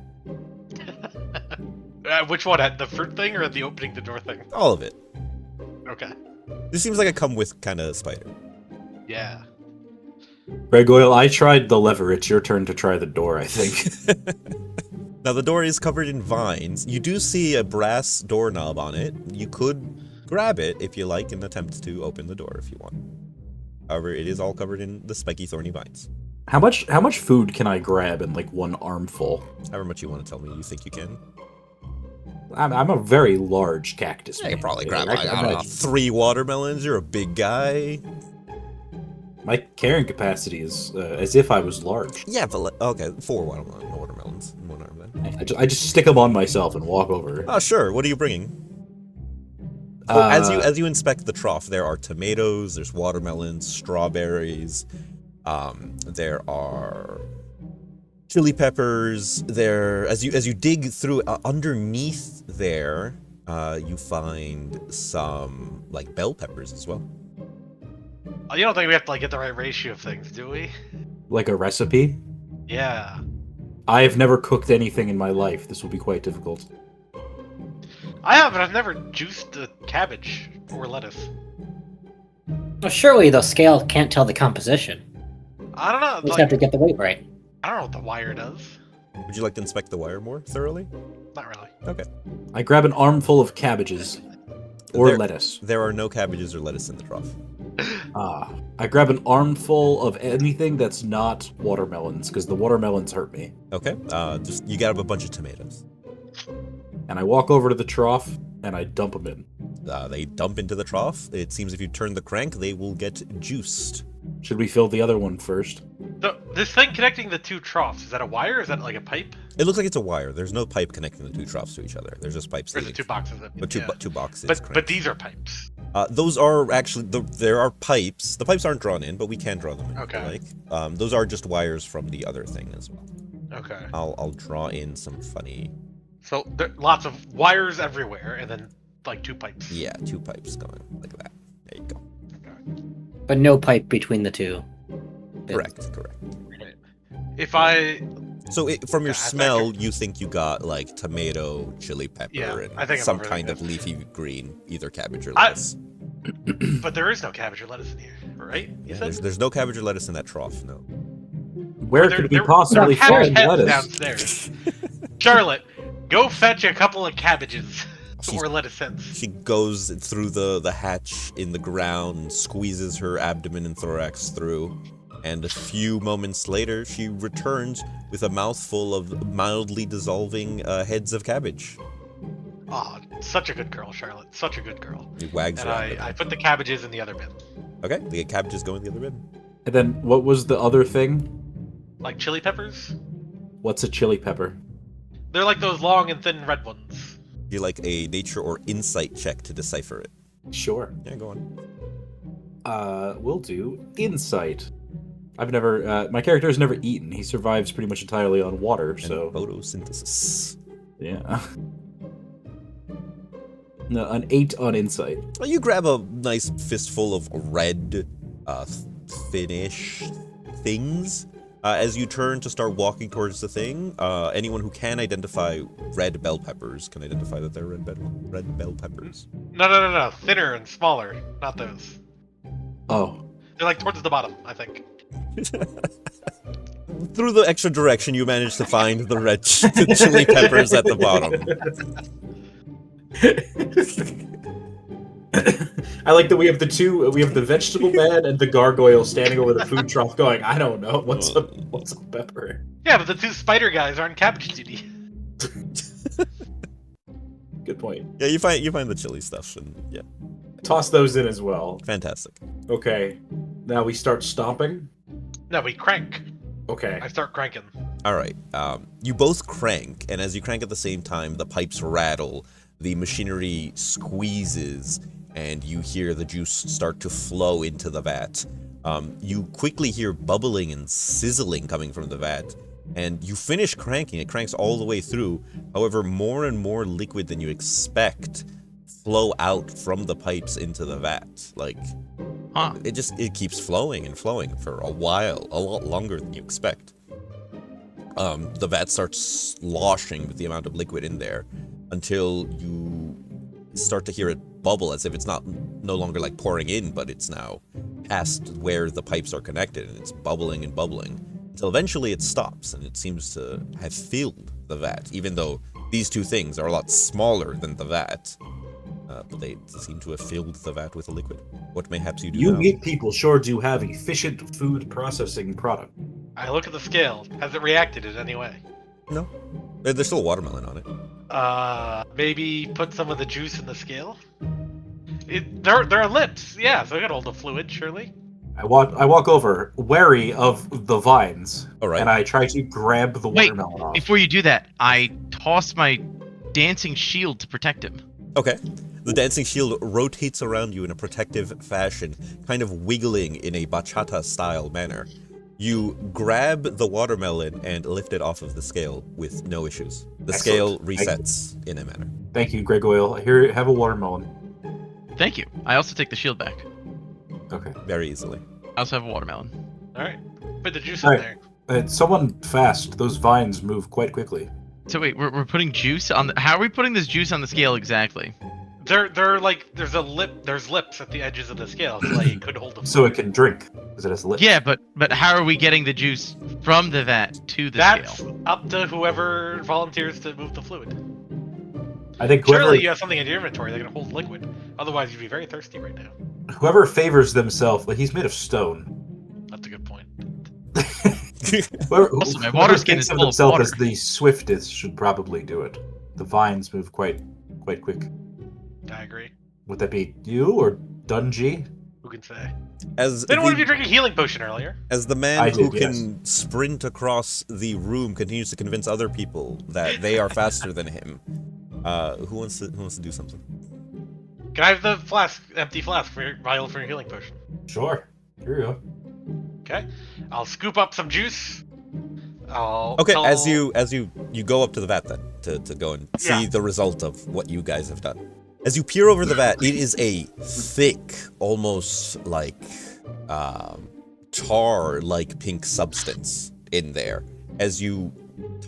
Which one, at the fruit thing or at the opening the door thing? All of it. Okay. This seems like a come with kind of spider. Yeah. Gregoyle, I tried the lever. It's your turn to try the door, I think. Now the door is covered in vines. You do see a brass doorknob on it. You could grab it if you like and attempt to open the door if you want. However, it is all covered in the spiky, thorny vines. How much food can I grab in like one armful? However much you want to tell me you think you can. I'm a very large cactus. I man. can probably grab I like, I don't know, 3 watermelons. You're a big guy. My carrying capacity is as if I was large. Yeah, but okay, 4 watermelons in one arm then. I just stick them on myself and walk over. Oh, sure. What are you bringing? As you inspect the trough, there are tomatoes, there's watermelons, strawberries, there are chili peppers. There, as you dig through underneath there, you find some like bell peppers as well. You don't think we have to like get the right ratio of things, do we? Like a recipe? Yeah. I have never cooked anything in my life. This will be quite difficult. I have, but I've never juiced a cabbage or lettuce. Well, surely the scale can't tell the composition. I don't know. You just Like, have to get the weight right. I don't know what the wire does. Would you like to inspect the wire more thoroughly? Not really. Okay. I grab an armful of cabbages. Or lettuce. There are no cabbages or lettuce in the trough. I grab an armful of anything that's not watermelons, because the watermelons hurt me. Okay. Just you got a bunch of tomatoes. And I walk over to the trough, and I dump them in. They dump into the trough. It seems if you turn the crank, they will get juiced. Should we fill the other one first? So, this thing connecting the 2 troughs, is that a wire or is that like a pipe? It looks like it's a wire. There's no pipe connecting the 2 troughs to each other. There's just pipes. Or is it 2 boxes? But two boxes. But these are pipes. Those are actually there are pipes. The pipes aren't drawn in, but we can draw them in. Okay. If you like. Those are just wires from the other thing as well. Okay. I'll draw in some funny. So there lots of wires everywhere, and then like 2 pipes. Yeah, 2 pipes going like that. There you go. But no pipe between the 2. Correct. Right. If I So from your Yeah, I smell, you think you got like tomato, chili pepper, Yeah, and I think I'm some over kind there. of leafy green, either cabbage or lettuce. but there is no cabbage or lettuce in here, right? You Yeah, said? there's no cabbage or lettuce in that trough. No. Where There- could we there- possibly there are find cabbage lettuce? heads downstairs. Charlotte, go fetch a couple of cabbages She's- or lettuce heads. She goes through the hatch in the ground, squeezes her abdomen and thorax through, and a few moments later, she returns with a mouthful of mildly dissolving heads of cabbage. Oh, such a good girl, Charlotte. Such a good girl. He wags And around. I put the cabbages in the other bin. Okay, the cabbages go in the other bin. And then what was the other thing? Like chili peppers? What's a chili pepper? They're like those long and thin red ones. You like a nature or insight check to decipher it. Sure. Yeah, go on. We'll do insight. I've never. My character has never eaten. He survives pretty much entirely on water. And So photosynthesis. yeah. No, an 8 on insight. Well, you grab a nice fistful of red, thinnish things. As you turn to start walking towards the thing, anyone who can identify red bell peppers can identify that they're red bell peppers. No. Thinner and smaller. Not those. Oh. They're like towards the bottom, I think. Through the extra direction, you manage to find the red chili peppers at the bottom. I like that we have the vegetable man and the gargoyle standing over the food trough going, I don't know, what's a pepper? Yeah, but the two spider guys are on cabbage duty. Good point. Yeah, you find the chili stuff, and yeah, Toss those in as well. fantastic. Okay. Now we start stomping. No, we crank. Okay. I start cranking. All right, you both crank, and as you crank at the same time, the pipes rattle, the machinery squeezes, and you hear the juice start to flow into the vat. You quickly hear bubbling and sizzling coming from the vat, and you finish cranking. It cranks all the way through. However, more and more liquid than you expect flow out from the pipes into the vat. Like, it keeps flowing and flowing for a while, a lot longer than you expect. The vat starts sloshing with the amount of liquid in there until you start to hear it bubble, as if it's no longer like pouring in, but it's now past where the pipes are connected, and it's bubbling and bubbling until eventually it stops, and it seems to have filled the vat, even though these two things are a lot smaller than the vat. But they seem to have filled the vat with a liquid. What mayhaps you do now? You people sure do have efficient food processing product. I look at the scale. Has it reacted in any way? No. There's still watermelon on it. Maybe put some of the juice in the scale? There are lips, yeah, so I got hold of fluid, surely. I walk over, wary of the vines, All right. and I try to grab the Wait, watermelon off. before you do that, I toss my dancing shield to protect him. Okay. The dancing shield rotates around you in a protective fashion, kind of wiggling in a bachata-style manner. You grab the watermelon and lift it off of the scale with no issues. The scale resets in a manner. Thank you, Gregoyle. Here, have a watermelon. Thank you. I also take the shield back. Okay. Very easily. I also have a watermelon. Alright, put the juice All in right. there. Someone fast. Those vines move quite quickly. So wait, we're putting juice on the... How are we putting this juice on the scale exactly? They're like, there's lips at the edges of the scale, so like, it could hold them. So it can drink, because it has lips. Yeah, but how are we getting the juice from the vat to the That's scale? up to whoever volunteers to move the fluid. I think whoever, Surely you have something in your inventory that can hold liquid. Otherwise, you'd be very thirsty right now. whoever favors themselves, like he's made of stone. That's a good point. Also, my water skin is thinks of full of himself water. as the swiftest should probably do it. The vines move quite quick. I agree. Would that be you or Dungy? Who can say? As They don't want to the, be drinking healing potion earlier. as the man I who did, can sprint across the room continues to convince other people that they are faster than him, who wants to do something? Can I have the empty flask for your vial for your healing potion? Sure. Here you go. Okay. I'll scoop up some juice. Okay, as you go up to the vat then to go and see Yeah. the result of what you guys have done. As you peer over the vat, it is a thick, almost like tar-like pink substance in there. As you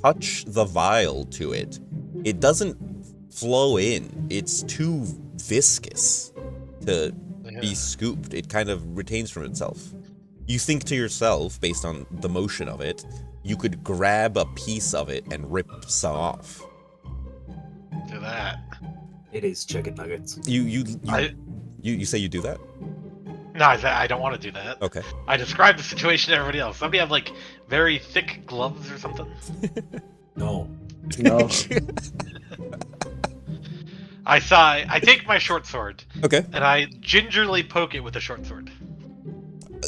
touch the vial to it, it doesn't flow in. It's too viscous to be scooped. It kind of retains from itself. You think to yourself, based on the motion of it, you could grab a piece of it and rip some off. Do that. It is chicken nuggets. You say you do that? No, I don't want to do that. Okay. I described the situation to everybody else. Somebody have like very thick gloves or something. No. No. I take my short sword Okay. and I gingerly poke it with the short sword,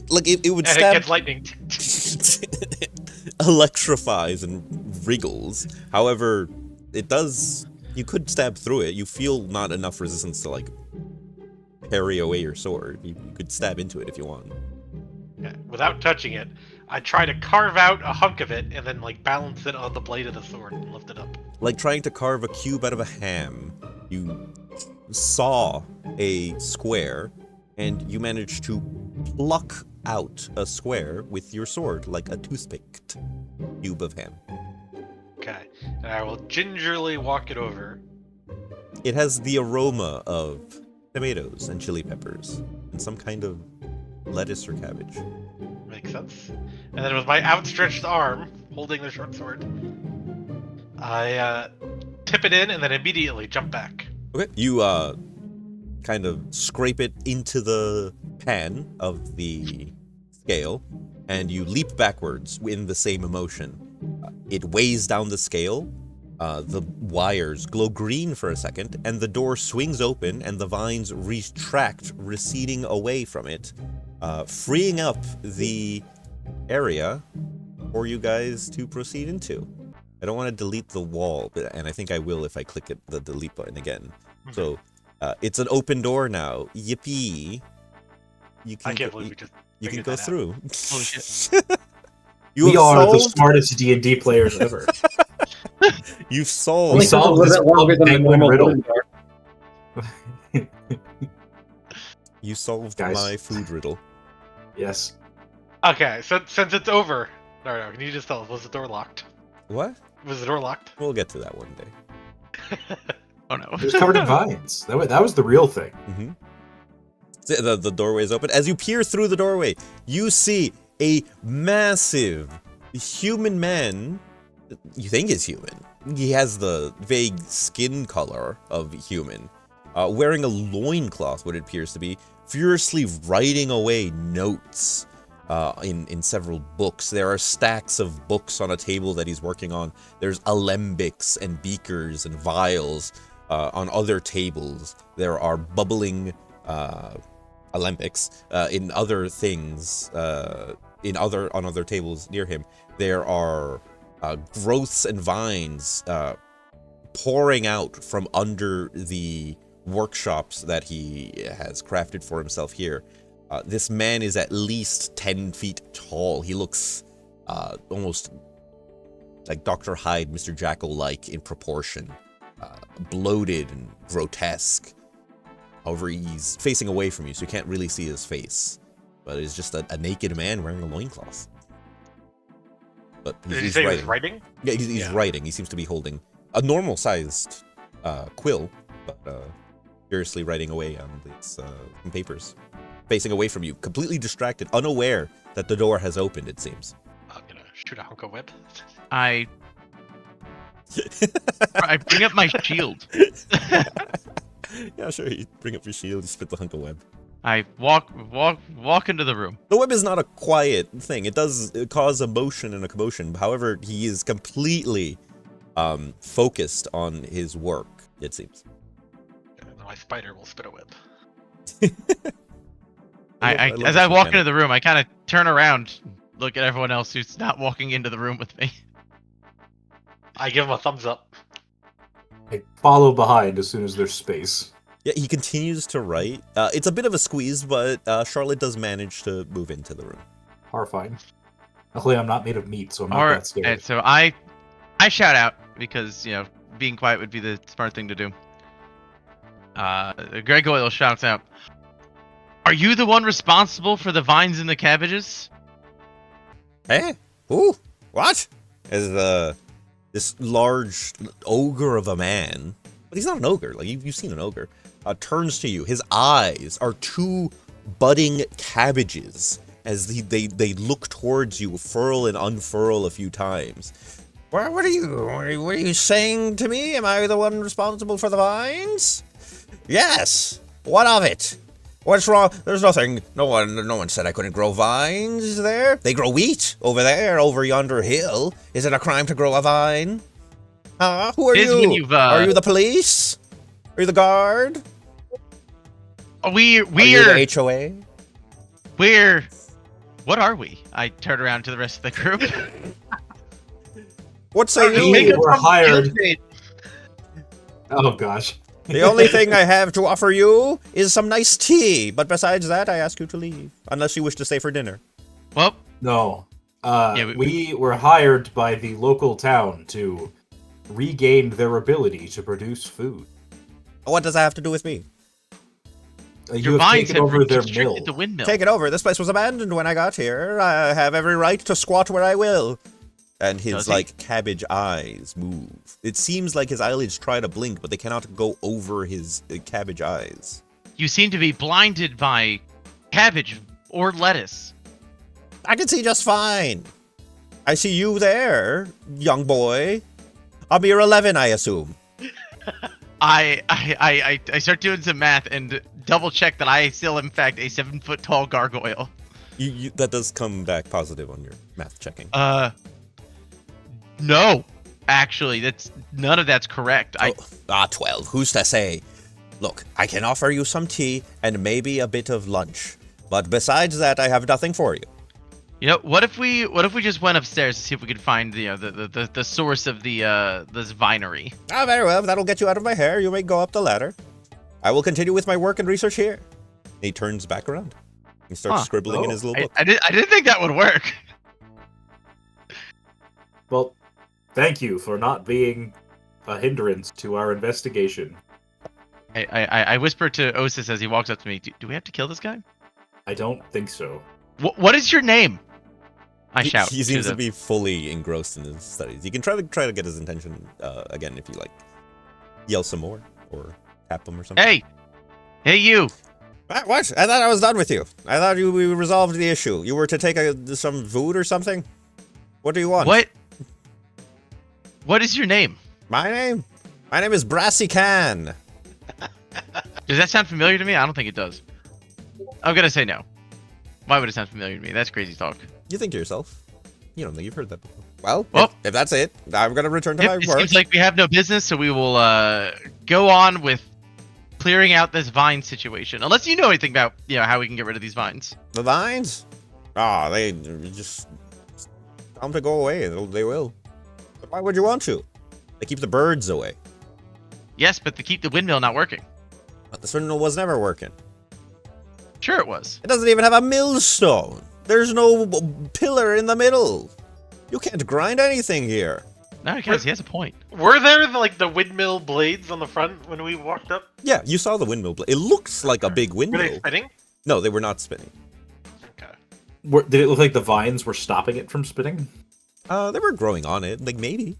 Like it would and stab. it gets lightning. It electrifies and wriggles. However, it does. You could stab through it. You feel not enough resistance to like parry away your sword. You could stab into it if you want. Okay, without touching it, I try to carve out a hunk of it and then like balance it on the blade of the sword and lift it up. Like trying to carve a cube out of a ham. You saw a square, and you managed to pluck out a square with your sword, like a toothpicked cube of ham. Okay, and I will gingerly walk it over. It has the aroma of tomatoes and chili peppers, and some kind of lettuce or cabbage. Makes sense. And then with my outstretched arm, holding the short sword, I tip it in and then immediately jump back. Okay. You kind of scrape it into the pan of the scale, and you leap backwards in the same emotion. It weighs down the scale. The wires glow green for a second, and the door swings open, and the vines retract, receding away from it, freeing up the area for you guys to proceed into. I don't want to delete the wall, and I think I will if I click the delete button again. So it's an open door now. Yippee! You can I can't believe we just you can figured go that out. through. Holy shit. We are the smartest D&D players ever. You've We solved. Only took a solved little this bit longer than the penguin normal riddle. wooden door. You solved Guys. my food riddle. Yes. Okay, so since it's over, no, can you just tell us, was the door locked? What? Was the door locked? We'll get to that one day. Oh no. It was covered in vines. That was the real thing. Mm-hmm. The doorway is open. As you peer through the doorway, you see a massive human man. You think is human. He has the vague skin color of human, wearing a loincloth, what it appears to be, furiously writing away notes in several books. There are stacks of books on a table that he's working on. There's alembics and beakers and vials on other tables. There are bubbling alembics in other things on other tables near him. There are growths and vines pouring out from under the workshops that he has crafted for himself here. This man is at least 10 feet tall. He looks almost like Dr. Hyde, Mr. Jekyll-like in proportion. Bloated and grotesque. However, he's facing away from you, so you can't really see his face. But it's just a naked man wearing a loincloth. But Did you he's say he writing. was writing? Yeah, he's writing. He seems to be holding a normal-sized quill, but furiously writing away on these some papers. Facing away from you, completely distracted, unaware that the door has opened, it seems. I'm gonna shoot a hunk of whip. I bring up my shield. Yeah, sure, you bring up your shield, you spit the hunk of web. I walk into the room. The web is not a quiet thing. It does cause a motion and a commotion. However, he is completely focused on his work, it seems. And my spider will spit a whip. As I walk into the room, I kind of turn around, look at everyone else who's not walking into the room with me. I give him a thumbs up. I follow behind as soon as there's space. Yeah, he continues to write. It's a bit of a squeeze, but Charlotte does manage to move into the room. Horrifying. Luckily, I'm not made of meat, so I'm not All that right, scared. and so I shout out because being quiet would be the smart thing to do. Gregoyle shouts out, "Are you the one responsible for the vines and the cabbages?" Eh? Who? What? As this large ogre of a man, but he's not an ogre. Like you've seen an ogre. Turns to you. His eyes are two budding cabbages as they look towards you, furl and unfurl a few times. What are you saying to me? Am I the one responsible for the vines? Yes. What of it? What's wrong? There's nothing. No one said I couldn't grow vines there. They grow wheat over there, over yonder hill. Is it a crime to grow a vine? Huh? Who are It is you? when you've, Are you the police? Are you the guard? We're Are you the HOA? What are we? I turn around to the rest of the group. What say We you? were hired. Oh gosh. The only thing I have to offer you is some nice tea, but besides that, I ask you to leave, unless you wish to stay for dinner. Well, No. Yeah, we were hired by the local town to regain their ability to produce food. What does that have to do with me? You your have vines taken have over their reconstricted mill. the windmill. Take it over. This place was abandoned when I got here. I have every right to squat where I will. And Does his, he? like, cabbage eyes move. It seems like his eyelids try to blink, but they cannot go over his cabbage eyes. You seem to be blinded by cabbage or lettuce. I can see just fine. I see you there, young boy. I'll be your 11, I assume. I start doing some math and double check that I still, in fact, a 7-foot tall gargoyle. That does come back positive on your math checking. No, actually, none of that's correct. 12. Who's to say? Look, I can offer you some tea and maybe a bit of lunch, but besides that, I have nothing for you. You know, what if we just went upstairs to see if we could find the source of this vinery? Ah, very well. That'll get you out of my hair. You may go up the ladder. I will continue with my work and research here. He turns back around. He starts scribbling in his little book. I didn't think that would work. Well, thank you for not being a hindrance to our investigation. I whisper to Osis as he walks up to me. Do we have to kill this guy? I don't think so. What is your name? I shout. He seems to be fully engrossed in his studies. You can try to get his attention again if you like. Yell some more or tap him or something. Hey, you! What? I thought I was done with you. I thought we resolved the issue. You were to take some food or something. What do you want? What is your name? My name? My name is Brassy Can. Does that sound familiar to me? I don't think it does. I'm gonna say no. Why would it sound familiar to me? That's crazy talk. You think to yourself. You don't think you've heard that before. Well, Well, if that's it, I'm going to return to my It work. seems like we have no business, so we will go on with clearing out this vine situation. Unless you know anything about how we can get rid of these vines. The vines? They just tell them to go away. They will. But why would you want to? They keep the birds away. Yes, but to keep the windmill not working. But the windmill was never working. Sure it was. It doesn't even have a millstone. There's no pillar in the middle. You can't grind anything here. No, because he has a point. Were there like the windmill blades on the front when we walked up? Yeah, you saw the windmill. It looks like a big Were they windmill. spinning? No, they were not spinning. Okay. Did it look like the vines were stopping it from spinning? They were growing on it, like maybe.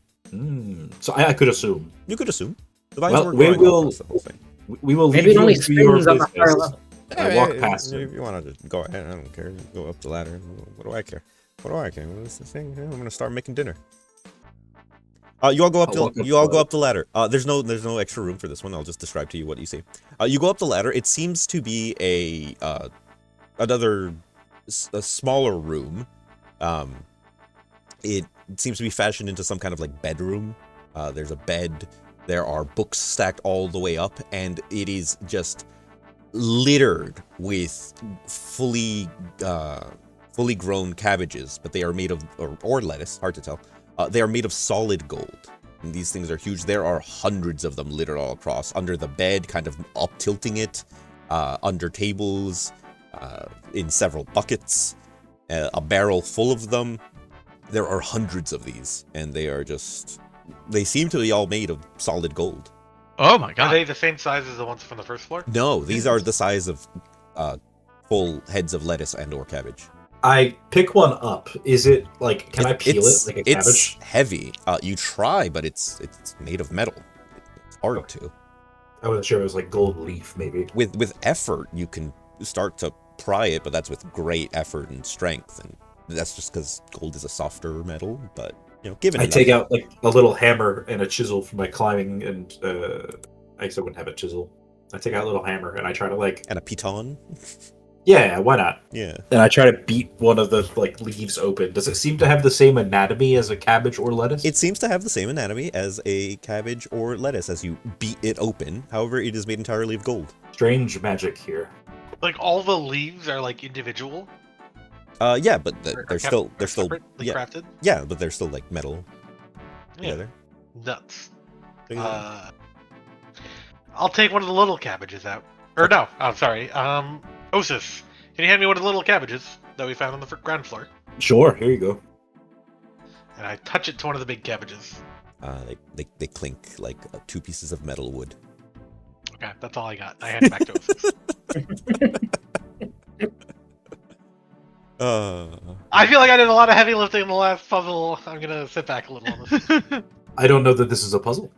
So I could assume. You could assume. The vines Well, were we growing will- across the whole thing. We will Maybe leave it you only to your spins on the higher business. level. I walk past If him. you want to just go ahead, I don't care. Go up the ladder. What do I care? What do I care? What's the thing? I'm gonna start making dinner. You all go up the ladder. There's no extra room for this one. I'll just describe to you what you see. You go up the ladder. It seems to be a smaller room. It seems to be fashioned into some kind of like bedroom. There's a bed. There are books stacked all the way up, and it is just littered with fully grown cabbages, but they are made of or lettuce. Hard to tell. They are made of solid gold. And these things are huge. There are hundreds of them littered all across, under the bed, kind of up tilting it, under tables, in several buckets, a barrel full of them. There are hundreds of these, and they seem to be all made of solid gold. Oh my Are god. they the same size as the ones from the first floor? No, these are the size of full heads of lettuce and or cabbage. I pick one up. Is it like? Can I peel it like a cabbage? It's heavy. You try, but it's made of metal. It's hard to. I wasn't sure it was like gold leaf, maybe. With effort, you can start to pry it, but that's with great effort and strength, and that's just because gold is a softer metal. But given I take out like a little hammer and a chisel for my climbing, and I guess I wouldn't have a chisel. I take out a little hammer and I try to and a piton. Yeah, why not? Yeah. And I try to beat one of the leaves open. Does it seem to have the same anatomy as a cabbage or lettuce? It seems to have the same anatomy as a cabbage or lettuce as you beat it open. However, it is made entirely of gold. Strange magic here. Like all the leaves are like individual. Yeah, but Or they're still separately yeah, crafted. yeah, but they're still like metal Yeah, together. nuts. Things like- I'll take one of the little cabbages out. Or no, I'm sorry. Osis, can you hand me one of the little cabbages that we found on the ground floor? Sure, here you go. And I touch it to one of the big cabbages. They clink like 2 pieces of metal wood. Okay, that's all I got. I hand it back to Osis. I feel like I did a lot of heavy lifting in the last puzzle. I'm gonna sit back a little on this. I don't know that this is a puzzle.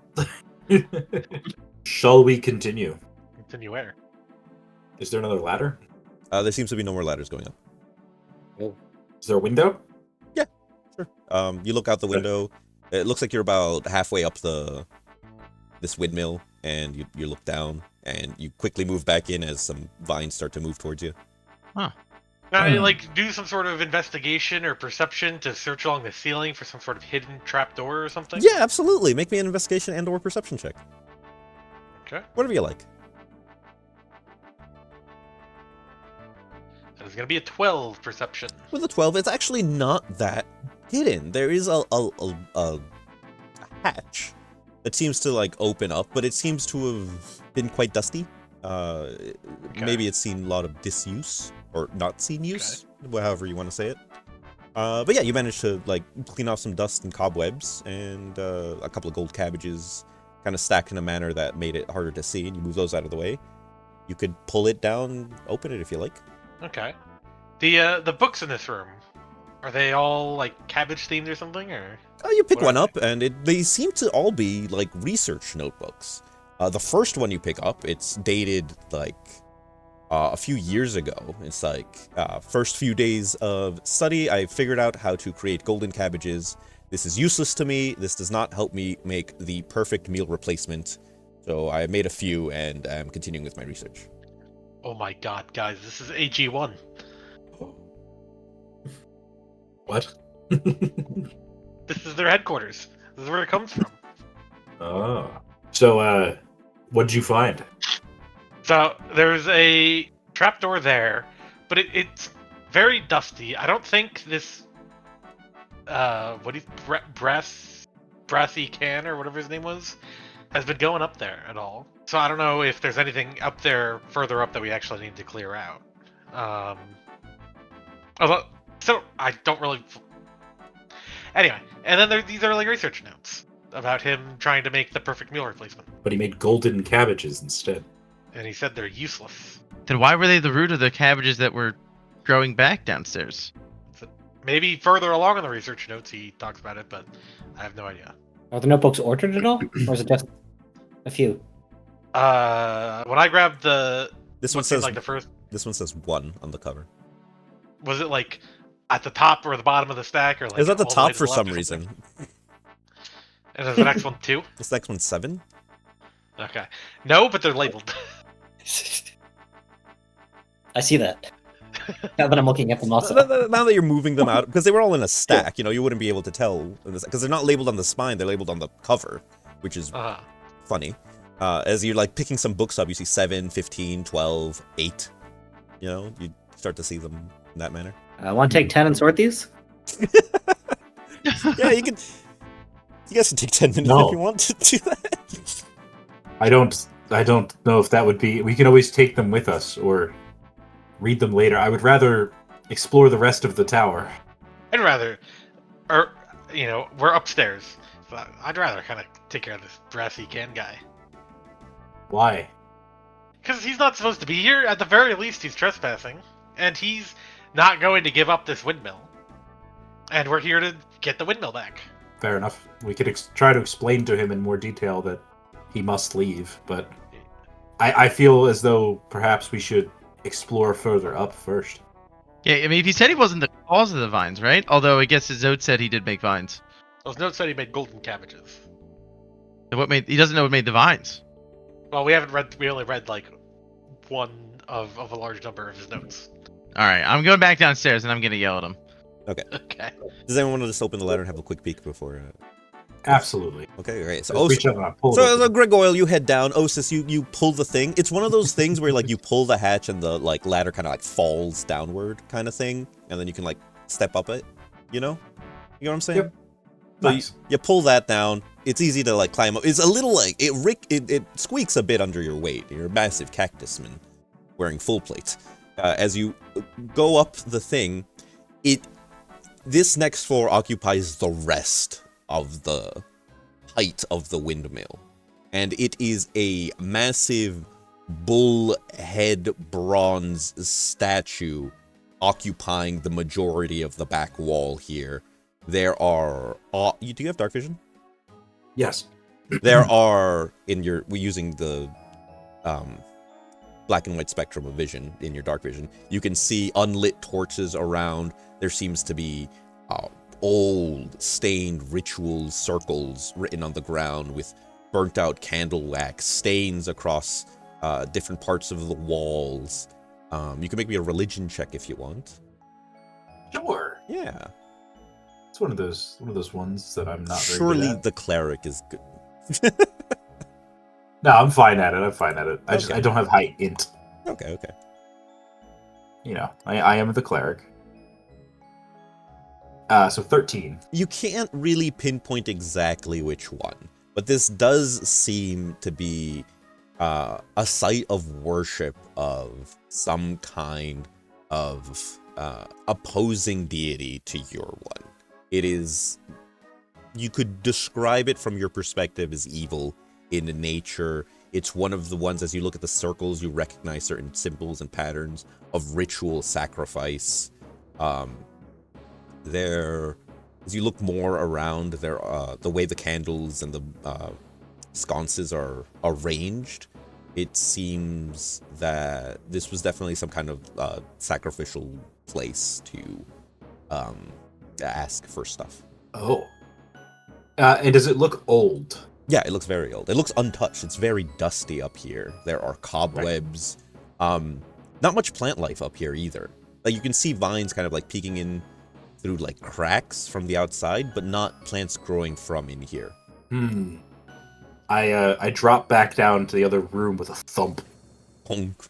Shall we continue? Continue where? Is there another ladder? There seems to be no more ladders going up. Is there a window? Sure. You look out the window. It looks like you're about halfway up this windmill, and you look down, and you quickly move back in as some vines start to move towards you. Can I do some sort of investigation or perception to search along the ceiling for some sort of hidden trapdoor or something? Yeah, absolutely. Make me an investigation and/or perception check. Okay. Whatever you like. That is gonna be a 12 perception. With a 12, it's actually not that hidden. There is a hatch that seems to open up, but it seems to have been quite dusty. Maybe it's seen a lot of disuse or not seen use, however you want to say it. But yeah, you managed to clean off some dust and cobwebs, and a couple of gold cabbages kind of stacked in a manner that made it harder to see, and you move those out of the way. You could pull it down, open it if you like. Okay. The books in this room, are they all cabbage themed or something, or? Oh, you pick What one are up, and they seem to all be research notebooks. The first one you pick up, it's dated a few years ago. It's first few days of study, I figured out how to create golden cabbages. This is useless to me. This does not help me make the perfect meal replacement. So I made a few, and I'm continuing with my research. Oh my god, guys, this is AG1. What? This is their headquarters. This is where it comes from. Oh. So, what did you find? So there's a trapdoor there, but it's very dusty. I don't think this brassy can or whatever his name was has been going up there at all. So I don't know if there's anything up there further up that we actually need to clear out. So I don't really. Anyway, and then these are research notes about him trying to make the perfect meal replacement. But he made golden cabbages instead. And he said they're useless. Then why were they the root of the cabbages that were growing back downstairs? So maybe further along in the research notes he talks about it, but I have no idea. Are the notebooks ordered at all, or is it just a few? When I grabbed This one what seemed says like the first, This one says 1 on the cover. was it at the top or the bottom of the stack, or It's at the all way top to for left some or reason. something? And is the next one 2? This next one's 7. Okay. No, but they're labeled. I see that. Now that I'm looking at them also. Now that you're moving them out, because they were all in a stack, you wouldn't be able to tell, because they're not labeled on the spine, they're labeled on the cover, which is funny. As you're picking some books up, you see 7, 15, 12, 8. You start to see them in that manner. I want to take 10 and sort these. Yeah, you can. You guys can take 10 minutes if you want to do that. I don't know if that would be. We can always take them with us or read them later. I would rather explore the rest of the tower. I'd rather, we're upstairs. So I'd rather kind of take care of this brassy can guy. Why? Because he's not supposed to be here. At the very least, he's trespassing. And he's not going to give up this windmill. And we're here to get the windmill back. Fair enough. We could try to explain to him in more detail that he must leave, but I feel as though perhaps we should explore further up first. Yeah, I mean, if he said he wasn't the cause of the vines, right? Although I guess his note said he did make vines. Those notes said he made golden cabbages. So he doesn't know what made the vines. Well, we only read one of a large number of his notes. All right, I'm going back downstairs and I'm gonna yell at him. Okay. Does anyone want to just open the letter and have a quick peek before? Absolutely. Okay, great. So, Just reach up and I'll pull it so open. Gregoyle, you head down. Osis, you pull the thing. It's one of those things where like you pull the hatch and the like ladder kind of like falls downward, kind of thing, and then you can like step up it. You know what I'm saying? Yep. So Nice. you pull that down. It's easy to like climb up. It's a little like it squeaks a bit under your weight. You're a massive cactus man wearing full plate. As you go up the thing, this next floor occupies the rest of the height of the windmill, and it is a massive bull head bronze statue occupying the majority of the back wall here. There are do you have dark vision? Yes. There are we're using the black and white spectrum of vision in your dark vision. You can see unlit torches around. There seems to be old stained ritual circles written on the ground with burnt out candle wax stains across different parts of the walls. You can make me a religion check if you want. Sure. Yeah. It's one of those ones that I'm not very Surely good at. the cleric is good. No, I'm fine at it. I don't have high int. Okay. You know, I am the cleric. So 13. You can't really pinpoint exactly which one, but this does seem to be a site of worship of some kind of opposing deity to your one. It is, you could describe it from your perspective as evil in nature. It's one of the ones, as you look at the circles, you recognize certain symbols and patterns of ritual sacrifice. There, as you look more around, the way the candles and the sconces are arranged, it seems that this was definitely some kind of sacrificial place to ask for stuff. Oh. And does it look old? Yeah, it looks very old. It looks untouched. It's very dusty up here. There are cobwebs. Not much plant life up here either. Like you can see vines kind of like peeking in through like cracks from the outside, but not plants growing from in here. I drop back down to the other room with a thump. Honk.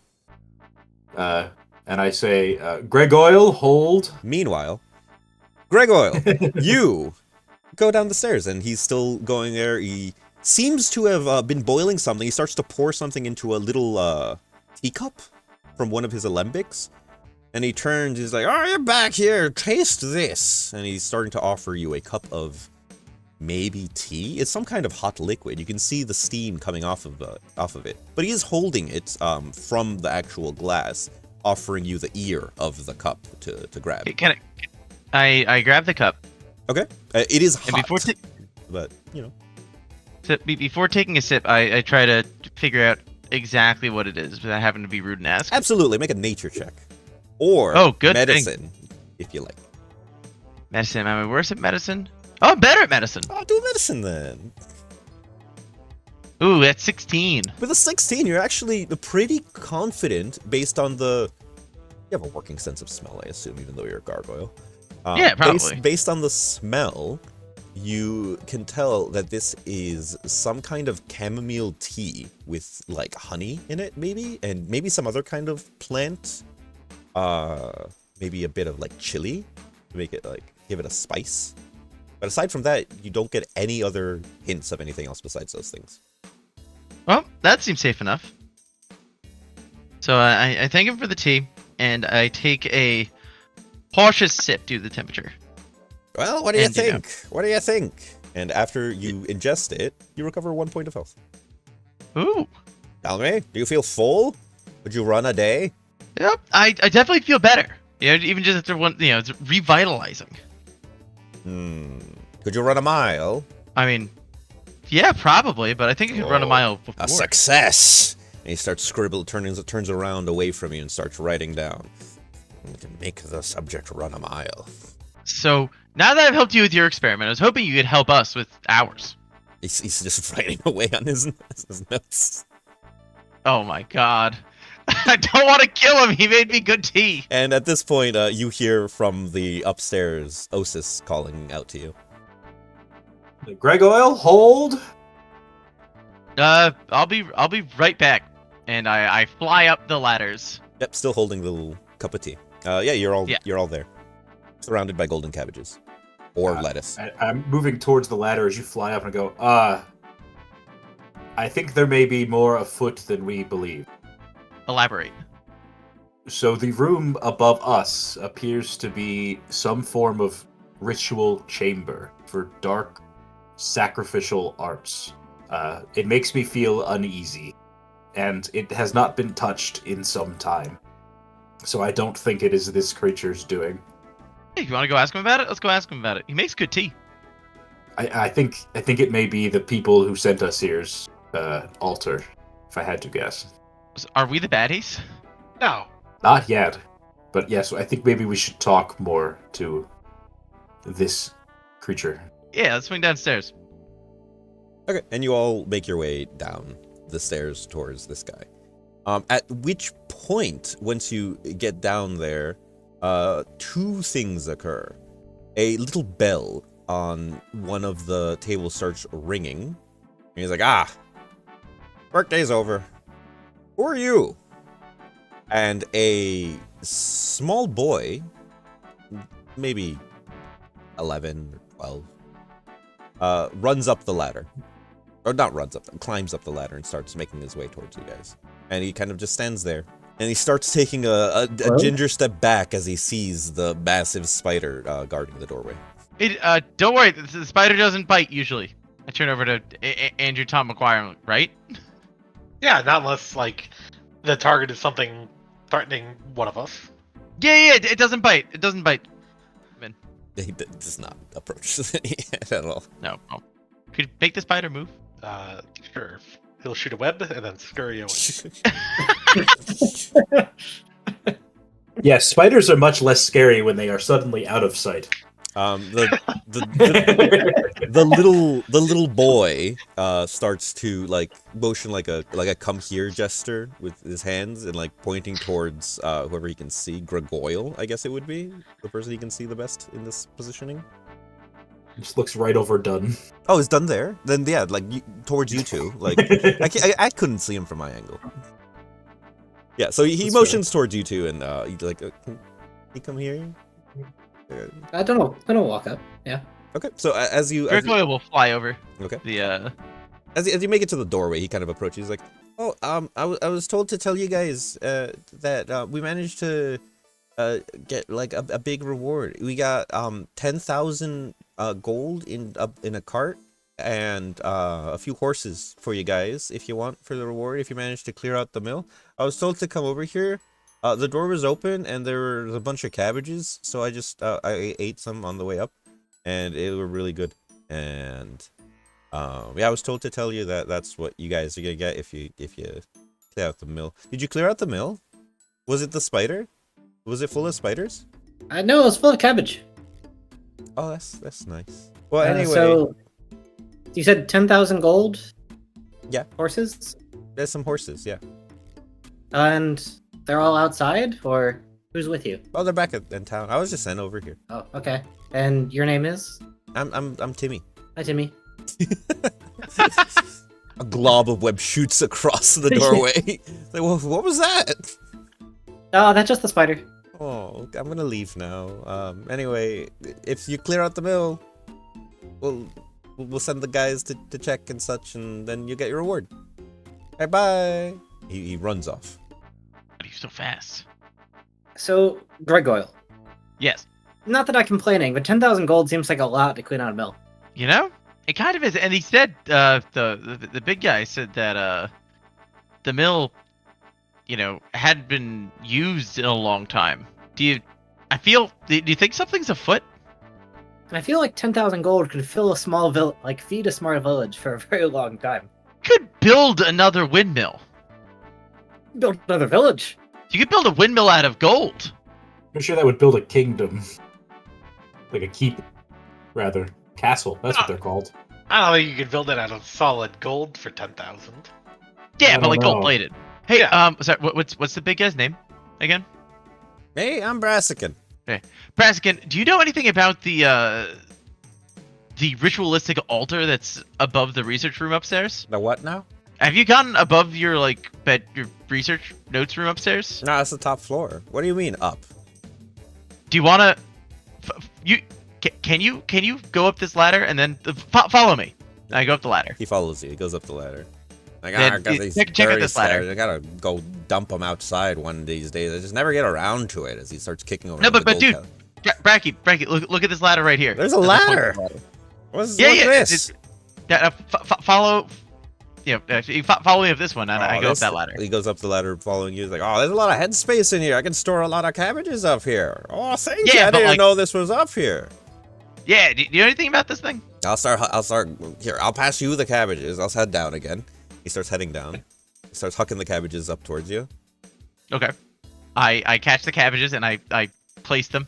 And I say, Gregoyle, hold. Meanwhile, Gregoyle, you go down the stairs, and he's still going there. He seems to have been boiling something. He starts to pour something into a little teacup from one of his alembics. And he turns, he's like, "Oh, you're back here, taste this." And he's starting to offer you a cup of maybe tea. It's some kind of hot liquid. You can see the steam coming off of it. But he is holding it from the actual glass, offering you the ear of the cup to grab. I grab the cup. Okay. It is hot, And but, you know. So before taking a sip, I try to figure out exactly what it is, but I happen to be rude and ask. Absolutely. Make a nature check. Or good medicine, if you like. Medicine. Am I worse at medicine? Oh, I'm better at medicine. Oh, do medicine then. Ooh, that's 16. With a 16, you're actually pretty confident based on the... You have a working sense of smell, I assume, even though you're a gargoyle. Yeah, probably. Based on the smell, you can tell that this is some kind of chamomile tea with, like, honey in it, maybe? And maybe some other kind of plant. Maybe a bit of, like, chili to make it, like, give it a spice. But aside from that, you don't get any other hints of anything else besides those things. Well, that seems safe enough. So I thank him for the tea, and I take a cautious sip due to the temperature. Well, what do you think? What do you think? And after you ingest it, you recover 1 point of health. Ooh. Tell me, do you feel full? Would you run a day? Yep, I definitely feel better. You know, even just after one, you know, it's revitalizing. Could you run a mile? I mean, yeah, probably, but I think I could run a mile before. A success! And he starts turns around away from you and starts writing down. We can make the subject run a mile. So, now that I've helped you with your experiment, I was hoping you could help us with ours. He's just writing away on his notes. Oh my god. I don't want to kill him. He made me good tea. And at this point, you hear from the upstairs Osis calling out to you. Gregoyle, hold. I'll be right back. And I fly up the ladders. Yep, still holding the little cup of tea. Yeah, you're all there, surrounded by golden cabbages or lettuce. I'm moving towards the ladder as you fly up and go. I think there may be more afoot than we believe. Elaborate. So the room above us appears to be some form of ritual chamber for dark sacrificial arts. It makes me feel uneasy, and it has not been touched in some time. So I don't think it is this creature's doing. Hey, you want to go ask him about it? Let's go ask him about it. He makes good tea. I think it may be the people who sent us here's altar, if I had to guess. Are we the baddies? No. Not yet, but yes, I think maybe we should talk more to this creature. Yeah, let's swing downstairs. Okay, and you all make your way down the stairs towards this guy. At which point, once you get down there, two things occur. A little bell on one of the tables starts ringing. And he's like, workday's over. Who are you? And a small boy, maybe 11 or 12, runs up the ladder. Or not runs up, climbs up the ladder and starts making his way towards you guys. And he kind of just stands there. And he starts taking a ginger step back as he sees the massive spider guarding the doorway. Don't worry, the spider doesn't bite usually. I turn over to Andrew Tom Maguire, right? Yeah, not unless, like, the target is something threatening one of us. Yeah, it doesn't bite. It doesn't bite. Man. He does not approach at all. No. Oh. Could you make the spider move? Sure. He'll shoot a web and then scurry away. Yes, spiders are much less scary when they are suddenly out of sight. The little boy starts to like motion like a come here gesture with his hands and like pointing towards whoever he can see. Gregoyle, I guess it would be the person he can see the best in this positioning. Just looks right over Dunn. Oh, it's done there. Then yeah, like towards you two. Like I couldn't see him from my angle. Yeah, so he motions towards you two, and he's like, "Can he come here?" I don't know. I don't walk up. Yeah. Okay, so as you will fly over. Okay. The As you make it to the doorway, he kind of approaches. He's like, "Oh, I was told to tell you guys that we managed to get like a big reward. We got 10,000 gold in a cart and a few horses for you guys if you want for the reward. If you manage to clear out the mill, I was told to come over here. The door was open and there was a bunch of cabbages, so I just I ate some on the way up, and it were really good. And yeah, I was told to tell you that that's what you guys are gonna get if you clear out the mill. Did you clear out the mill? Was it the spider? Was it full of spiders? I know it was full of cabbage. Oh, that's nice. Well, anyway, So you said 10,000 gold. Yeah. Horses. there's some horses. Yeah. And they're all outside, or who's with you? Oh, they're back in town. I was just sent over here. Oh, okay. And your name is? I'm Timmy. Hi, Timmy. A glob of web shoots across the doorway. Like, well, what was that? Oh, that's just the spider. Oh, I'm gonna leave now. Anyway, if you clear out the mill, we'll send the guys to check and such, and then you get your reward. Bye bye. He runs off. But he's so fast. So, Gregoyle. Yes. Not that I'm complaining, but 10,000 gold seems like a lot to clean out a mill. You know, it kind of is. And he said, the big guy said that the mill, you know, hadn't been used in a long time. Do you think something's afoot? And I feel like 10,000 gold could fill a small village, like feed a small village for a very long time. Could build another windmill. Build another village. You could build a windmill out of gold. I'm sure that would build a kingdom. Like a keep, rather. Castle, that's what they're called. I don't think you could build it out of solid gold for 10,000. Yeah, I but like don't know. gold plated. Hey, Yeah. sorry, what's the big guy's name again? Hey, I'm Brassican. Brasican, do you know anything about the ritualistic altar that's above the research room upstairs? The what now? Have you gotten above your your research notes room upstairs? No, that's the top floor. What do you mean up? Do you wanna can you go up this ladder and then follow me? I go up the ladder. He follows you. He goes up the ladder. Like, Then I got these check out dirty this ladder. stairs. I gotta go dump them outside one of these days. I just never get around to it as he starts kicking over. No, the but gold dude, cal- Bracky, look at this ladder right here. There's a That's the point ladder. of the ladder. What's It's- this? follow. Yeah, you follow me up this one, and I Oh, go up this- that ladder. He goes up the ladder following you. He's like, oh, there's a lot of headspace in here. I can store a lot of cabbages up here. Oh, thank you. Yeah, I but, didn't like- know this was up here. Yeah, do you know anything about this thing? I'll start here. I'll pass you the cabbages. I'll head down again. He starts heading down. He starts hucking the cabbages up towards you. Okay. I catch the cabbages and I place them.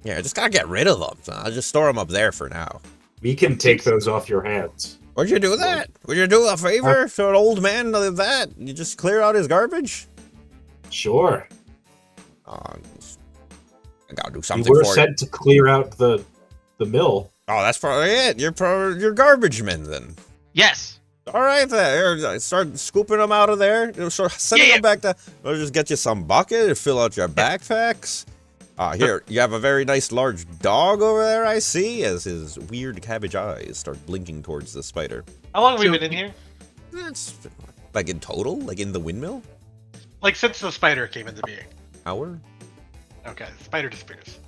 Yeah, I just gotta get rid of them. So I'll just store them up there for now. We can take those off your hands. Would you do that? Would you do a favor to an old man like that? You just clear out his garbage? Sure. I gotta do We something were for you. sent to clear out the mill. Oh, that's probably it. You're garbage men then. Yes. All right, then. Here, start scooping them out of there. Start sending Yeah, them back to. I'll just get you some bucket and fill out your backpacks. Here, you have a very nice large dog over there, I see, as his weird cabbage eyes start blinking towards the spider. How long have we been in here? That's like in total, like in the windmill? Like since the spider came into being. Hour? Okay, the spider disappears.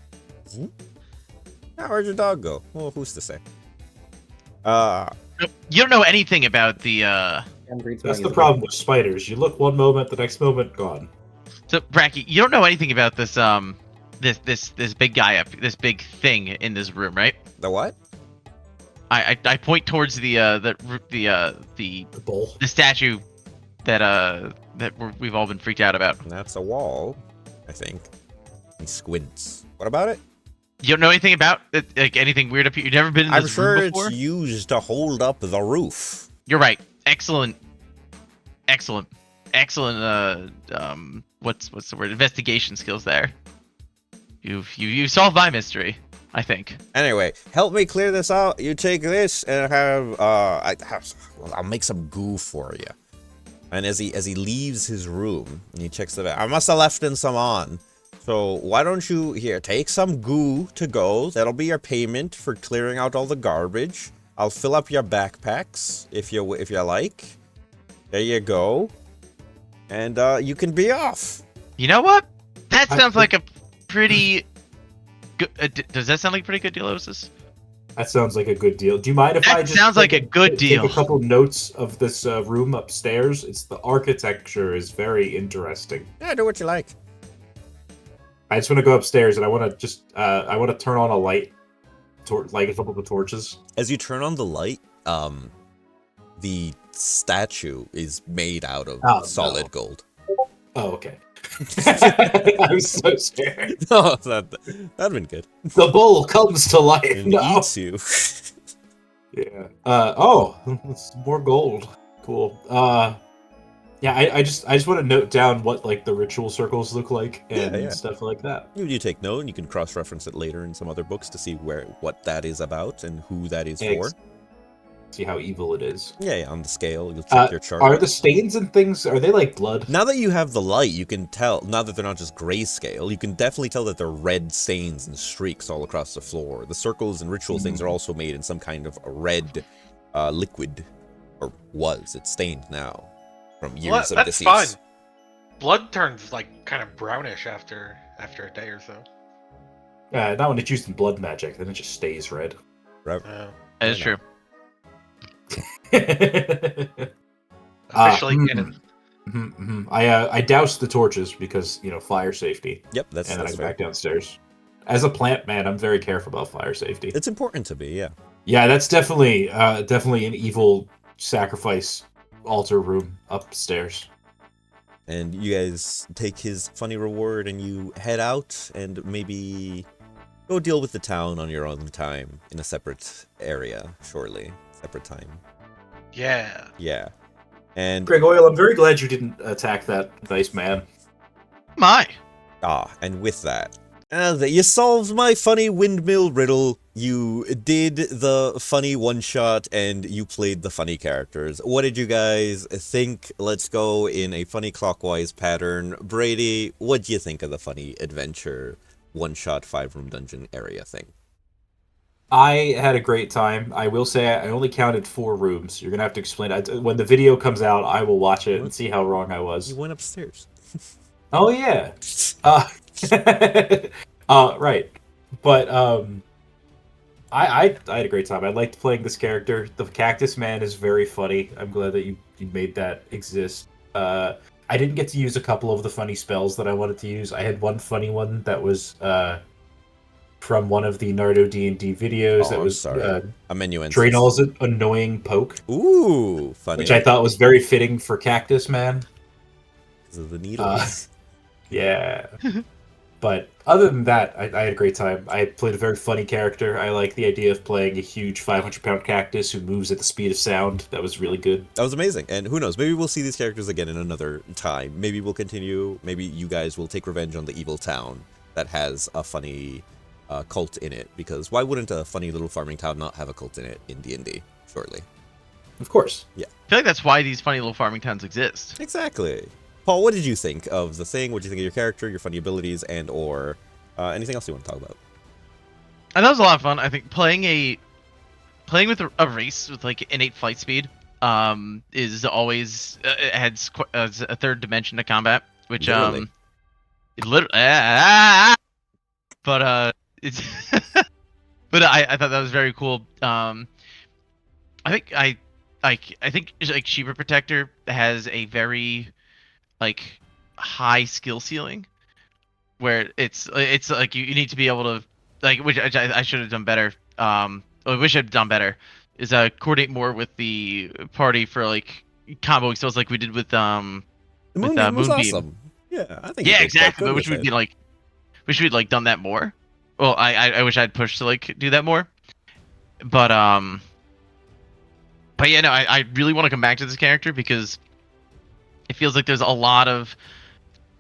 Now, where'd your dog go? Well, who's to say? You don't know anything about the That's the problem with spiders. You look one moment, the next moment, gone. So Bracky, you don't know anything about this this big guy up, this big thing in this room, right? The what? I point towards the The bowl. statue that we've all been freaked out about. That's a wall, I think. He squints. What about it? You don't know anything about it, like anything weird up here? You've never been in I'm this sure room before? it's used to hold up the roof. You're right. Excellent. What's the word? Investigation skills there. You solved my mystery, I think. Anyway, help me clear this out. You take this and I'll make some goo for you. And as he leaves his room and he checks the bag, I must have left in some on. So why don't you here take some goo to go? That'll be your payment for clearing out all the garbage. I'll fill up your backpacks if you like. There you go. And you can be off. You know what? That sounds like a pretty good. Does that sound like a pretty good deal, Osis? That sounds like a good deal. Do you mind if That I just sounds like a good take deal. a couple notes of this room upstairs? It's the architecture is very interesting. Yeah, do what you like. I just want to go upstairs and I want to just I want to turn on a light, light a couple of the torches. As you turn on the light, the statue is made out of solid gold. Oh, okay. I was so scared. No, that'd been good. The bowl comes to life. And No. eats you. Yeah. It's more gold. Cool. Yeah. I just want to note down what like the ritual circles look like and Yeah. stuff like that. You take note, and you can cross-reference it later in some other books to see what that is about and who that is for. See how evil it is. Yeah, on the scale, you'll check your chart. Are the stains and things? Are they like blood? Now that you have the light, you can tell. Now that they're not just grayscale, you can definitely tell that they're red stains and streaks all across the floor. The circles and ritual things are also made in some kind of a red liquid, or was. It's stained now from years of That's disease. fine. Blood turns like kind of brownish after a day or so. Not when it's used in blood magic. Then it just stays red. Forever. That is I know. true. Officially canon. I doused the torches because fire safety, Yep, that's and then I go fair. back downstairs. As a plant man, I'm very careful about fire safety. It's important to be, yeah. Yeah, that's definitely an evil sacrifice altar room upstairs. And you guys take his funny reward and you head out and maybe go deal with the town on your own time in a separate area shortly. Separate time. Yeah. Yeah. And Gregoyle, I'm very glad you didn't attack that nice man. My. and with that, you solved my funny windmill riddle. You did the funny one-shot, and you played the funny characters. What did you guys think? Let's go in a funny clockwise pattern. Brady, what do you think of the funny adventure one-shot 5-room dungeon area thing? I had a great time. I will say I only counted 4 rooms. You're gonna have to explain. When the video comes out, I will watch it and see how wrong I was. You went upstairs. Oh yeah. Right. But I had a great time. I liked playing this character. The Cactus Man is very funny. I'm glad that you made that exist. I didn't get to use a couple of the funny spells that I wanted to use. I had one funny one that was from one of the Naruto D&D videos that was Draynol's annoying poke. Ooh, funny. Which I thought was very fitting for Cactus Man. Because of the needles. Yeah. But other than that, I had a great time. I played a very funny character. I like the idea of playing a huge 500-pound cactus who moves at the speed of sound. That was really good. That was amazing. And who knows, maybe we'll see these characters again in another time. Maybe we'll continue. Maybe you guys will take revenge on the evil town that has a funny cult in it. Because why wouldn't a funny little farming town not have a cult in it in D&D shortly? Of course. Yeah. I feel like that's why these funny little farming towns exist. Exactly. Paul, what did you think of the thing? What did you think of your character, your funny abilities, and or anything else you want to talk about? And that was a lot of fun. I think playing with a race with like innate flight speed is always adds a third dimension to combat, which Literally. it literally but it's but I thought that was very cool. I think like Shiva Protector has a very like high skill ceiling where it's like you need to be able to like, which I should have done better. I wish I'd done better is coordinate more with the party for like comboing spells like we did with The Moonbeam was awesome. Yeah, I think. Yeah, exactly. But wish we'd like done that more. Well, I wish I'd pushed to like do that more. But yeah, no, I really want to come back to this character because it feels like there's a lot of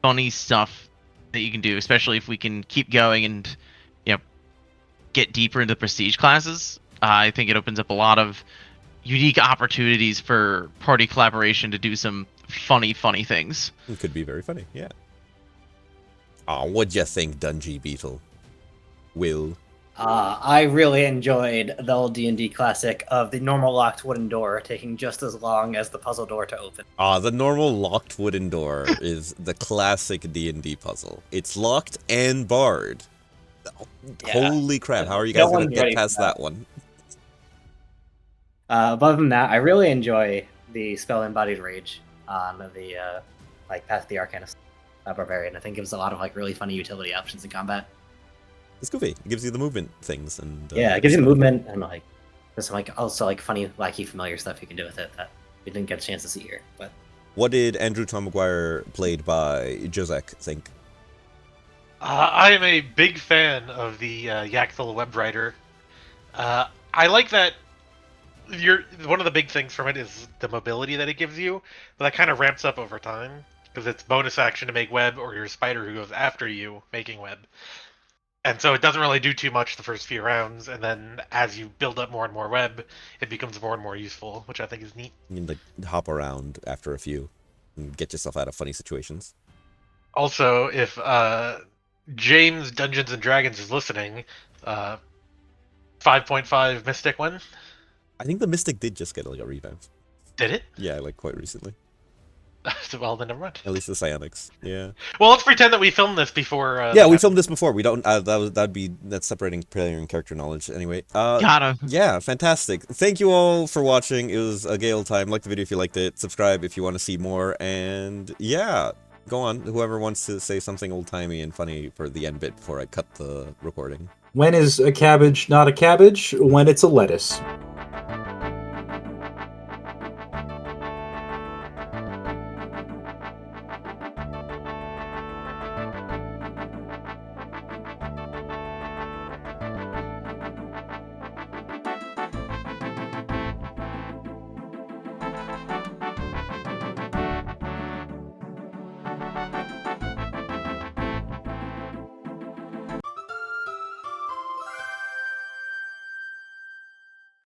funny stuff that you can do, especially if we can keep going and, you know, get deeper into prestige classes. I think it opens up a lot of unique opportunities for party collaboration to do some funny things. It could be very funny, yeah. What'd you think, Dungy Beetle? Will? I really enjoyed the old D&D classic of the normal locked wooden door taking just as long as the puzzle door to open. The normal locked wooden door is the classic D&D puzzle. It's locked and barred. Yeah. Holy crap, how are you guys going to get past that one? But other than that, I really enjoy the spell Embodied Rage on the like Path of the Arcanist Barbarian. I think it gives a lot of like really funny utility options in combat. It's goofy. It gives you the movement things and yeah, it gives you the movement and like there's like also like funny, wacky, familiar stuff you can do with it that we didn't get a chance to see here. But what did Andrew Tom Maguire, played by Jozack, think? I am a big fan of the Yakthul web writer. I like that. One of the big things from it is the mobility that it gives you, but that kind of ramps up over time because it's bonus action to make web, or your spider who goes after you making web. And so it doesn't really do too much the first few rounds, and then as you build up more and more web, it becomes more and more useful, which I think is neat. You can like hop around after a few and get yourself out of funny situations. Also, if James Dungeons and Dragons is listening, 5.5 Mystic one. I think the Mystic did just get like a revamp. Did it? Yeah, like quite recently. Well, then never mind. At least the Psionics. Yeah. Well, let's pretend that we filmed this before. Yeah, we filmed this before. We don't. That's separating player and character knowledge. Anyway. Gotta. Yeah, fantastic. Thank you all for watching. It was a gay old time. Like the video if you liked it. Subscribe if you want to see more. And yeah, go on. Whoever wants to say something old timey and funny for the end bit before I cut the recording. When is a cabbage not a cabbage? When it's a lettuce.